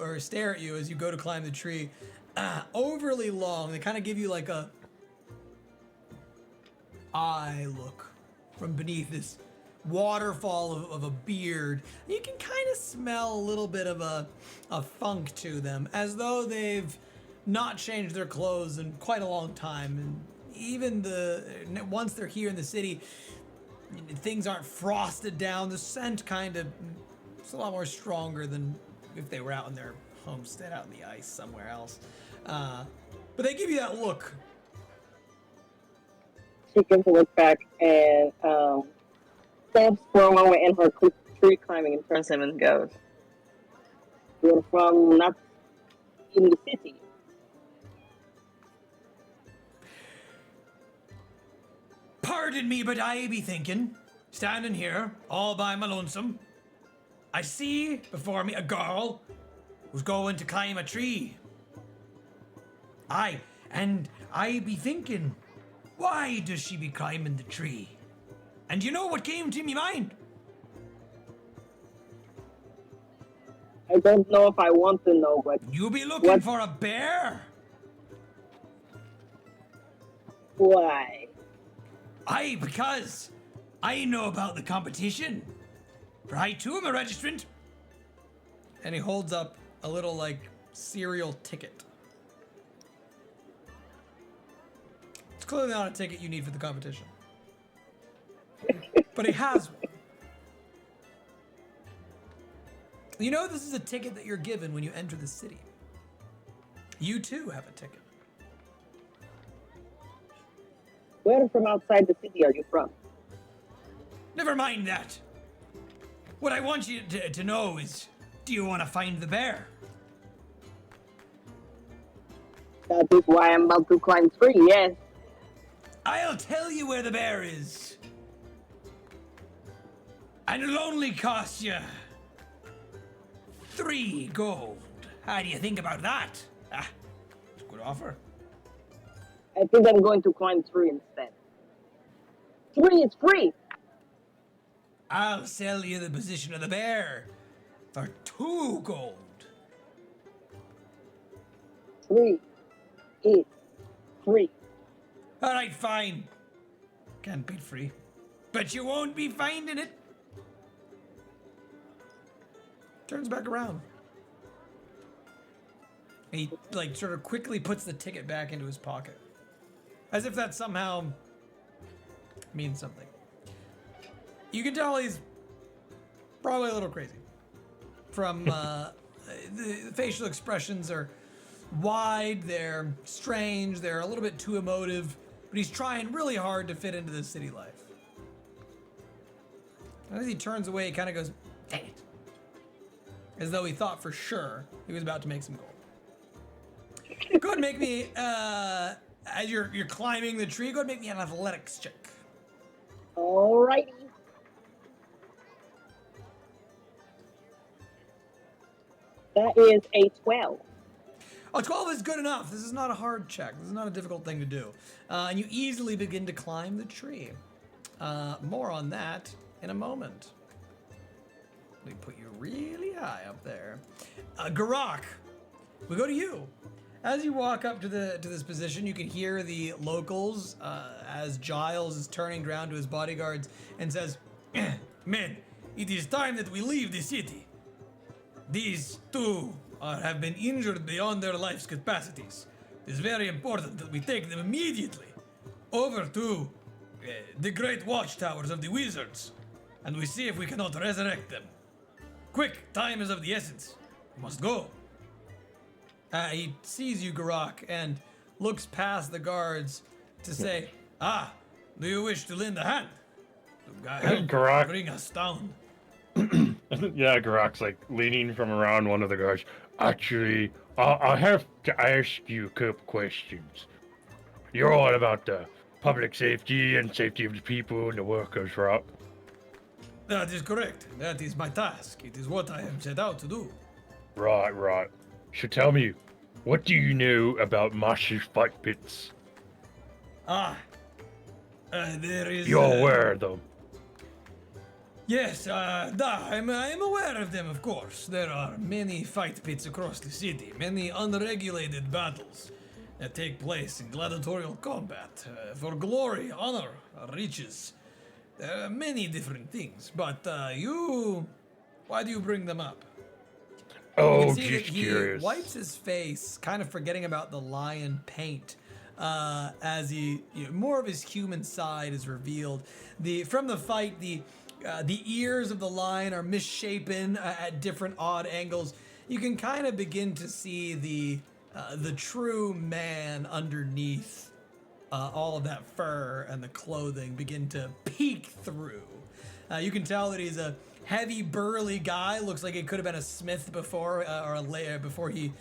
as you go to climb the tree, overly long. They kind of give you like a eye look from beneath this waterfall of a beard. You can kind of smell a little bit of a funk to them, as though they've not changed their clothes in quite a long time. And even once they're here in the city, things aren't frosted down. The scent it's a lot more stronger than if they were out in their homestead out in the ice somewhere else. But they give you that look. She gives a look back and stops for a moment in her tree climbing and turns him and goes, "You're from not in the city." Pardon me, but I be thinking, standing here, all by my lonesome, I see before me a girl who's going to climb a tree. Aye, and I be thinking, why does she be climbing the tree? And you know what came to me mind? I don't know if I want to know, but You be looking What? for a bear? why? Aye, because I know about the competition. For I too am a registrant. And he holds up a little, like, cereal ticket. It's clearly not a ticket you need for the competition. But he has one. You know this is a ticket that you're given when you enter the city. You too have a ticket. Where from outside the city are you from? Never mind that. What I want you to know is, do you want to find the bear? That is why I'm about to climb tree, yes. I'll tell you where the bear is. And it'll only cost you 3 gold. How do you think about that? Ah, it's a good offer. I think I'm going to climb tree instead. Tree is free! I'll sell you the position of the bear for 2 gold. Tree is free. All right, fine. Can't beat free. But you won't be finding it. Turns back around. He, like, sort of quickly puts the ticket back into his pocket. As if that somehow means something. You can tell he's probably a little crazy. From, the facial expressions are wide, they're strange, they're a little bit too emotive, but he's trying really hard to fit into the city life. And as he turns away, he kind of goes, dang it. As though he thought for sure he was about to make some gold. Go ahead and make me, as you're climbing the tree, go ahead and make me an athletics check. Alrighty. That is a 12. Oh, 12 is good enough. This is not a hard check. This is not a difficult thing to do. And you easily begin to climb the tree. More on that in a moment. Let me put you really high up there. Gurak, we go to you. As you walk up to this position, you can hear the locals as Giles is turning around to his bodyguards and says, "Men, it is time that we leave the city. These two have been injured beyond their life's capacities. It is very important that we take them immediately over to the great watchtowers of the wizards, and we see if we cannot resurrect them. Quick, time is of the essence. We must go." He sees you, Gurak, and looks past the guards to say, do you wish to lend a hand? Gurak. Bring us down. Yeah, Gurak's like leaning from around one of the guards. Actually, I have to ask you a couple questions. You're all about the public safety and safety of the people and the workers, right? That is correct. That is my task. It is what I am set out to do. Right. So tell me, what do you know about Masha's fight pits? There is... You're aware of them. Yes, I'm aware of them, of course. There are many fight pits across the city, many unregulated battles that take place in gladiatorial combat for glory, honor, riches. There are many different things, but why do you bring them up? You Oh, can see that just he curious. wipes his face, kind of forgetting about the lion paint, as more of his human side is revealed. From the fight, the ears of the lion are misshapen at different odd angles. You can kind of begin to see the the true man underneath all of that fur and the clothing begin to peek through. You can tell that he's a heavy, burly guy. Looks like he could have been a smith before, or a layer before he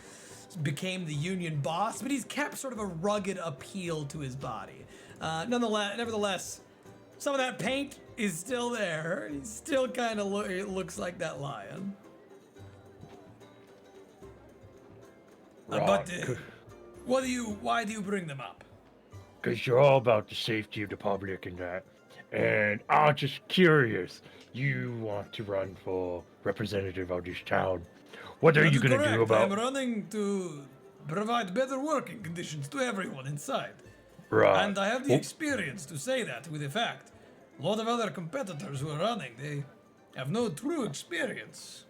became the union boss. But he's kept sort of a rugged appeal to his body. Nevertheless, some of that paint is still there. He still kind of looks like that lion. But why do you bring them up? Because you're all about the safety of the public and that. And I'm just curious. You want to run for representative of this town. What are you going to do about... I'm running to provide better working conditions to everyone inside. Right. And I have the experience to say that with the fact. A lot of other competitors who are running, they have no true experience.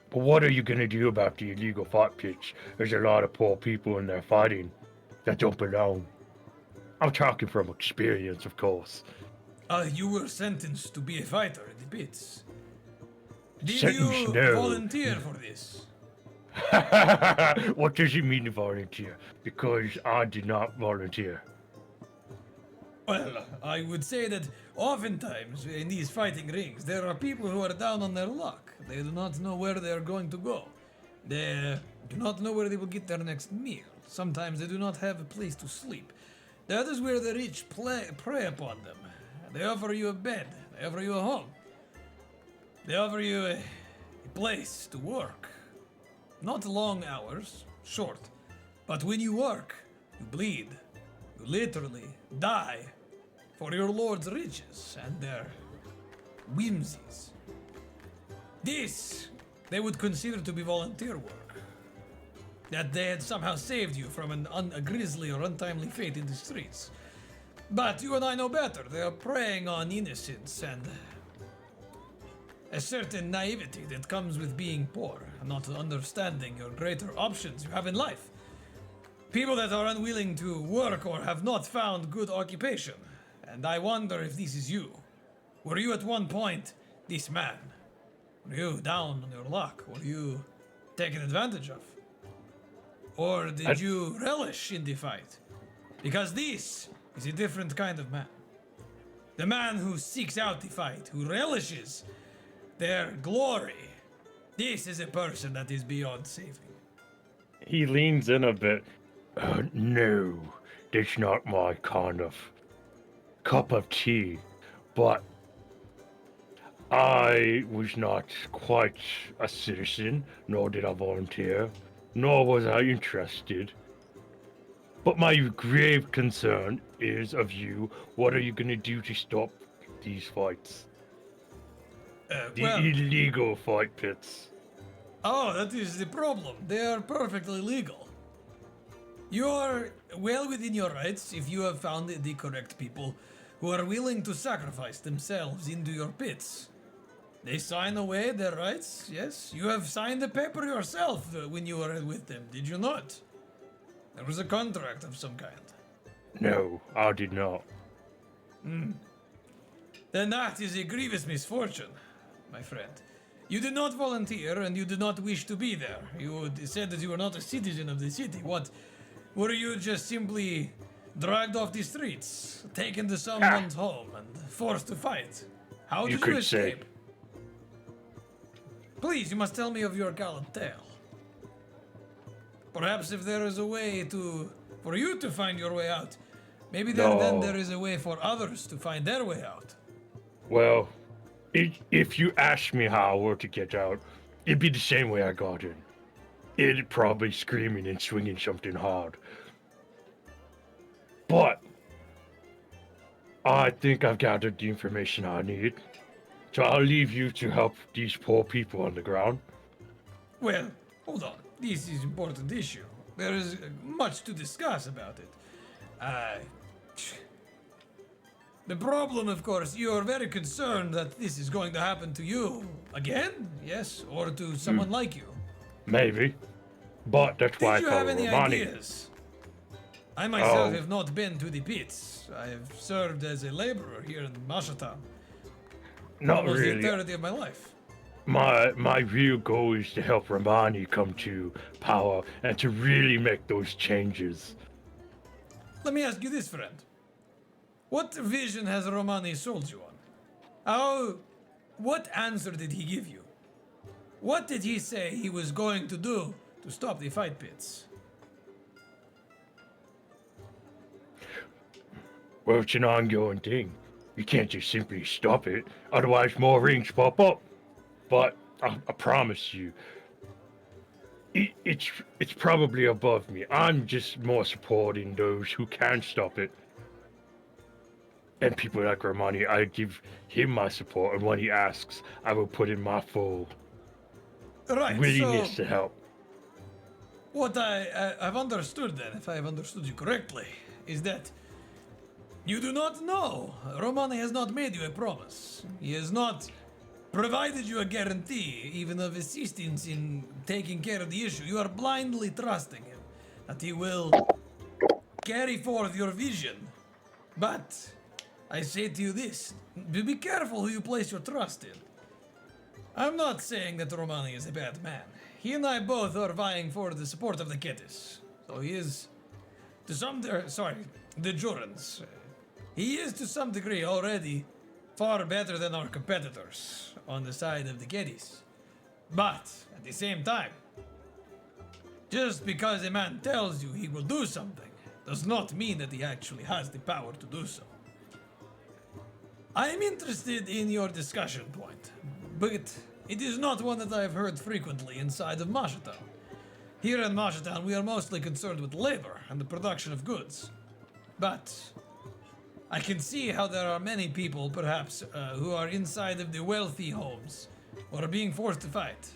But what are you going to do about the illegal fight pitch? There's a lot of poor people in there fighting that don't belong. I'm talking from experience, of course. You were sentenced to be a fighter in the pits. Did Sentence, you no. volunteer for this? What does it mean to volunteer? Because I did not volunteer. Well, I would say that oftentimes in these fighting rings, there are people who are down on their luck. They do not know where they are going to go. They do not know where they will get their next meal. Sometimes they do not have a place to sleep. That is where the rich prey upon them. They offer you a bed. They offer you a home. They offer you a place to work. Not long hours, short. But when you work, you bleed. You literally die for your lord's riches and their whimsies. This they would consider to be volunteer work. That they had somehow saved you from a grisly or untimely fate in the streets. But you and I know better. They are preying on innocence and a certain naivety that comes with being poor, not understanding your greater options you have in life. People that are unwilling to work or have not found good occupation. And I wonder if this is you. Were you at one point this man? Were you down on your luck? Were you taken advantage of? Or did you relish in the fight? Because this is a different kind of man. The man who seeks out the fight, who relishes their glory. This is a person that is beyond saving. He leans in a bit. No, that's not my kind of cup of tea. But I was not quite a citizen, nor did I volunteer, nor was I interested. But my grave concern is of you. What are you going to do to stop these fights? The illegal fight pits. Oh, that is the problem. They are perfectly legal. You are well within your rights if you have found the correct people who are willing to sacrifice themselves into your pits. They sign away their rights, yes? You have signed the paper yourself when you were with them, did you not? There was a contract of some kind. No, I did not. Then that is a grievous misfortune, my friend. You did not volunteer and you did not wish to be there. You said that you were not a citizen of the city. What? Were you just simply dragged off the streets, taken to someone's home and forced to fight? How did you escape? Please, you must tell me of your gallant tale. Perhaps if there is a way for you to find your way out, maybe then there is a way for others to find their way out. Well, if you asked me how I were to get out, it'd be the same way I got in. It'd probably screaming and swinging something hard. But I think I've gathered the information I need. So I'll leave you to help these poor people on the ground. Well, hold on. This is an important issue. There is much to discuss about it. The problem, of course, you are very concerned that this is going to happen to you again, yes, or to someone like you. Maybe, but that's why I call it Did you have any Romani. ideas? I myself have not been to the pits. I have served as a laborer here in Mashatown. Not Almost the really. entirety of my life. my real goal is to help Romani come to power and to really make those changes. Let me ask you this, friend. What vision has Romani sold you on? What answer did he give you? What did he say he was going to do to stop the fight pits? Well, it's an ongoing thing. You can't just simply stop it, otherwise more rings pop up. But I promise you, it's probably above me. I'm just more supporting those who can stop it. And people like Romani, I give him my support, and when he asks, I will put in my full Right, willingness so to help. what I've understood then, if I have understood you correctly, is that you do not know. Romani has not made you a promise. He has not provided you a guarantee, even of assistance in taking care of the issue. You are blindly trusting him that he will carry forth your vision. But I say to you this, be careful who you place your trust in. I'm not saying that Romani is a bad man. He and I both are vying for the support of the Ketis. So he is, to some, the Jurans. He is to some degree already far better than our competitors on the side of the Ketis. But at the same time, just because a man tells you he will do something does not mean that he actually has the power to do so. I am interested in your discussion point, but it is not one that I have heard frequently inside of Mashatown. Here in Mashatown, we are mostly concerned with labor and the production of goods. But I can see how there are many people, perhaps, who are inside of the wealthy homes or are being forced to fight.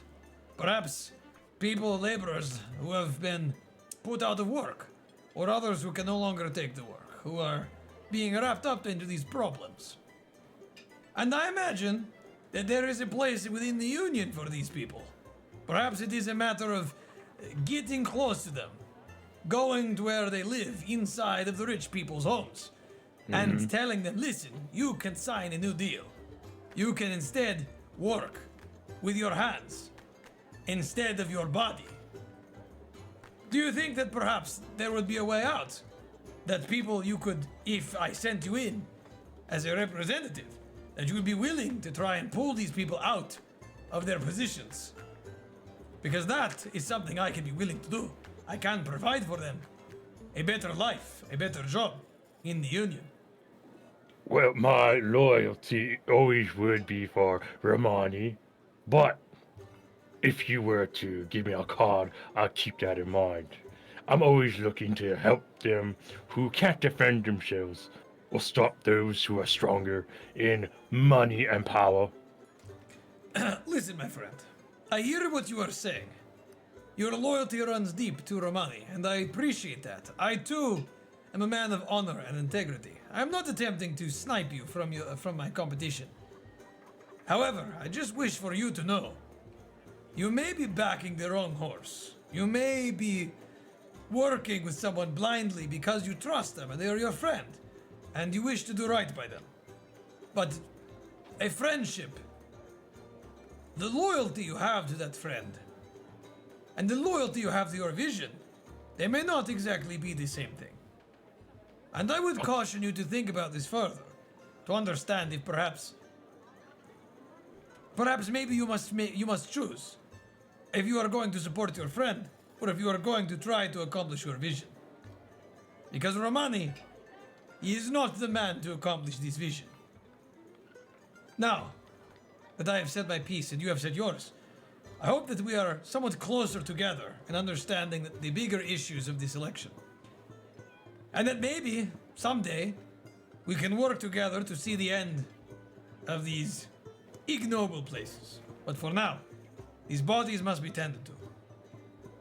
Perhaps people, laborers, who have been put out of work, or others who can no longer take the work, who are being wrapped up into these problems. And I imagine that there is a place within the Union for these people. Perhaps it is a matter of getting close to them, going to where they live, inside of the rich people's homes, and telling them, listen, you can sign a new deal. You can instead work with your hands instead of your body. Do you think that perhaps there would be a way out? That people you could, if I sent you in as a representative, that you would be willing to try and pull these people out of their positions? Because that is something I can be willing to do. I can provide for them a better life, a better job in the Union. Well, my loyalty always would be for Romani, but if you were to give me a card, I'll keep that in mind. I'm always looking to help them who can't defend themselves, or stop those who are stronger in money and power. Listen, my friend, I hear what you are saying. Your loyalty runs deep to Romani, and I appreciate that. I too am a man of honor and integrity. I'm not attempting to snipe you from my competition. However, I just wish for you to know, you may be backing the wrong horse. You may be working with someone blindly because you trust them and they are your friend, and you wish to do right by them. But a friendship, the loyalty you have to that friend, and the loyalty you have to your vision, they may not exactly be the same thing. And I would caution you to think about this further, to understand if perhaps maybe you must choose if you are going to support your friend or if you are going to try to accomplish your vision. Because Romani, he is not the man to accomplish this vision. Now that I have said my piece and you have said yours, I hope that we are somewhat closer together in understanding the bigger issues of this election. And that maybe, someday, we can work together to see the end of these ignoble places. But for now, these bodies must be tended to.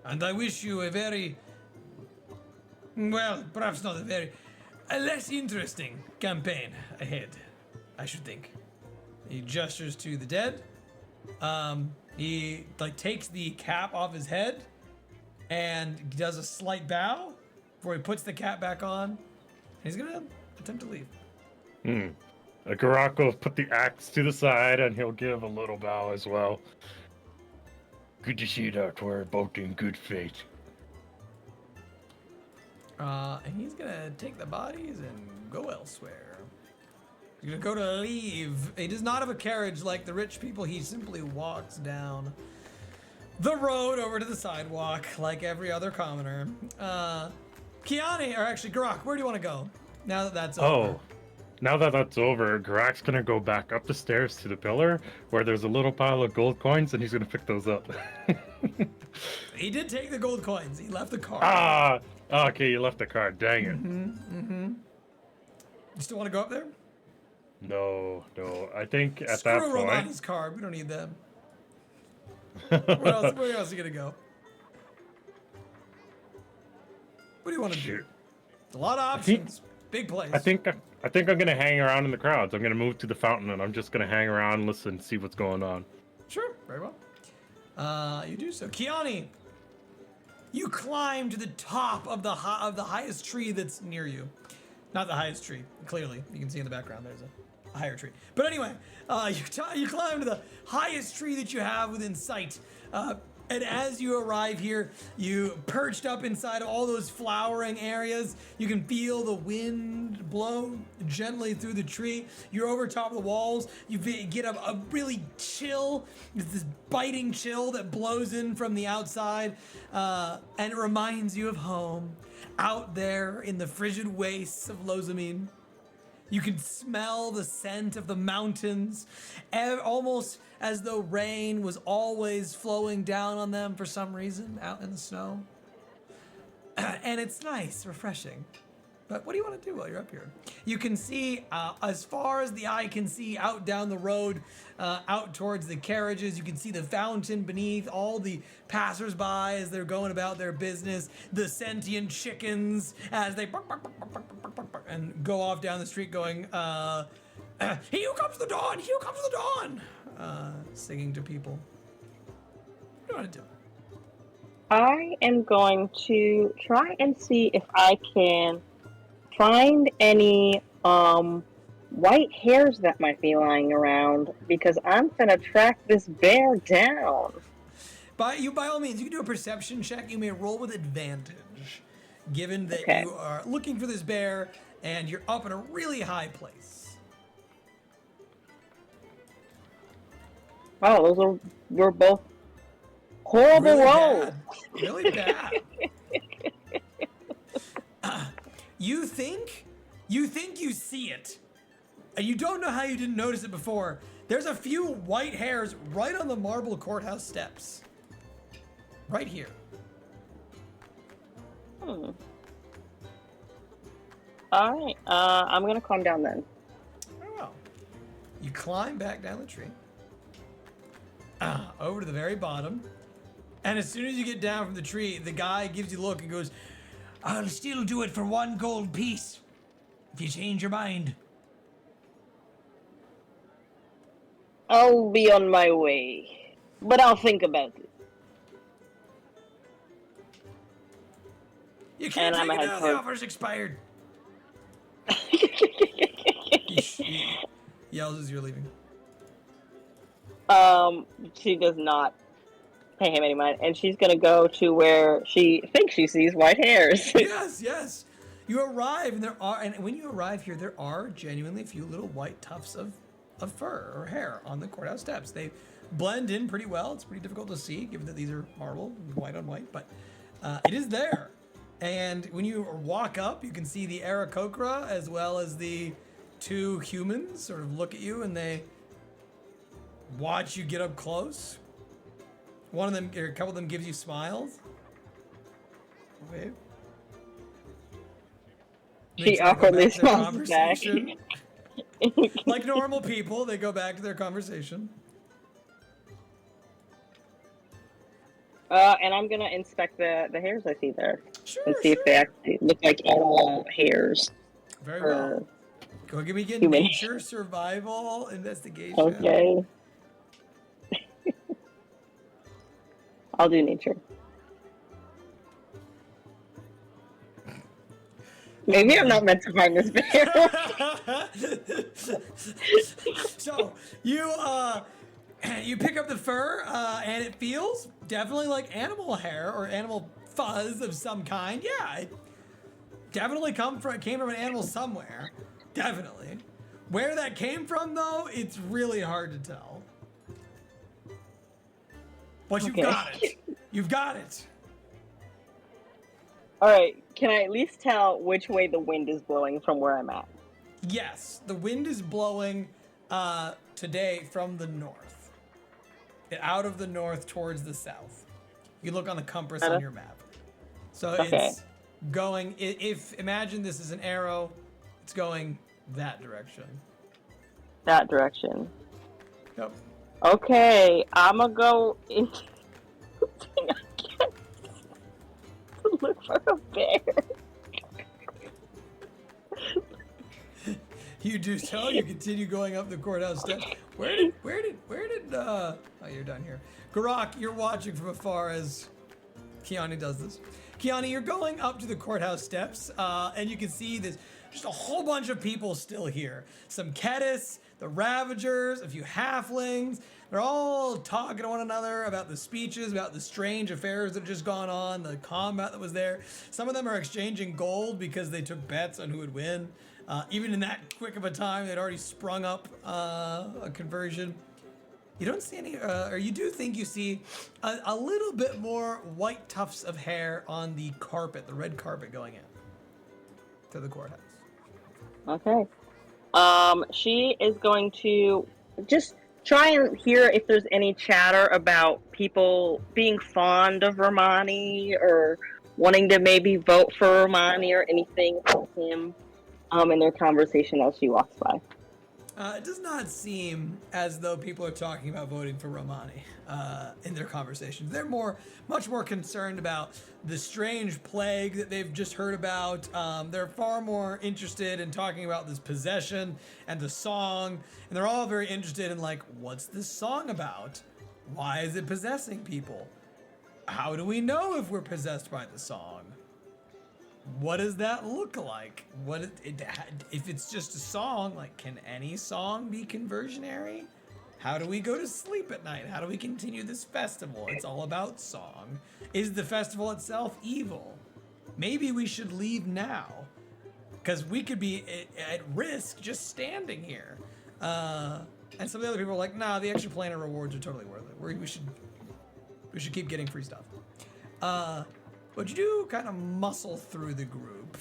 And I wish you a very, well, perhaps not a less interesting campaign ahead, I should think. He gestures to the dead. He takes the cap off his head and does a slight bow before he puts the cap back on. And he's gonna attempt to leave. Gurak will put the axe to the side and he'll give a little bow as well. Good to see that we're both in good faith. And he's gonna take the bodies and go elsewhere. He's gonna go to leave. He does not have a carriage like the rich people. He simply walks down the road over to the sidewalk like every other commoner. Kyani, or actually Gurak, where do you want to go now that that's over? Oh, now that that's over, Gurak's gonna go back up the stairs to the pillar where there's a little pile of gold coins and he's gonna pick those up. He did take the gold coins. He left the car. Ah! Okay, you left the card. Dang it. You still want to go up there? No. I think at Screw that point. Romani's card. We don't need them. Where else are you gonna go? What do you want to do? Shoot. A lot of options. Big place. I think I'm gonna hang around in the crowds. I'm gonna move to the fountain and I'm just gonna hang around, listen, see what's going on. Sure, very well. You do so. Kyani, you climb to the top of the highest tree that's near you. Not the highest tree, clearly. You can see in the background there's a higher tree. But anyway, you climb to the highest tree that you have within sight. And as you arrive here, you perched up inside of all those flowering areas. You can feel the wind blow gently through the tree. You're over top of the walls. You get a really chill, this biting chill that blows in from the outside. And it reminds you of home out there in the frigid wastes of Lozamin. You can smell the scent of the mountains, almost as though rain was always flowing down on them for some reason out in the snow. And it's nice, refreshing. But what do you want to do while you're up here? You can see, as far as the eye can see, out down the road, out towards the carriages. You can see the fountain beneath, all the passersby as they're going about their business, the sentient chickens as they bark, bark, bark, bark, bark, bark, bark, bark, and go off down the street going, "He who comes to the dawn, he who comes to the dawn," singing to people. What do you want to do? I am going to try and see if I can find any white hairs that might be lying around, because I'm gonna track this bear down. By all means, you can do a perception check. You may roll with advantage, given that Okay. you are looking for this bear and you're up in a really high place. Oh, were both horrible Really rolls. bad. Really bad. You think you see it, and you don't know how you didn't notice it before. There's a few white hairs right on the marble courthouse steps. Right here. All right, I'm gonna climb down then. Very well. You climb back down the tree, over to the very bottom, and as soon as you get down from the tree, the guy gives you a look and goes, "I'll still do it for 1 gold piece, if you change your mind." I'll be on my way, but I'll think about it. You can't And I'm take it ahead now, for- the offer's expired. He yells as you're leaving. She does not pay him any mind, and she's gonna go to where she thinks she sees white hairs. Yes. You arrive, and when you arrive here, there are genuinely a few little white tufts of fur or hair on the courthouse steps. They blend in pretty well. It's pretty difficult to see, given that these are marble, white on white, but it is there. And when you walk up, you can see the Aarakocra as well as the 2 humans sort of look at you, and they watch you get up close. One of them, or a couple of them, gives you smiles. Wave. She awkwardly smiles back. Like normal people, they go back to their conversation. And I'm gonna inspect the hairs I see there Sure, and see if they actually look like animal hairs. Very or- well. Go give me again human. nature, survival, investigation. Okay. I'll do nature. Maybe I'm not meant to find this video. So you pick up the fur, and it feels definitely like animal hair or animal fuzz of some kind. Yeah, it definitely came from an animal somewhere. Definitely. Where that came from, though, it's really hard to tell. But you've got it. You've got it. All right, can I at least tell which way the wind is blowing from where I'm at? Yes, the wind is blowing today from the north. Out of the north towards the south. You look on the compass on your map. So it's going, if imagine this is an arrow, it's going that direction. That direction. Yep. Okay, I'm gonna go into to look for a bear. You do so. You continue going up the courthouse steps. Where did? Oh, you're done here. Gurak, you're watching from afar as Kyani does this. Kyani, you're going up to the courthouse steps, and you can see this. Just a whole bunch of people still here. Some Kedis, the Ravagers, a few Halflings. They're all talking to one another about the speeches, about the strange affairs that have just gone on, the combat that was there. Some of them are exchanging gold because they took bets on who would win. Even in that quick of a time, they'd already sprung up a conversion. You don't see any, or you do think you see a little bit more white tufts of hair on the carpet, the red carpet going in to the courthouse. Okay. She is going to just try and hear if there's any chatter about people being fond of Romani or wanting to maybe vote for Romani or anything from him in their conversation as she walks by. It does not seem as though people are talking about voting for Romani in their conversations. They're much more concerned about the strange plague that they've just heard about. They're far more interested in talking about this possession and the song. And they're all very interested in, like, what's this song about? Why is it possessing people? How do we know if we're possessed by the song? What does that look like? If it's just a song, like, can any song be conversionary? How do we go to sleep at night? How do we continue this festival? It's all about song. Is the festival itself evil? Maybe we should leave now, because we could be at risk just standing here. And some of the other people are like, nah, the extra planar rewards are totally worth it. We should keep getting free stuff. But you do kind of muscle through the group,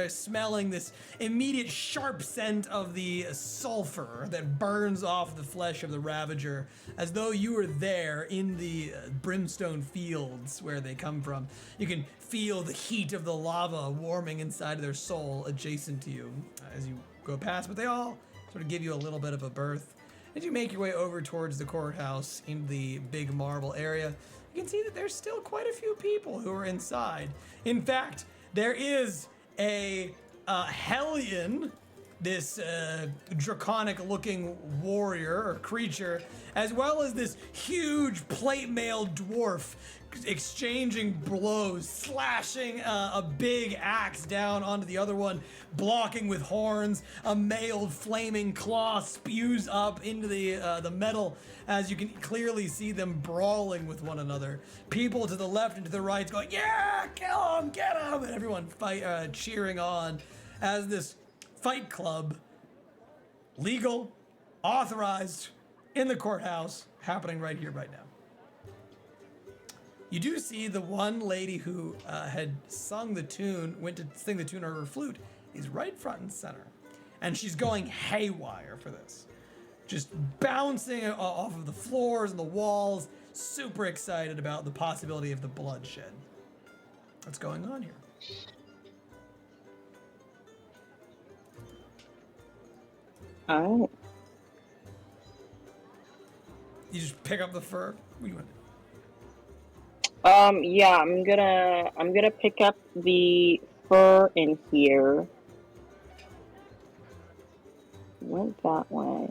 smelling this immediate sharp scent of the sulfur that burns off the flesh of the Ravager, as though you were there in the brimstone fields where they come from. You can feel the heat of the lava warming inside of their soul adjacent to you as you go past, but they all sort of give you a little bit of a berth. As you make your way over towards the courthouse in the big marble area, you can see that there's still quite a few people who are inside. In fact, there is a Hellion, this draconic-looking warrior or creature, as well as this huge plate-mail dwarf exchanging blows, slashing a big axe down onto the other one, blocking with horns. A mailed flaming claw spews up into the metal as you can clearly see them brawling with one another. People to the left and to the right going, yeah, kill him, get him, and everyone cheering on as this fight club, legal, authorized, in the courthouse, happening right here, right now. You do see the one lady who had sung the tune, went to sing the tune on her flute, is right front and center. And she's going haywire for this. Just bouncing off of the floors and the walls, super excited about the possibility of the bloodshed. What's going on here? All right. You just pick up the fur? What do you want to do? Yeah, I'm gonna pick up the fur in here. Went that way.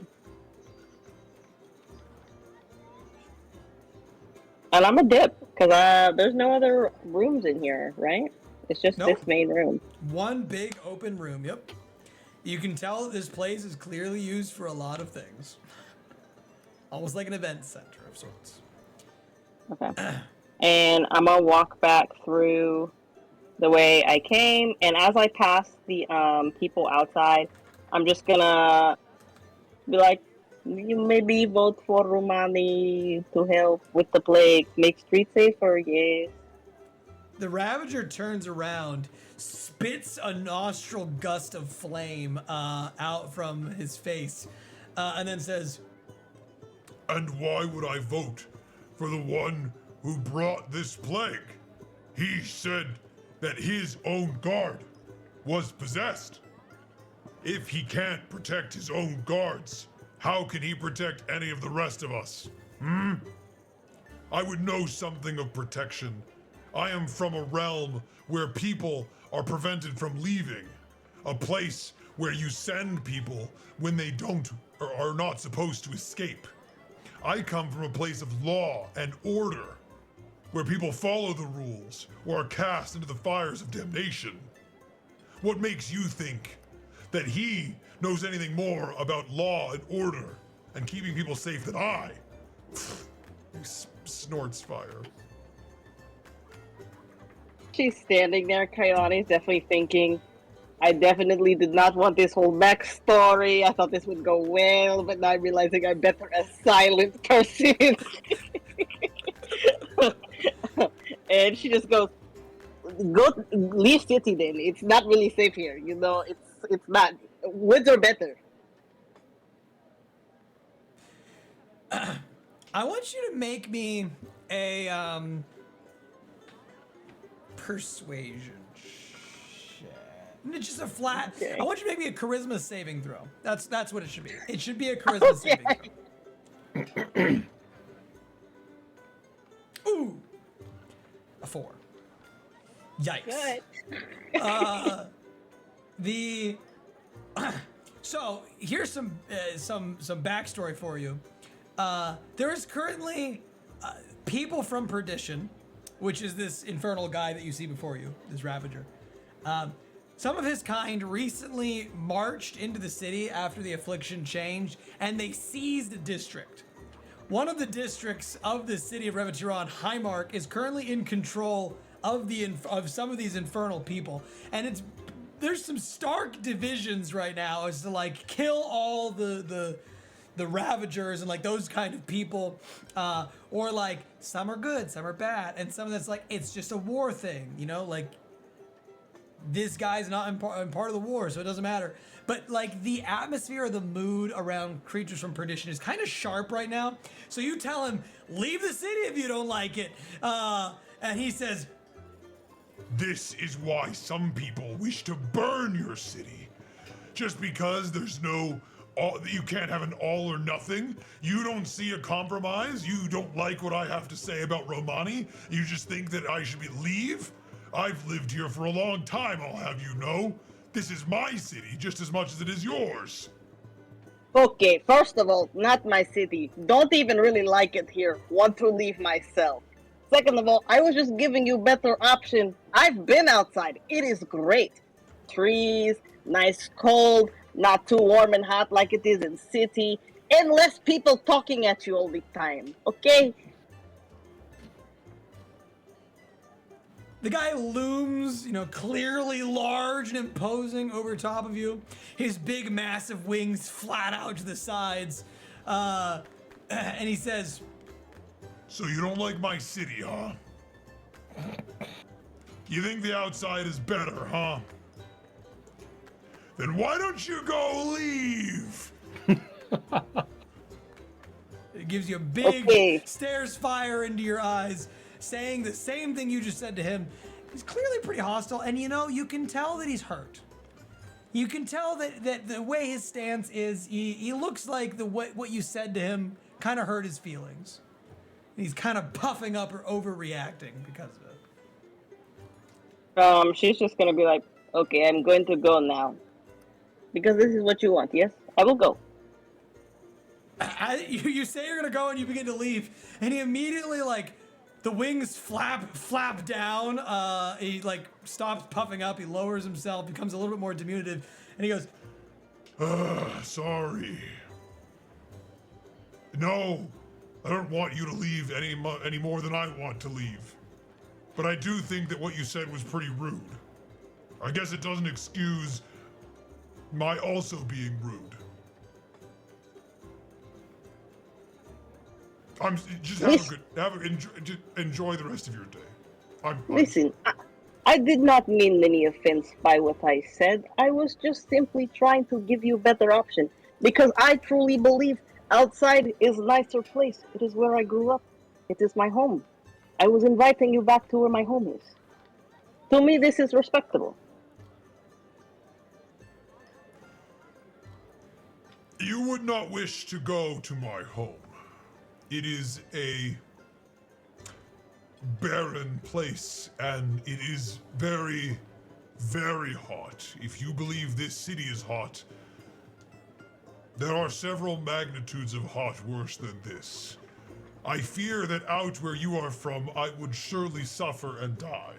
And I'm a dip, because there's no other rooms in here, right? It's just Nope. this main room. One big open room. Yep. You can tell that this place is clearly used for a lot of things. Almost like an event center of sorts. Okay. And I'm gonna walk back through the way I came, and as I pass the people outside, I'm just gonna be like, you maybe vote for Romani to help with the plague, make streets safer, yes. The Ravager turns around, spits a nostril gust of flame out from his face, and then says, And why would I vote for the one who brought this plague? He said that his own guard was possessed. If he can't protect his own guards, how can he protect any of the rest of us? I would know something of protection. I am from a realm where people are prevented from leaving. A place where you send people when they don't or are not supposed to escape. I come from a place of law and order, where people follow the rules or are cast into the fires of damnation. What makes you think that he knows anything more about law and order and keeping people safe than I? He snorts fire. She's standing there. Kyani's definitely thinking, I definitely did not want this whole backstory. I thought this would go well, but now I'm realizing I'm better a silent person. And she just goes, "Go, leave city then. It's not really safe here. You know, it's not. Woods are better." I want you to make me a persuasion check. It's just a flat. Okay. I want you to make me a charisma saving throw. That's what it should be. It should be a charisma saving throw. Ooh, a 4. Yikes. Good. So here's some backstory for you. There is currently people from Perdition, which is this infernal guy that you see before you, this Ravager. Some of his kind recently marched into the city after the affliction changed, and they seized a district. One of the districts of the city of Revaturon, Highmark, is currently in control of some of these infernal people, and there's some stark divisions right now as to like kill all the Ravagers and like those kind of people, or like some are good, some are bad, and some that's like it's just a war thing, you know, like this guy's not in part of the war, so it doesn't matter. But like the atmosphere or the mood around creatures from Perdition is kind of sharp right now. So you tell him, leave the city if you don't like it, and he says, This is why some people wish to burn your city. Just because there's you can't have an all or nothing. You don't see a compromise. You don't like what I have to say about Romani. You just think that I should leave. I've lived here for a long time, I'll have you know. This is my city just as much as it is yours. Okay, first of all, not my city. Don't even really like it here. Want to leave myself. Second of all, I was just giving you better option. I've been outside. It is great. Trees, nice cold, not too warm and hot like it is in city, and less people talking at you all the time. Okay? the guy looms, you know, clearly large and imposing over top of you. His big, massive wings flat out to the sides. And he says, So you don't like my city, huh? You think the outside is better, huh? Then why don't you go leave? it gives you a big stares fire into your eyes, saying the same thing you just said to him. He's clearly pretty hostile, and you know, you can tell that he's hurt. You can tell that the way his stance is, he looks like what you said to him kind of hurt his feelings. He's kind of puffing up or overreacting because of it. She's just gonna be like, okay, I'm going to go now. Because this is what you want, yes? I will go. You say you're gonna go and you begin to leave, and he immediately The wings flap down. He like stops puffing up. He lowers himself, becomes a little bit more diminutive, and he goes, Sorry. No, I don't want you to leave any more than I want to leave. But I do think that what you said was pretty rude. I guess it doesn't excuse my also being rude. Enjoy the rest of your day. Listen, I did not mean any offense by what I said. I was just simply trying to give you a better option because I truly believe outside is a nicer place. It is where I grew up. It is my home. I was inviting you back to where my home is. To me, this is respectable. You would not wish to go to my home. It is a barren place, and it is very, very hot. If you believe this city is hot, there are several magnitudes of hot worse than this. I fear that out where you are from, I would surely suffer and die.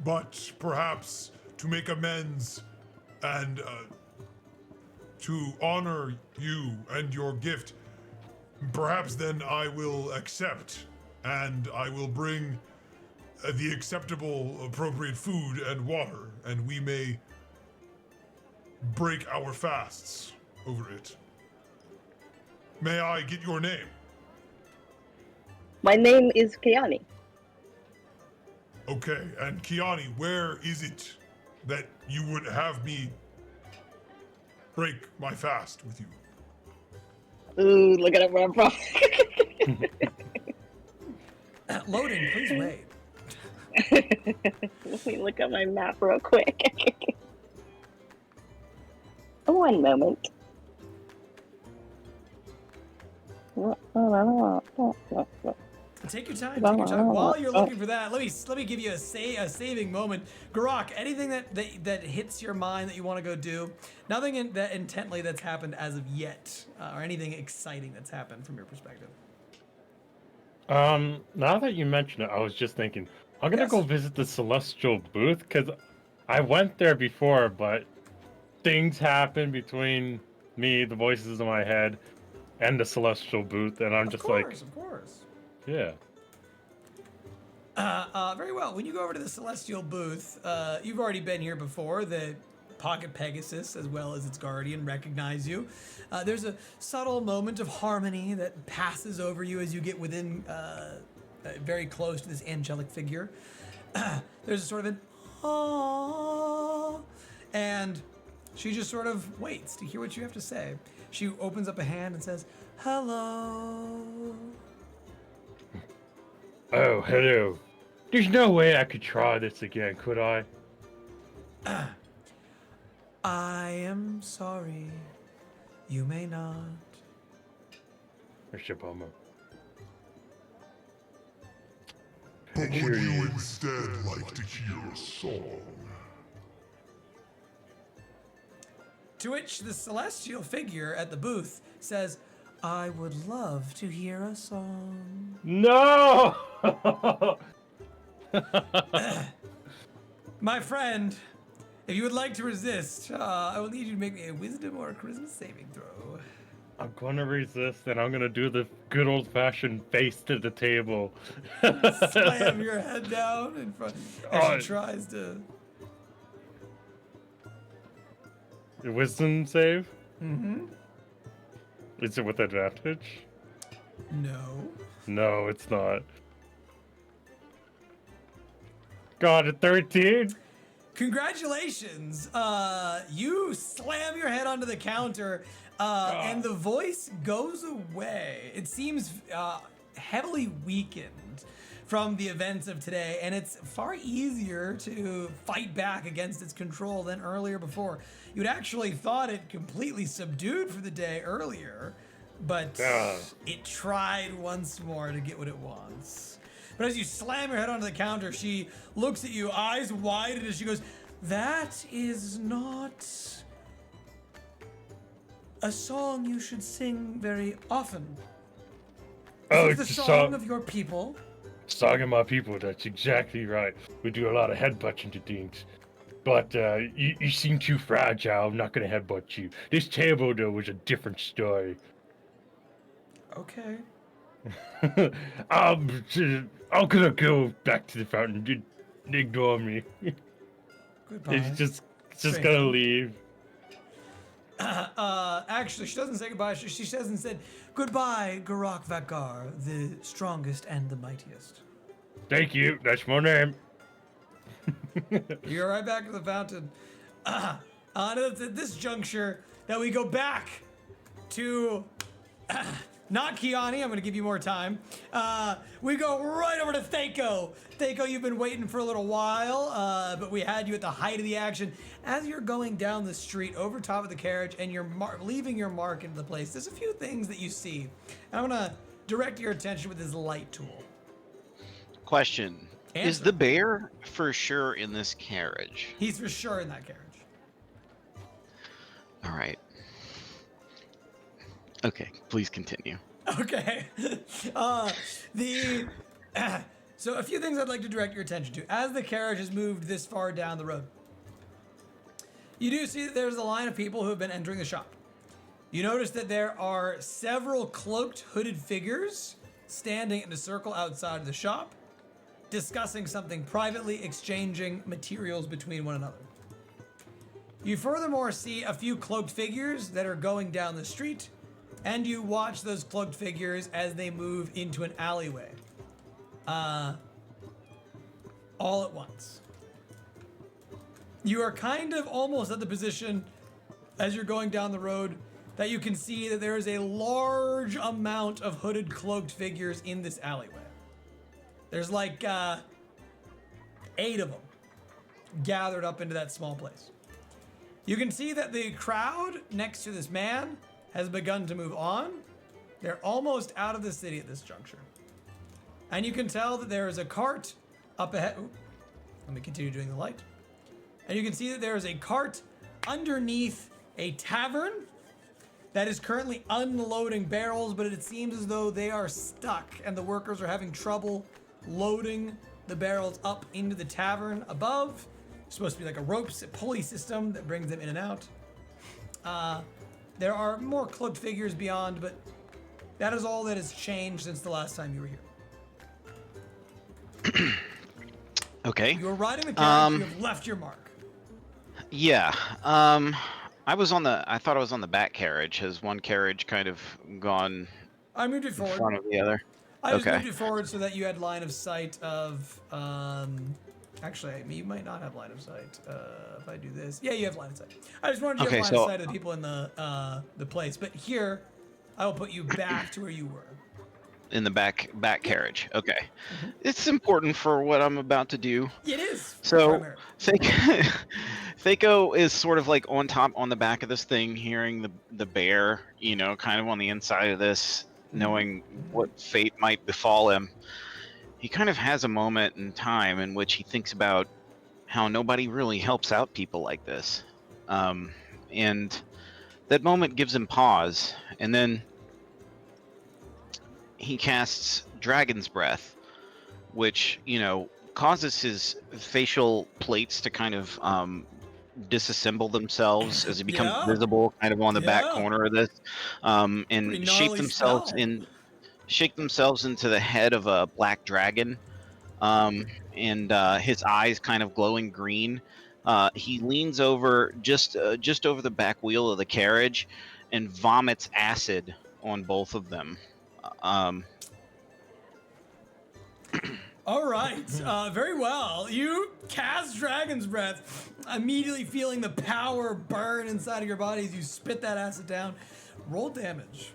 But perhaps to make amends and to honor you and your gift, perhaps then I will accept, and I will bring the acceptable, appropriate food and water, and we may break our fasts over it. May I get your name? My name is Kyani. Okay, and Kyani, where is it that you would have me break my fast with you? Ooh, look at it where I'm from. loading, please wait. Let me look at my map real quick. One moment. Take your time. Take your time. While you're looking for that, let me give you a saving moment. Gurak, anything that hits your mind that you want to go do? Nothing that intently that's happened as of yet, or anything exciting that's happened from your perspective. Now that you mention it, I was just thinking I'm gonna go visit the Celestial booth because I went there before, but things happened between me, the voices in my head, and the Celestial booth, and I'm just like, of course. yeah. Very well. When you go over to the Celestial booth, you've already been here before. The Pocket Pegasus, as well as its guardian, recognize you. There's a subtle moment of harmony that passes over you as you get within, very close to this angelic figure. There's a sort of an aww, and she just sort of waits to hear what you have to say. She opens up a hand and says, "Hello." Oh, hello. There's no way I could try this again, could I? I am sorry. You may not. It's a bummer. But would you instead like to hear a song? To which the celestial figure at the booth says, "I would love to hear a song." No! My friend, if you would like to resist, I will need you to make me a wisdom or a charisma saving throw. I'm gonna resist, and I'm gonna do the good old-fashioned face to the table. Slam your head down in front as she tries to... Wisdom save? Mm-hmm. Is it with advantage? No. No, it's not. Got a 13? Congratulations! You slam your head onto the counter, and the voice goes away. It seems heavily weakened from the events of today, and it's far easier to fight back against its control than earlier before. You'd actually thought it completely subdued for the day earlier, but it tried once more to get what it wants. But as you slam your head onto the counter, she looks at you, eyes wide, as she goes, "That is not a song you should sing very often. Oh, Is it the it's a song song of your people?" Saga my people, that's exactly right. We do a lot of headbutting to things. But you seem too fragile. I'm not going to headbutt you. This table, though, was a different story. Okay. I'm gonna go back to the fountain. Ignore me. Goodbye. It's just Stranger. gonna leave. Actually, she doesn't say goodbye. She says instead, goodbye, Gurak Vakar, the strongest and the mightiest. Thank you. That's my name. You're right back to the fountain. It's at this juncture that we go back to not Kyani. I'm going to give you more time. We go right over to Thaco. Thaco, you've been waiting for a little while, but we had you at the height of the action. As you're going down the street over top of the carriage and you're leaving your mark into the place, there's a few things that you see. And I'm going to direct your attention with this light tool. Question. Is Answer. the bear for sure in this carriage? He's for sure in that carriage. All right. Okay, please continue. Okay. So a few things I'd like to direct your attention to. As the carriage has moved this far down the road, you do see that there's a line of people who have been entering the shop. You notice that there are several cloaked, hooded figures standing in a circle outside of the shop, discussing something privately, exchanging materials between one another. You furthermore see a few cloaked figures that are going down the street, and you watch those cloaked figures as they move into an alleyway. All at once. You are kind of almost at the position, as you're going down the road, that you can see that there is a large amount of hooded, cloaked figures in this alleyway. There's like 8 of them gathered up into that small place. You can see that the crowd next to this man has begun to move on. They're almost out of the city at this juncture. And you can tell that there is a cart up ahead. Ooh, let me continue doing the light. And you can see that there is a cart underneath a tavern that is currently unloading barrels, but it seems as though they are stuck and the workers are having trouble loading the barrels up into the tavern above. It's supposed to be like a pulley system that brings them in and out. There are more cloaked figures beyond, but that is all that has changed since the last time you were here. Okay. You are riding the carriage, you have left your mark. Yeah. I thought I was on the back carriage. Has one carriage kind of gone I moved it in forward. front of the other? I just Okay. moved it forward so that you had line of sight of, actually, you might not have line of sight if I do this. Yeah, you have line of sight. I just wanted you to have line of sight of the people in the place. But here, I will put you back to where you were. In the back carriage. Okay. Mm-hmm. It's important for what I'm about to do. It is. So, Thaco is sort of like on the back of this thing, hearing the bear, kind of on the inside of this, knowing what fate might befall him. He kind of has a moment in time in which he thinks about how nobody really helps out people like this. And that moment gives him pause, and then he casts Dragon's Breath, which, causes his facial plates to kind of disassemble themselves as he becomes visible kind of on the back corner of this, and shape themselves into the head of a black dragon, and his eyes kind of glowing green. He leans over just over the back wheel of the carriage and vomits acid on both of them. All right, very well. You cast Dragon's Breath, immediately feeling the power burn inside of your body as you spit that acid down. Roll damage.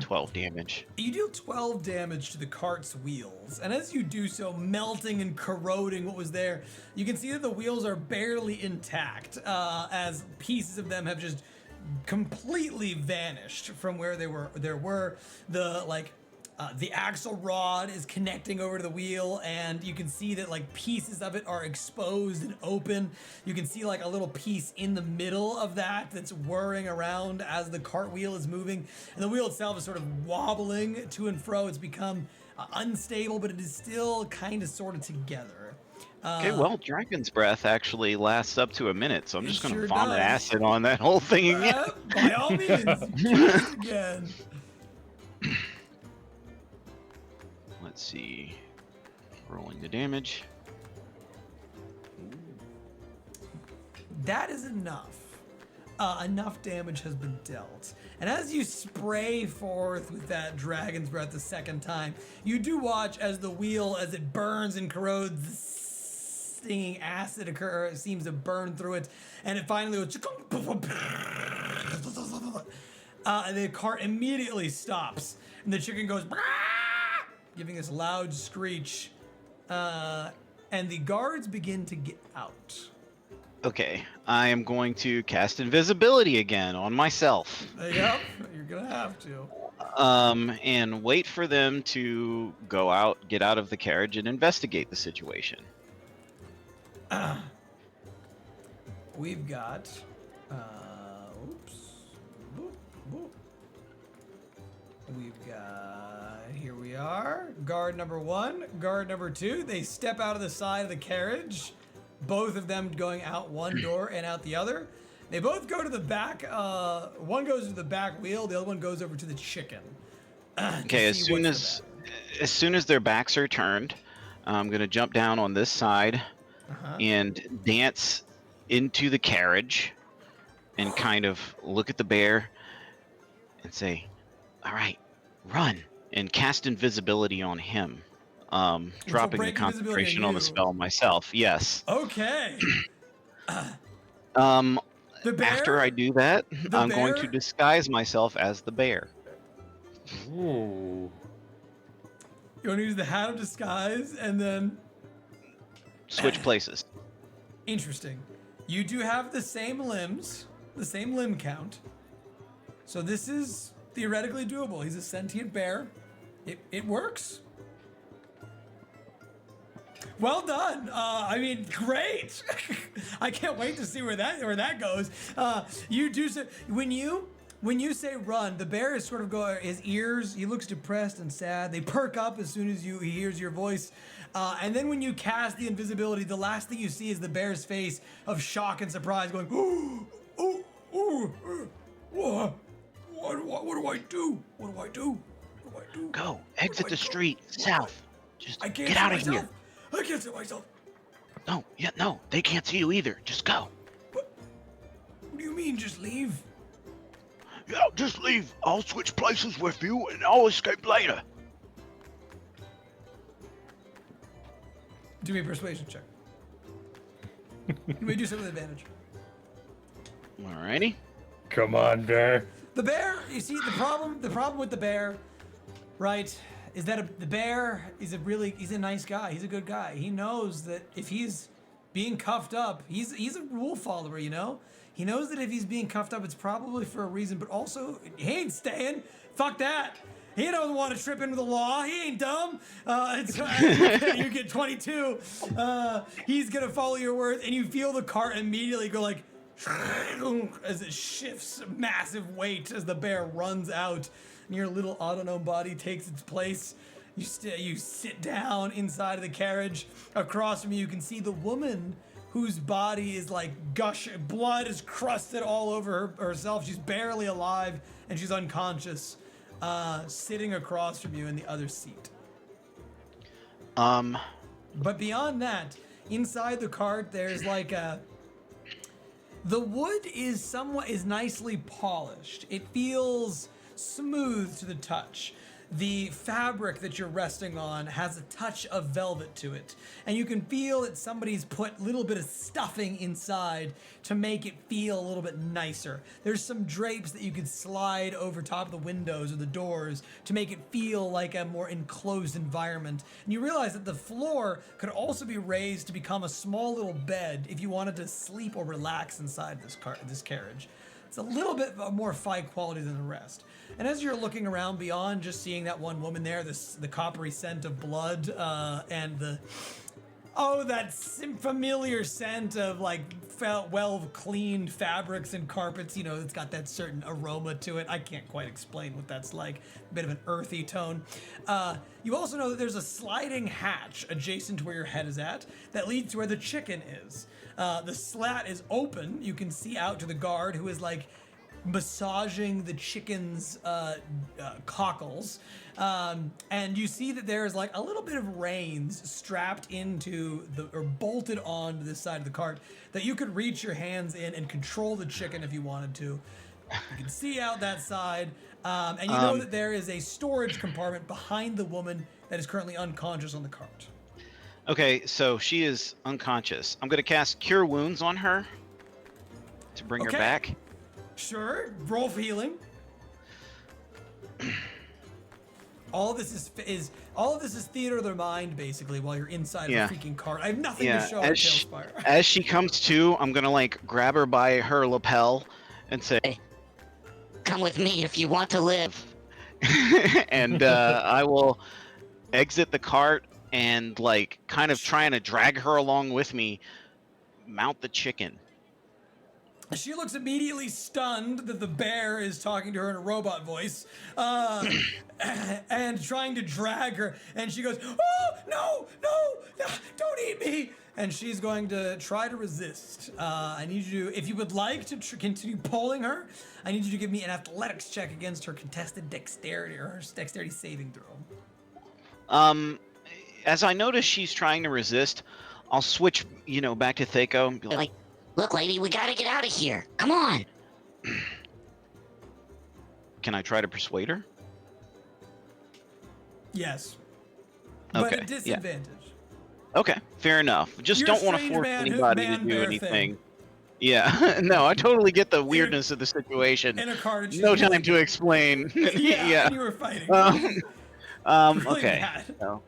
12 damage. You deal 12 damage to the cart's wheels, and as you do so, melting and corroding what was there, you can see that the wheels are barely intact, as pieces of them have just completely vanished from where they were. There were the The axle rod is connecting over to the wheel, and you can see that like pieces of it are exposed and open. You can see like a little piece in the middle of that that's whirring around as the cartwheel is moving, and the wheel itself is sort of wobbling to and fro. It's become unstable, but it is still kind of sort of together. Okay, well, Dragon's Breath actually lasts up to a minute, so I'm just going to sure vomit does. acid on that whole thing again. By all means, cast again. Let's see. Rolling the damage. That is enough. Enough damage has been dealt. And as you spray forth with that Dragon's Breath the second time, you do watch as the wheel, as it burns and corrodes, the stinging acid seems to burn through it, and it finally goes, and the cart immediately stops, and the chicken goes, giving this loud screech, and the guards begin to get out. Okay, I am going to cast invisibility again on myself. Yep, you're gonna have to. And wait for them to go out, get out of the carriage, and investigate the situation. We've got, oops, boop, boop. We've got, here we are, guard number 1, guard number 2. They step out of the side of the carriage, both of them going out one door and out the other. They both go to the back, one goes to the back wheel, the other one goes over to the chicken. Okay, as soon as their backs are turned, I'm gonna jump down on this side and dance into the carriage and kind of look at the bear and say, all right, run, and cast invisibility on him. Dropping the concentration on the spell myself. Yes. Okay. The bear? After I do that, I'm going to disguise myself as the bear. Ooh. You want to use the hat of disguise and then Switch places. Interesting. You do have the same limbs, the same limb count. So this is theoretically doable. He's a sentient bear. It works. Well done. I mean, great. I can't wait to see where that goes. You do so when you say run, the bear is sort of his ears, he looks depressed and sad. They perk up as soon as he hears your voice. And then when you cast the invisibility, the last thing you see is the bear's face of shock and surprise going, ooh, ooh, ooh, what do I do? What do I do? What do I do? Go, exit the street, south. Just I can't get see out of myself. here. I can't see myself. No, they can't see you either. Just go. But what do you mean, just leave? Yeah, just leave. I'll switch places with you and I'll escape later. Do me a persuasion check. You may do so with advantage. Alrighty. Come on, bear. The bear, you see, the problem with the bear, right, is that the bear is he's a nice guy. He's a good guy. He knows that if he's being cuffed up, he's a rule follower, you know? He knows that if he's being cuffed up, it's probably for a reason, but also, he ain't staying. Fuck that. He doesn't want to trip into the law. He ain't dumb. You get 22. He's going to follow your words, and you feel the cart immediately go like, as it shifts massive weight as the bear runs out, and your little Autognome body takes its place. You sit down inside of the carriage. Across from you, you can see the woman whose body is like gushing. Blood is crusted all over herself. She's barely alive, and she's unconscious. Sitting across from you in the other seat. But beyond that, inside the cart, there's like the wood is nicely polished. It feels smooth to the touch. The fabric that you're resting on has a touch of velvet to it. And you can feel that somebody's put a little bit of stuffing inside to make it feel a little bit nicer. There's some drapes that you could slide over top of the windows or the doors to make it feel like a more enclosed environment. And you realize that the floor could also be raised to become a small little bed if you wanted to sleep or relax inside this carriage. it's a little bit more fight quality than the rest. And as you're looking around beyond just seeing that one woman there, the coppery scent of blood, and that familiar scent of like well-cleaned fabrics and carpets, it's got that certain aroma to it. I can't quite explain what that's like, a bit of an earthy tone. You also know that there's a sliding hatch adjacent to where your head is at that leads to where the chicken is. The slat is open. You can see out to the guard who is like massaging the chicken's cockles, and you see that there's like a little bit of reins strapped into or bolted onto this side of the cart that you could reach your hands in and control the chicken if you wanted to. You can see out that side, and you know that there is a storage compartment behind the woman that is currently unconscious on the cart. Okay, so she is unconscious. I'm gonna cast Cure Wounds on her to bring her back. Sure, roll for healing. All of this is theater of the mind, basically, while you're inside of a freaking cart. I have nothing to show As she comes to, I'm gonna like grab her by her lapel and say, "Come with me if you want to live." and I will exit the cart and like kind of trying to drag her along with me, mount the chicken. She looks immediately stunned that the bear is talking to her in a robot voice, and trying to drag her. And she goes, "Oh, no, don't eat me!" And she's going to try to resist. I need you, if you would like to continue pulling her, I need you to give me an athletics check against her contested dexterity or her dexterity saving throw. As I notice she's trying to resist, I'll switch, back to Thaco and be like, "Look, lady, we gotta get out of here. Come on." Can I try to persuade her? Yes. Okay. But at disadvantage. Yeah. Okay, fair enough. Just You're don't want to strange force anybody to do anything. thing. Yeah, no, I totally get the weirdness of the situation. In a cart. No time to explain. Yeah. And you were fighting. Really okay. bad. So,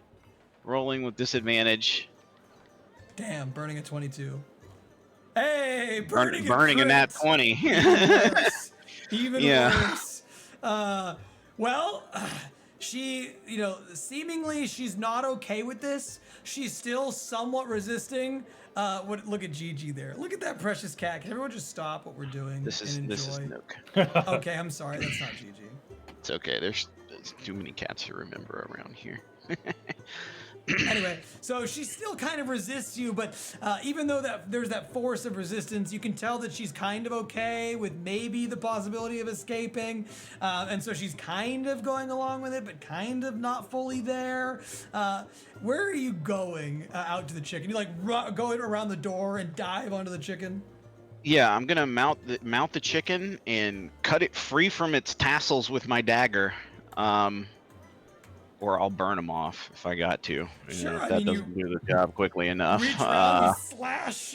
rolling with disadvantage. Damn, burning a 22. Hey, burning a nat 20. Even worse. She, seemingly she's not okay with this. She's still somewhat resisting. Look at Gigi there. Look at that precious cat. Can everyone just stop what we're doing This is Nook. Okay, I'm sorry. That's not Gigi. It's okay. There's too many cats to remember around here. Anyway, so she still kind of resists you, but even though there's that force of resistance, you can tell that she's kind of okay with maybe the possibility of escaping, and so she's kind of going along with it, but kind of not fully there. Where are you going out to the chicken? You like going around the door and dive onto the chicken? Yeah, I'm gonna mount the chicken and cut it free from its tassels with my dagger. Or I'll burn them off if I got to. Sure, if that doesn't do the job quickly enough. Reach around, you slash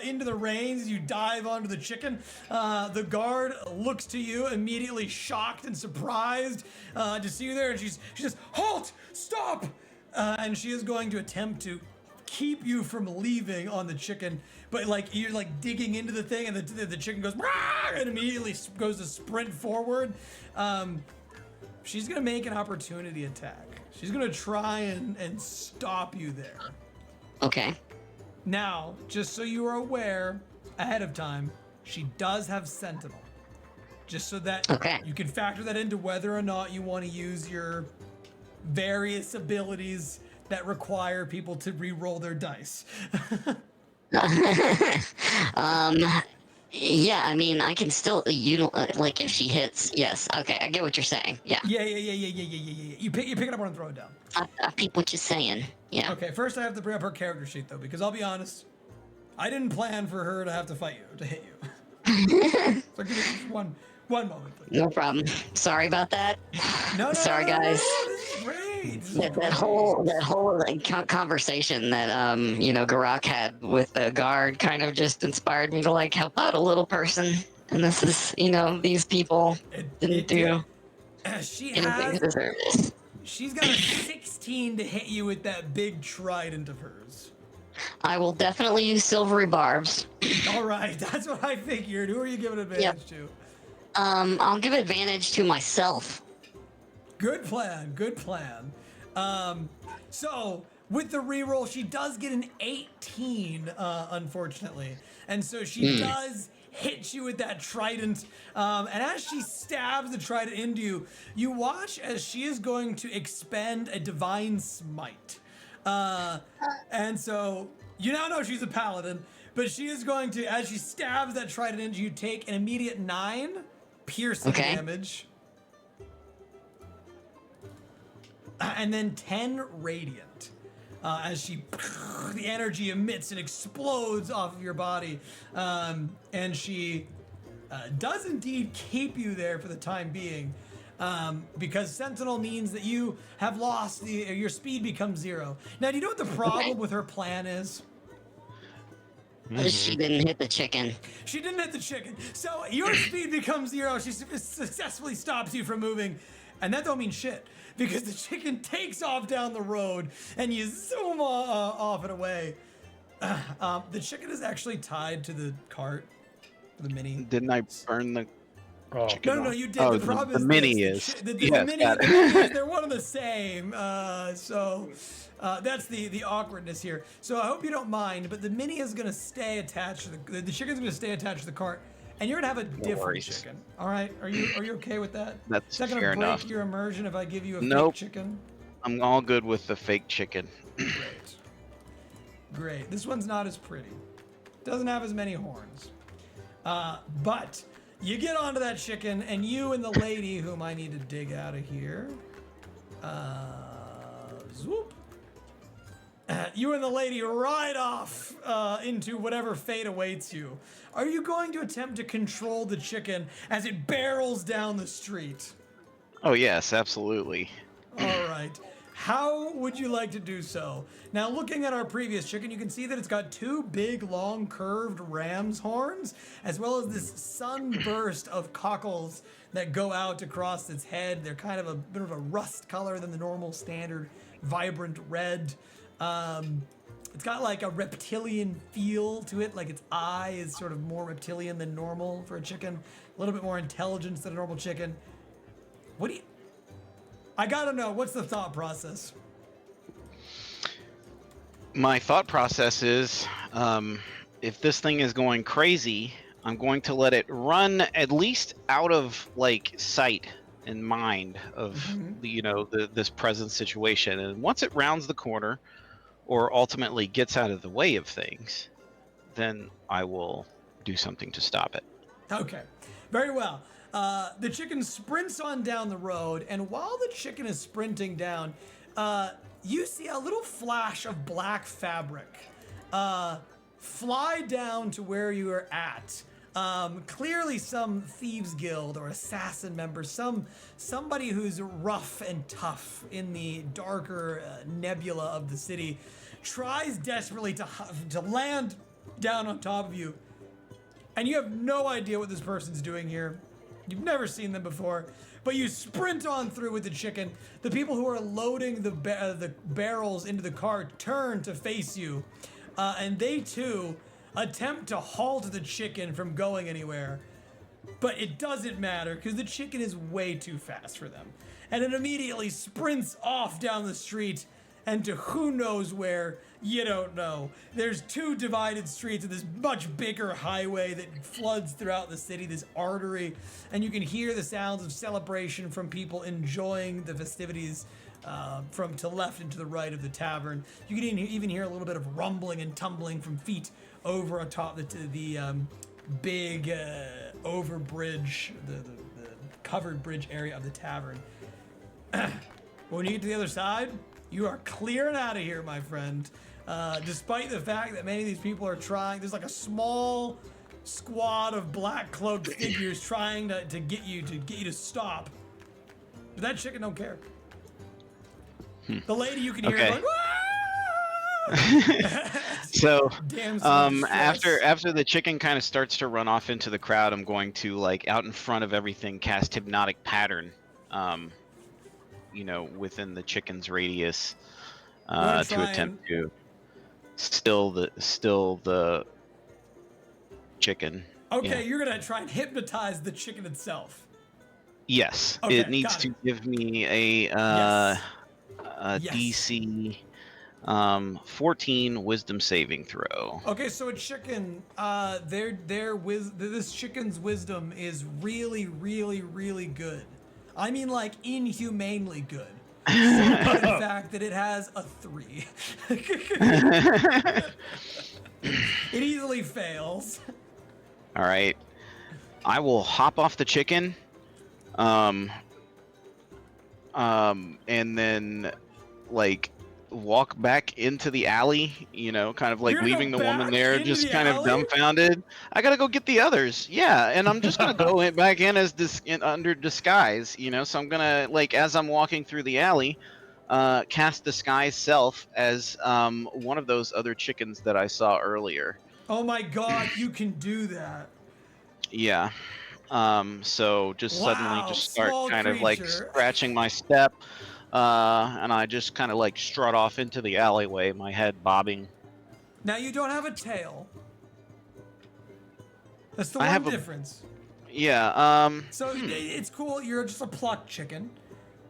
into the reins, you dive onto the chicken. The guard looks to you, immediately shocked and surprised to see you there, and she says, "Halt! Stop!" And she is going to attempt to keep you from leaving on the chicken, but like you're like digging into the thing, and the chicken goes "Rah!" and immediately goes to sprint forward. She's gonna make an opportunity attack. She's gonna try and stop you there. Okay. Now, just so you are aware ahead of time, she does have Sentinel. Just so that you can factor that into whether or not you want to use your various abilities that require people to re-roll their dice. Yeah, I mean, I can still, like if she hits, yes. Okay, I get what you're saying. Yeah. Yeah. You pick it up and throw it down. I peep what you're saying. Yeah. Okay, first I have to bring up her character sheet though, because I'll be honest, I didn't plan for her to have to fight you, to hit you. So give me just one moment, please. No problem. Sorry about that. No, Sorry, guys. No, this is great. That whole conversation that Gurak had with the guard kind of just inspired me to like help out a little person, and this is these people didn't deserve this. She's got a 16 to hit you with that big trident of hers. I will definitely use silvery barbs. All right, that's what I figured. Who are you giving advantage to? I'll give advantage to myself. Good plan. Good plan. So with the reroll, she does get an 18, unfortunately, and so she does hit you with that trident. And as she stabs the trident into you, you watch as she is going to expend a divine smite. And so you now know she's a paladin, but she is going to, as she stabs that trident into you, take an immediate 9 piercing damage. And then 10 radiant. As the energy emits and explodes off of your body. And she does indeed keep you there for the time being. Because Sentinel means that you have lost your speed becomes 0. Now, do you know what the problem with her plan is? She didn't hit the chicken. She didn't hit the chicken. So your speed becomes 0. She successfully stops you from moving. And that don't mean shit. Because the chicken takes off down the road and you zoom off and away. The chicken is actually tied to the cart. The mini. Didn't I burn the chicken? No, off? you did. Oh, The problem the is mini this. is. The Yes, mini, got the it. mini is, they're one and the same. So that's the awkwardness here. So I hope you don't mind, but the mini is going to stay attached to the chicken's going to stay attached to the cart, and you're going to have a different worries. chicken. All right? Are you okay with that? That's Is that going fair to break enough. your immersion if I give you a Nope. fake chicken? I'm all good with the fake chicken. Great. This one's not as pretty. Doesn't have as many horns. But you get onto that chicken, and you and the lady, whom I need to dig out of here. Zoop. You and the lady ride off into whatever fate awaits you. Are you going to attempt to control the chicken as it barrels down the street? Oh yes, absolutely. All right. How would you like to do so? Now, looking at our previous chicken, you can see that it's got 2 big, long, curved ram's horns, as well as this sunburst of cockles that go out across its head. They're kind of a bit of a rust color than the normal standard vibrant red. It's got like a reptilian feel to it, like its eye is sort of more reptilian than normal for a chicken. A little bit more intelligence than a normal chicken. What do you... I gotta know, what's the thought process? My thought process is, if this thing is going crazy, I'm going to let it run at least out of like sight and mind of this present situation. And once it rounds the corner, or ultimately gets out of the way of things, then I will do something to stop it. Okay, very well. The chicken sprints on down the road, and while the chicken is sprinting down, you see a little flash of black fabric fly down to where you are at. Clearly some thieves guild or assassin member, somebody who's rough and tough in the darker nebula of the city, tries desperately to land down on top of you, and you have no idea what this person's doing here. You've never seen them before, but you sprint on through with the chicken. The people who are loading the barrels into the cart turn to face you, and they too attempt to halt the chicken from going anywhere. But it doesn't matter, because the chicken is way too fast for them. And it immediately sprints off down the street and to who knows where, you don't know. There's 2 divided streets and this much bigger highway that floods throughout the city, this artery, and you can hear the sounds of celebration from people enjoying the festivities from to left and to the right of the tavern. You can even hear a little bit of rumbling and tumbling from feet over atop the big over bridge, the covered bridge area of the tavern. When you get to the other side, you are clearing out of here, my friend. Despite the fact that many of these people are trying, there's like a small squad of black cloaked figures trying to get you to stop. But that chicken don't care. The lady you can hear Okay. going, So, Damn, after the chicken kind of starts to run off into the crowd, I'm going to, like, out in front of everything, cast Hypnotic Pattern, within the chicken's radius, to attempt to still the chicken Okay, Yeah. you're gonna try and hypnotize the chicken itself. Yes, Okay, it needs got to it. give me a Yes. Yes. DC 14 Wisdom saving throw. Okay, so a chicken, this chicken's wisdom is really, really, really good. I mean, like inhumanely good. So good, in fact, that it has a 3. It easily fails. All right, I will hop off the chicken, and then like walk back into the alley, you know, kind of like You're gonna go leaving the woman back there into just the kind of alley? dumbfounded. I gotta go get the others. Yeah, and I'm just gonna go back in as under disguise, you know. So I'm gonna, like, as I'm walking through the alley, cast disguise self as one of those other chickens that I saw earlier. Oh my god, you can do that. Yeah. So just suddenly Wow, just start small kind of like creature. scratching my step, and I just kind of like strut off into the alleyway, my head bobbing. Now you don't have a tail. That's the I one have a difference. yeah. So it's cool. You're just a plucked chicken,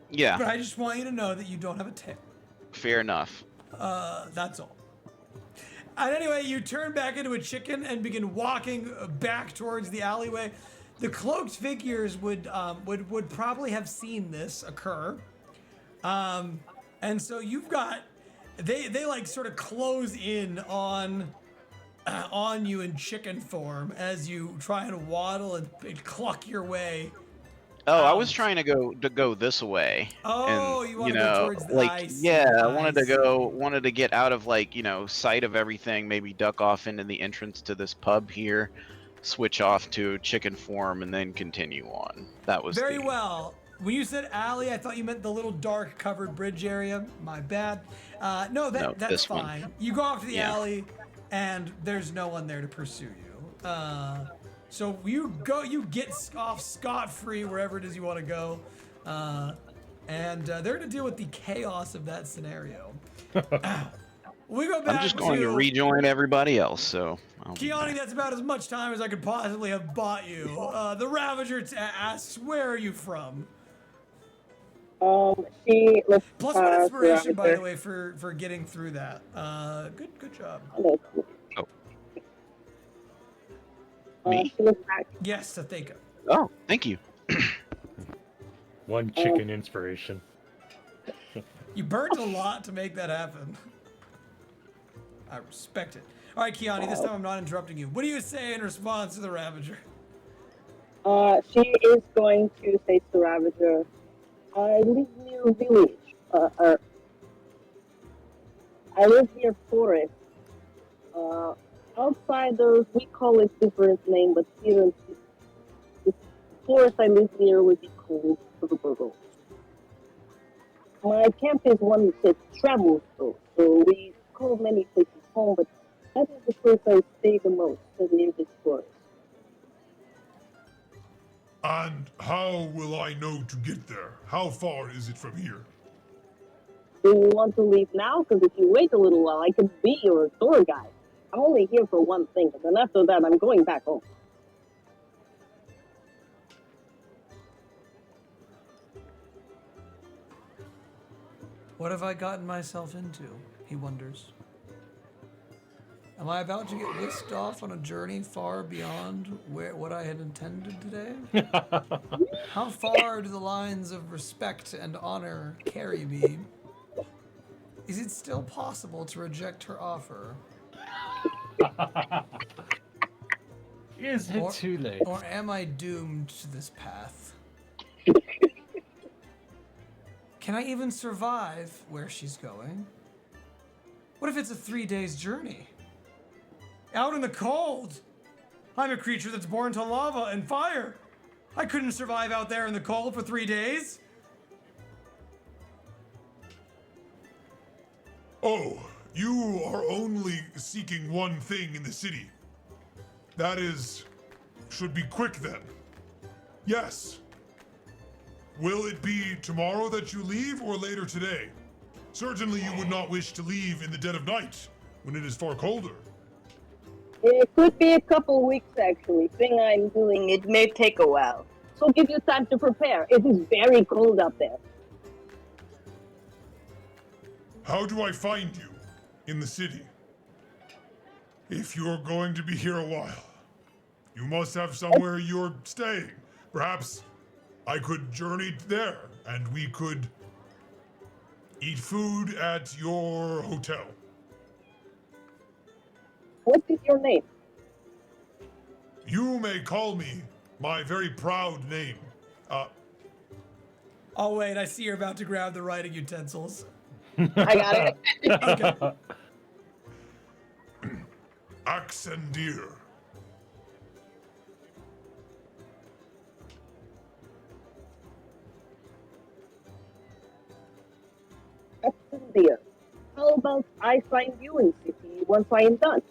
Yeah. but I just want you to know that you don't have a tail. Fair enough. That's all. And anyway, you turn back into a chicken and begin walking back towards the alleyway. The cloaked figures would probably have seen this occur, and so you've got they like sort of close in on you in chicken form as you try and waddle and cluck your way. Oh, I was Ouch. trying to go this way. Oh, And you wanna go towards the like, I see, yeah, I I wanted to get out of, like, sight of everything, maybe duck off into the entrance to this pub here, switch off to chicken form, and then continue on. That was Very the well. When you said alley, I thought you meant the little dark covered bridge area. My bad. No, No, that's this one. fine. You go off to the Yeah. alley, and there's no one there to pursue you. So you get off scot-free wherever it is you want to go, and they're gonna deal with the chaos of that scenario. We go back I'm just going to rejoin everybody else, so I'll be Kyani, back. that's about as much time as I could possibly have bought you. The Ravager asks, where are you from? She let's Plus one inspiration, by the Ravager. way, for getting through that. Good job. Hello. Oh. Me? She looks back. Yes, Satheka. Oh, thank you. One chicken inspiration. You burnt a lot to make that happen. I respect it. All right, Kyani, this time I'm not interrupting you. What do you say in response to the Ravager? She is going to say to Ravager, I live near a village. I live near forest. Outsiders, we call it different name, but here in the forest I live near would be called Burgo. My camp is one that travels though, so we call many places home, but that is the place I stay the most, near this forest. And how will I know to get there? How far is it from here? Do you want to leave now? Because if you wait a little while, I could be your tour guide. I'm only here for one thing, and then after that, I'm going back home. What have I gotten myself into? He wonders. Am I about to get whisked off on a journey far beyond what I had intended today? How far do the lines of respect and honor carry me? Is it still possible to reject her offer? Is it too late? Or am I doomed to this path? Can I even survive where she's going? What if it's a 3 days journey? Out in the cold! I'm a creature that's born to lava and fire! I couldn't survive out there in the cold for 3 days! Oh, you are only seeking one thing in the city. That is, should be quick then. Yes. Will it be tomorrow that you leave or later today? Certainly you would not wish to leave in the dead of night when it is far colder. It could be a couple weeks, actually. Thing I'm doing, it may take a while. So give you time to prepare. It is very cold out there. How do I find you in the city? If you're going to be here a while, you must have somewhere you're staying. Perhaps I could journey there and we could eat food at your hotel. What is your name? You may call me my very proud name. Oh wait, I see you're about to grab the writing utensils. I got it. Okay. Axendir. Excellent, dear. How about I find you in city once I am done?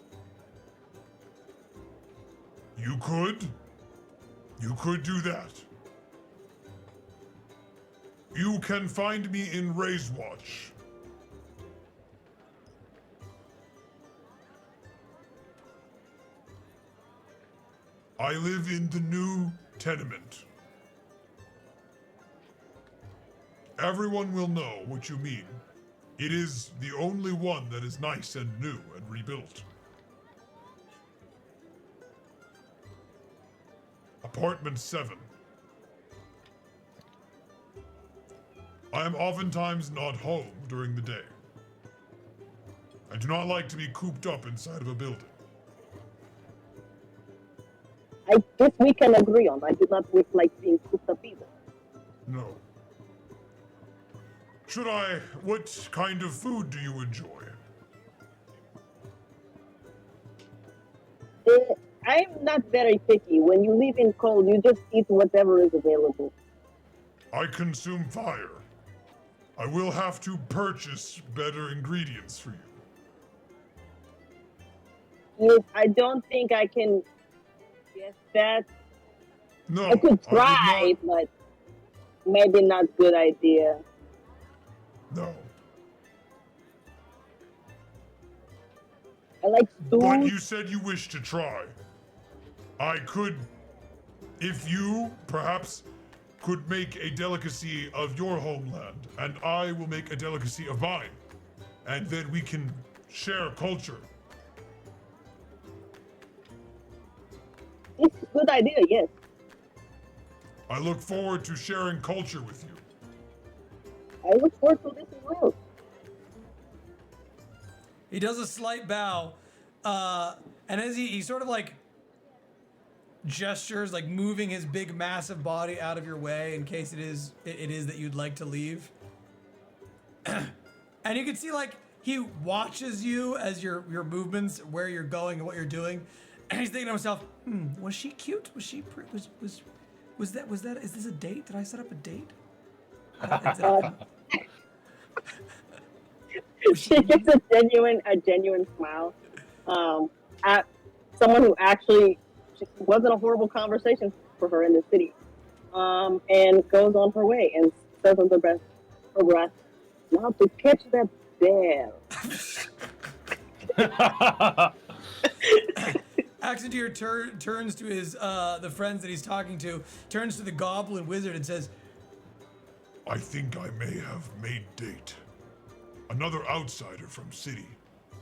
You could do that. You can find me in Raisewatch. I live in the new tenement. Everyone will know what you mean. It is the only one that is nice and new and rebuilt. Apartment 7. I am oftentimes not home during the day. I do not like to be cooped up inside of a building. This we can agree on. I do not like being cooped up either. No. What kind of food do you enjoy? I'm not very picky. When you live in cold, you just eat whatever is available. I consume fire. I will have to purchase better ingredients for you. Yes, I don't think I can guess that. No, I could I try, did but maybe not good idea. not. No. I like But stews. you said you wish to try. I could, if you perhaps could make a delicacy of your homeland, and I will make a delicacy of mine, and then we can share culture. It's a good idea, yes. I look forward to sharing culture with you. I look forward to this as well. He does a slight bow, and as he sort of like gestures, like moving his big, massive body out of your way in case it is that you'd like to leave. And you can see like he watches you as your movements, where you're going, and what you're doing, and he's thinking to himself, was she cute? Was she was that is this a date? Did I set up a date? She gets a genuine smile at someone who actually just wasn't a horrible conversation for her in the city, and goes on her way and says under breath, now to catch that bear. Axendir turns to his the friends that he's talking to, turns to the goblin wizard and says, I think I may have made date. Another outsider from city,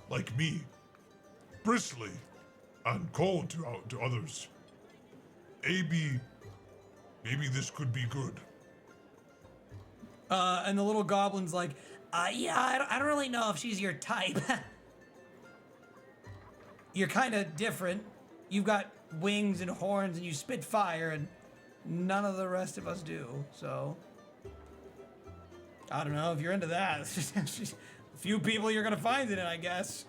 like me, bristly and cold to others. Maybe this could be good. and the little goblin's like, Yeah, I don't really know if she's your type. you're kind of different. You've got wings and horns and you spit fire, and none of the rest of us do. So I don't know if you're into that. Few people you're gonna find in it, I guess.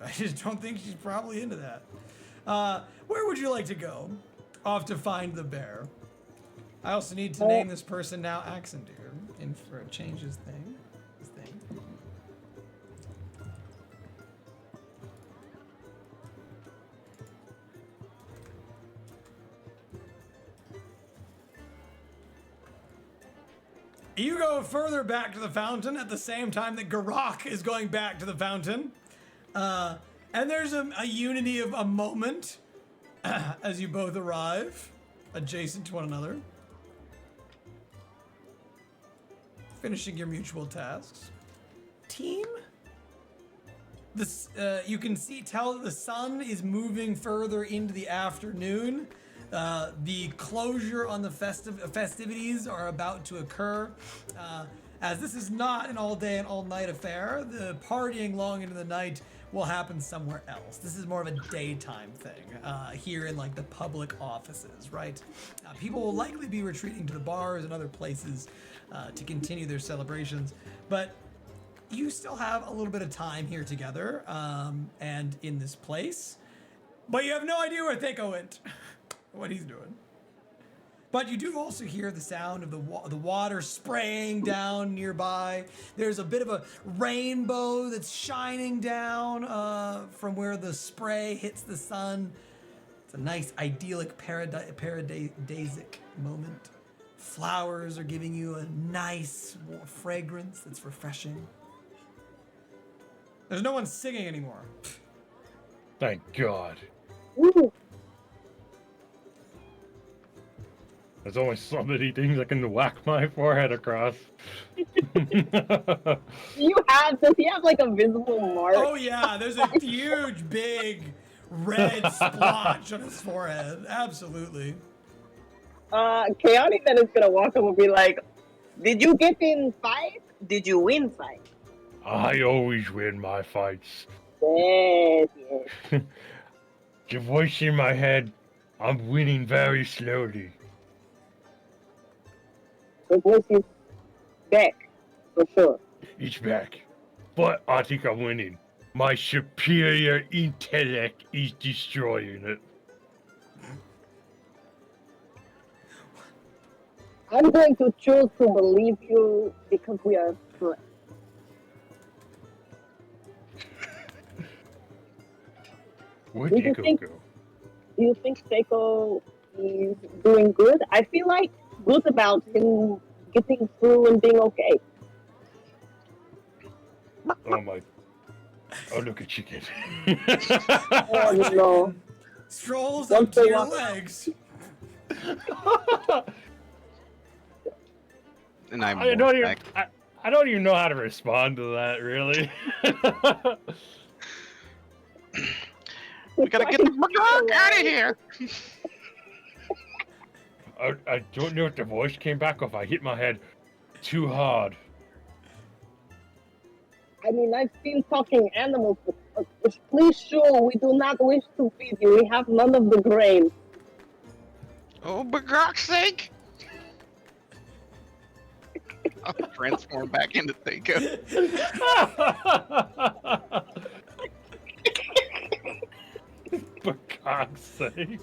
I just don't think she's probably into that. Where would you like to go? Off to find the bear. I also need to name this person now Axendir, and for a change his thing. You go further back to the fountain at the same time that Gurak is going back to the fountain. And there's a unity of a moment as you both arrive adjacent to one another, finishing your mutual tasks. Team, this you can tell that the sun is moving further into the afternoon. The closure on the festivities are about to occur. As this is not an all-day and all-night affair, the partying long into the night will happen somewhere else. This is more of a daytime thing here in like the public offices, right? People will likely be retreating to the bars and other places to continue their celebrations, but you still have a little bit of time here together and in this place, but you have no idea where Thako went, what he's doing. But you do also hear the sound of the water spraying down nearby. There's a bit of a rainbow that's shining down from where the spray hits the sun. It's a nice, idyllic, paradisic moment. Flowers are giving you a nice fragrance that's refreshing. There's no one singing anymore. Thank God. Ooh. There's only so many things I can whack my forehead across. Does he have like a visible mark? Oh yeah, there's a huge, big red splotch on his forehead. Absolutely. Kyani then is gonna walk up and be like, "Did you get in fight? Did you win fight?" I always win my fights. Yes. The voice in my head, I'm winning very slowly. The voice is back, for sure. It's back. But I think I'm winning. My superior intellect is destroying it. I'm going to choose to believe you because we are friends. Where'd Do you you go? think- Do you think Seiko is doing good? I feel like good about him getting through and being okay. Oh my. Oh, look at chicken. Oh no. Strolls One up to for your one. legs. And I'm I don't even. back. I don't even know how to respond to that, really. We gotta get the fuck out of here. I don't know if the voice came back or if I hit my head too hard. I mean, I've seen talking animals, but please sure we do not wish to feed you. We have none of the grain. Oh, for God's sake! I'll transform back into Thako. For God's sake.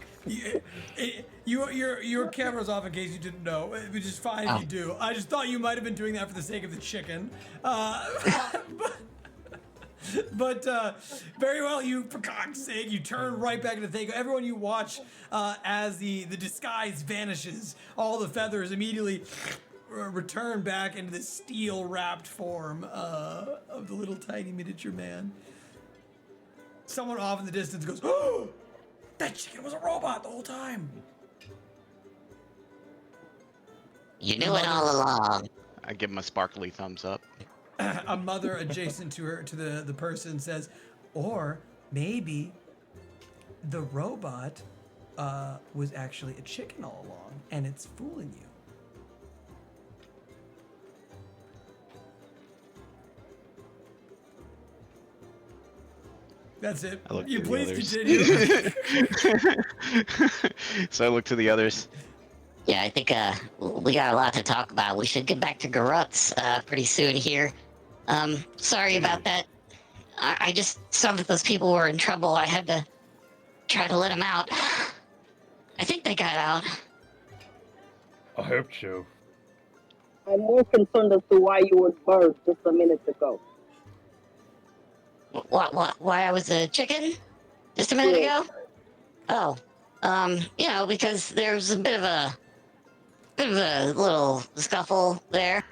Your camera's off in case you didn't know, which is fine if you do. I just thought you might have been doing that for the sake of the chicken. But very well, for God's sake, you turn right back into Thako. Everyone you watch as the disguise vanishes, all the feathers immediately return back into the steel-wrapped form of the little tiny miniature man. Someone off in the distance goes, "Oh, that chicken was a robot the whole time." You knew it all along. I give him a sparkly thumbs up. A mother adjacent to her, to the person, says, "Or maybe the robot was actually a chicken all along, and it's fooling you." That's it. I look You to the please others. continue. So I look to the others. Yeah, I think we got a lot to talk about. We should get back to Garut's pretty soon here. Sorry about that. I just saw that those people were in trouble. I had to try to let them out. I think they got out. I hope so. I'm more concerned as to why you were burned just a minute ago. What? Why I was a chicken? Just a minute ago? Oh, because there's a bit of a little scuffle there.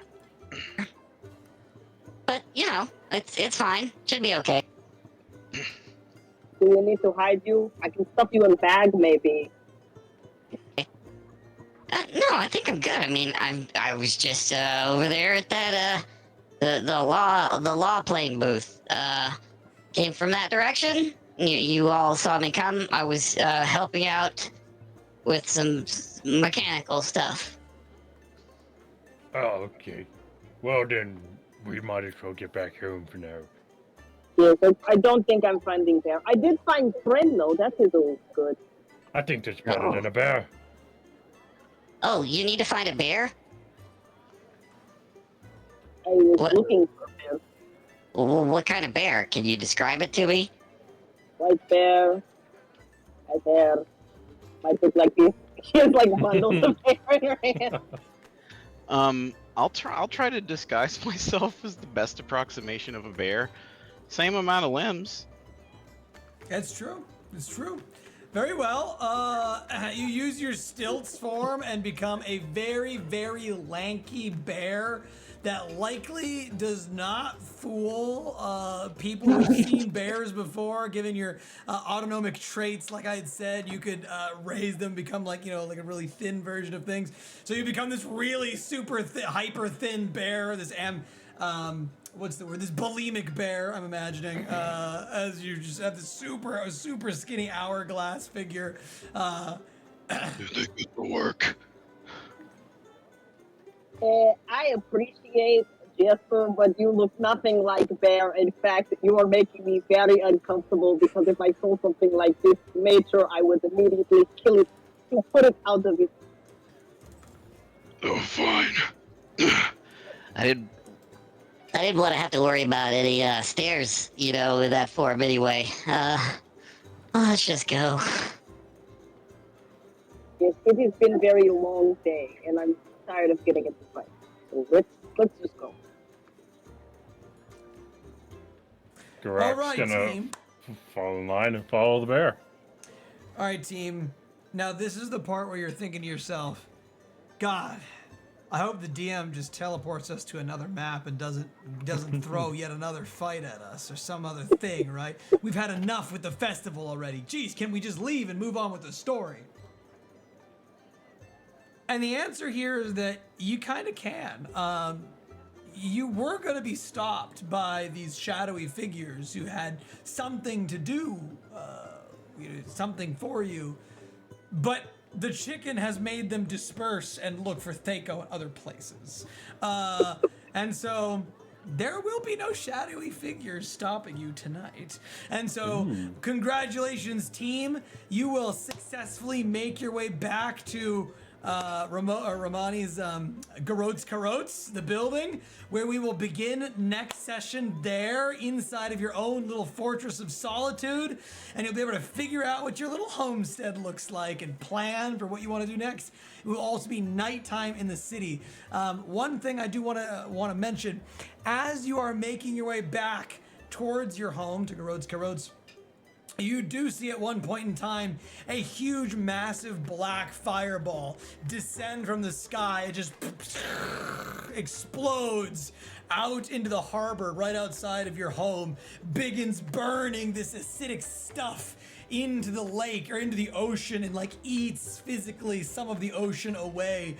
But it's fine. Should be okay. Do we need to hide you? I can stuff you in a bag, maybe. No, I think I'm good. I mean, I was just over there at that the law playing booth. Came from that direction. You all saw me come. I was helping out with some mechanical stuff. Oh, okay. Well, then, we might as well get back home for now. Yes, I don't think I'm finding bear. I did find friend though. That is always good. I think that's better than a bear. Oh, you need to find a bear? I was What? looking for bear. What kind of bear? Can you describe it to me? White bear, white hair. Might look like this. She has like bundles of hair in her hand. I'll try to disguise myself as the best approximation of a bear. Same amount of limbs. It's true. It's true. Very well. You use your stilts form and become a very, very lanky bear that likely does not fool people who've seen bears before. Given your autonomic traits, like I had said, you could raise them, become like like a really thin version of things. So you become this really super hyper thin bear. This what's the word? This bulimic bear, I'm imagining, as you just have this super skinny hourglass figure. You think it will work? I appreciate Jesper, but you look nothing like bear. In fact, you are making me very uncomfortable because if I saw something like this, made sure I would immediately kill it to put it out of it. Oh, fine. I didn't want to have to worry about any stairs, in that form anyway. Let's just go. Yes, it has been a very long day, and I'm tired of getting into fight. So let's just go. Gurak's All right, gonna team. fall in line and follow the bear. All right, team. Now this is the part where you're thinking to yourself, God, I hope the DM just teleports us to another map and doesn't throw yet another fight at us or some other thing, right? We've had enough with the festival already. Geez, can we just leave and move on with the story? And the answer here is that you kind of can. You were going to be stopped by these shadowy figures who had something to do, something for you, but the chicken has made them disperse and look for Thaco in other places. And so there will be no shadowy figures stopping you tonight. And so congratulations, team. You will successfully make your way back to Romani's Garotes, the building, where we will begin next session there inside of your own little fortress of solitude, and you'll be able to figure out what your little homestead looks like and plan for what you want to do next. It will also be nighttime in the city. One thing I do want to mention, as you are making your way back towards your home to Garotes, you do see at one point in time a huge, massive black fireball descend from the sky. It just explodes out into the harbor right outside of your home, begins burning this acidic stuff into the lake or into the ocean and eats physically some of the ocean away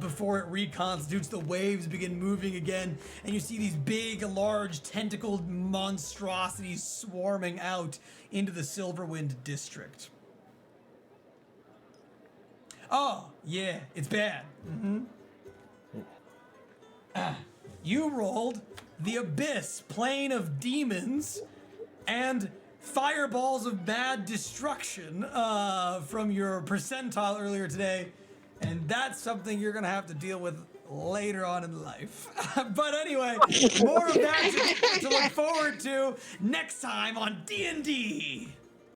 before it reconstitutes. The waves begin moving again, and you see these big, large, tentacled monstrosities swarming out into the Silverwind district. Oh, yeah, it's bad. You rolled the Abyss, Plane of Demons, and fireballs of mad destruction from your percentile earlier today, and that's something you're gonna have to deal with later on in life. But anyway, more of that to look forward to next time on D&D.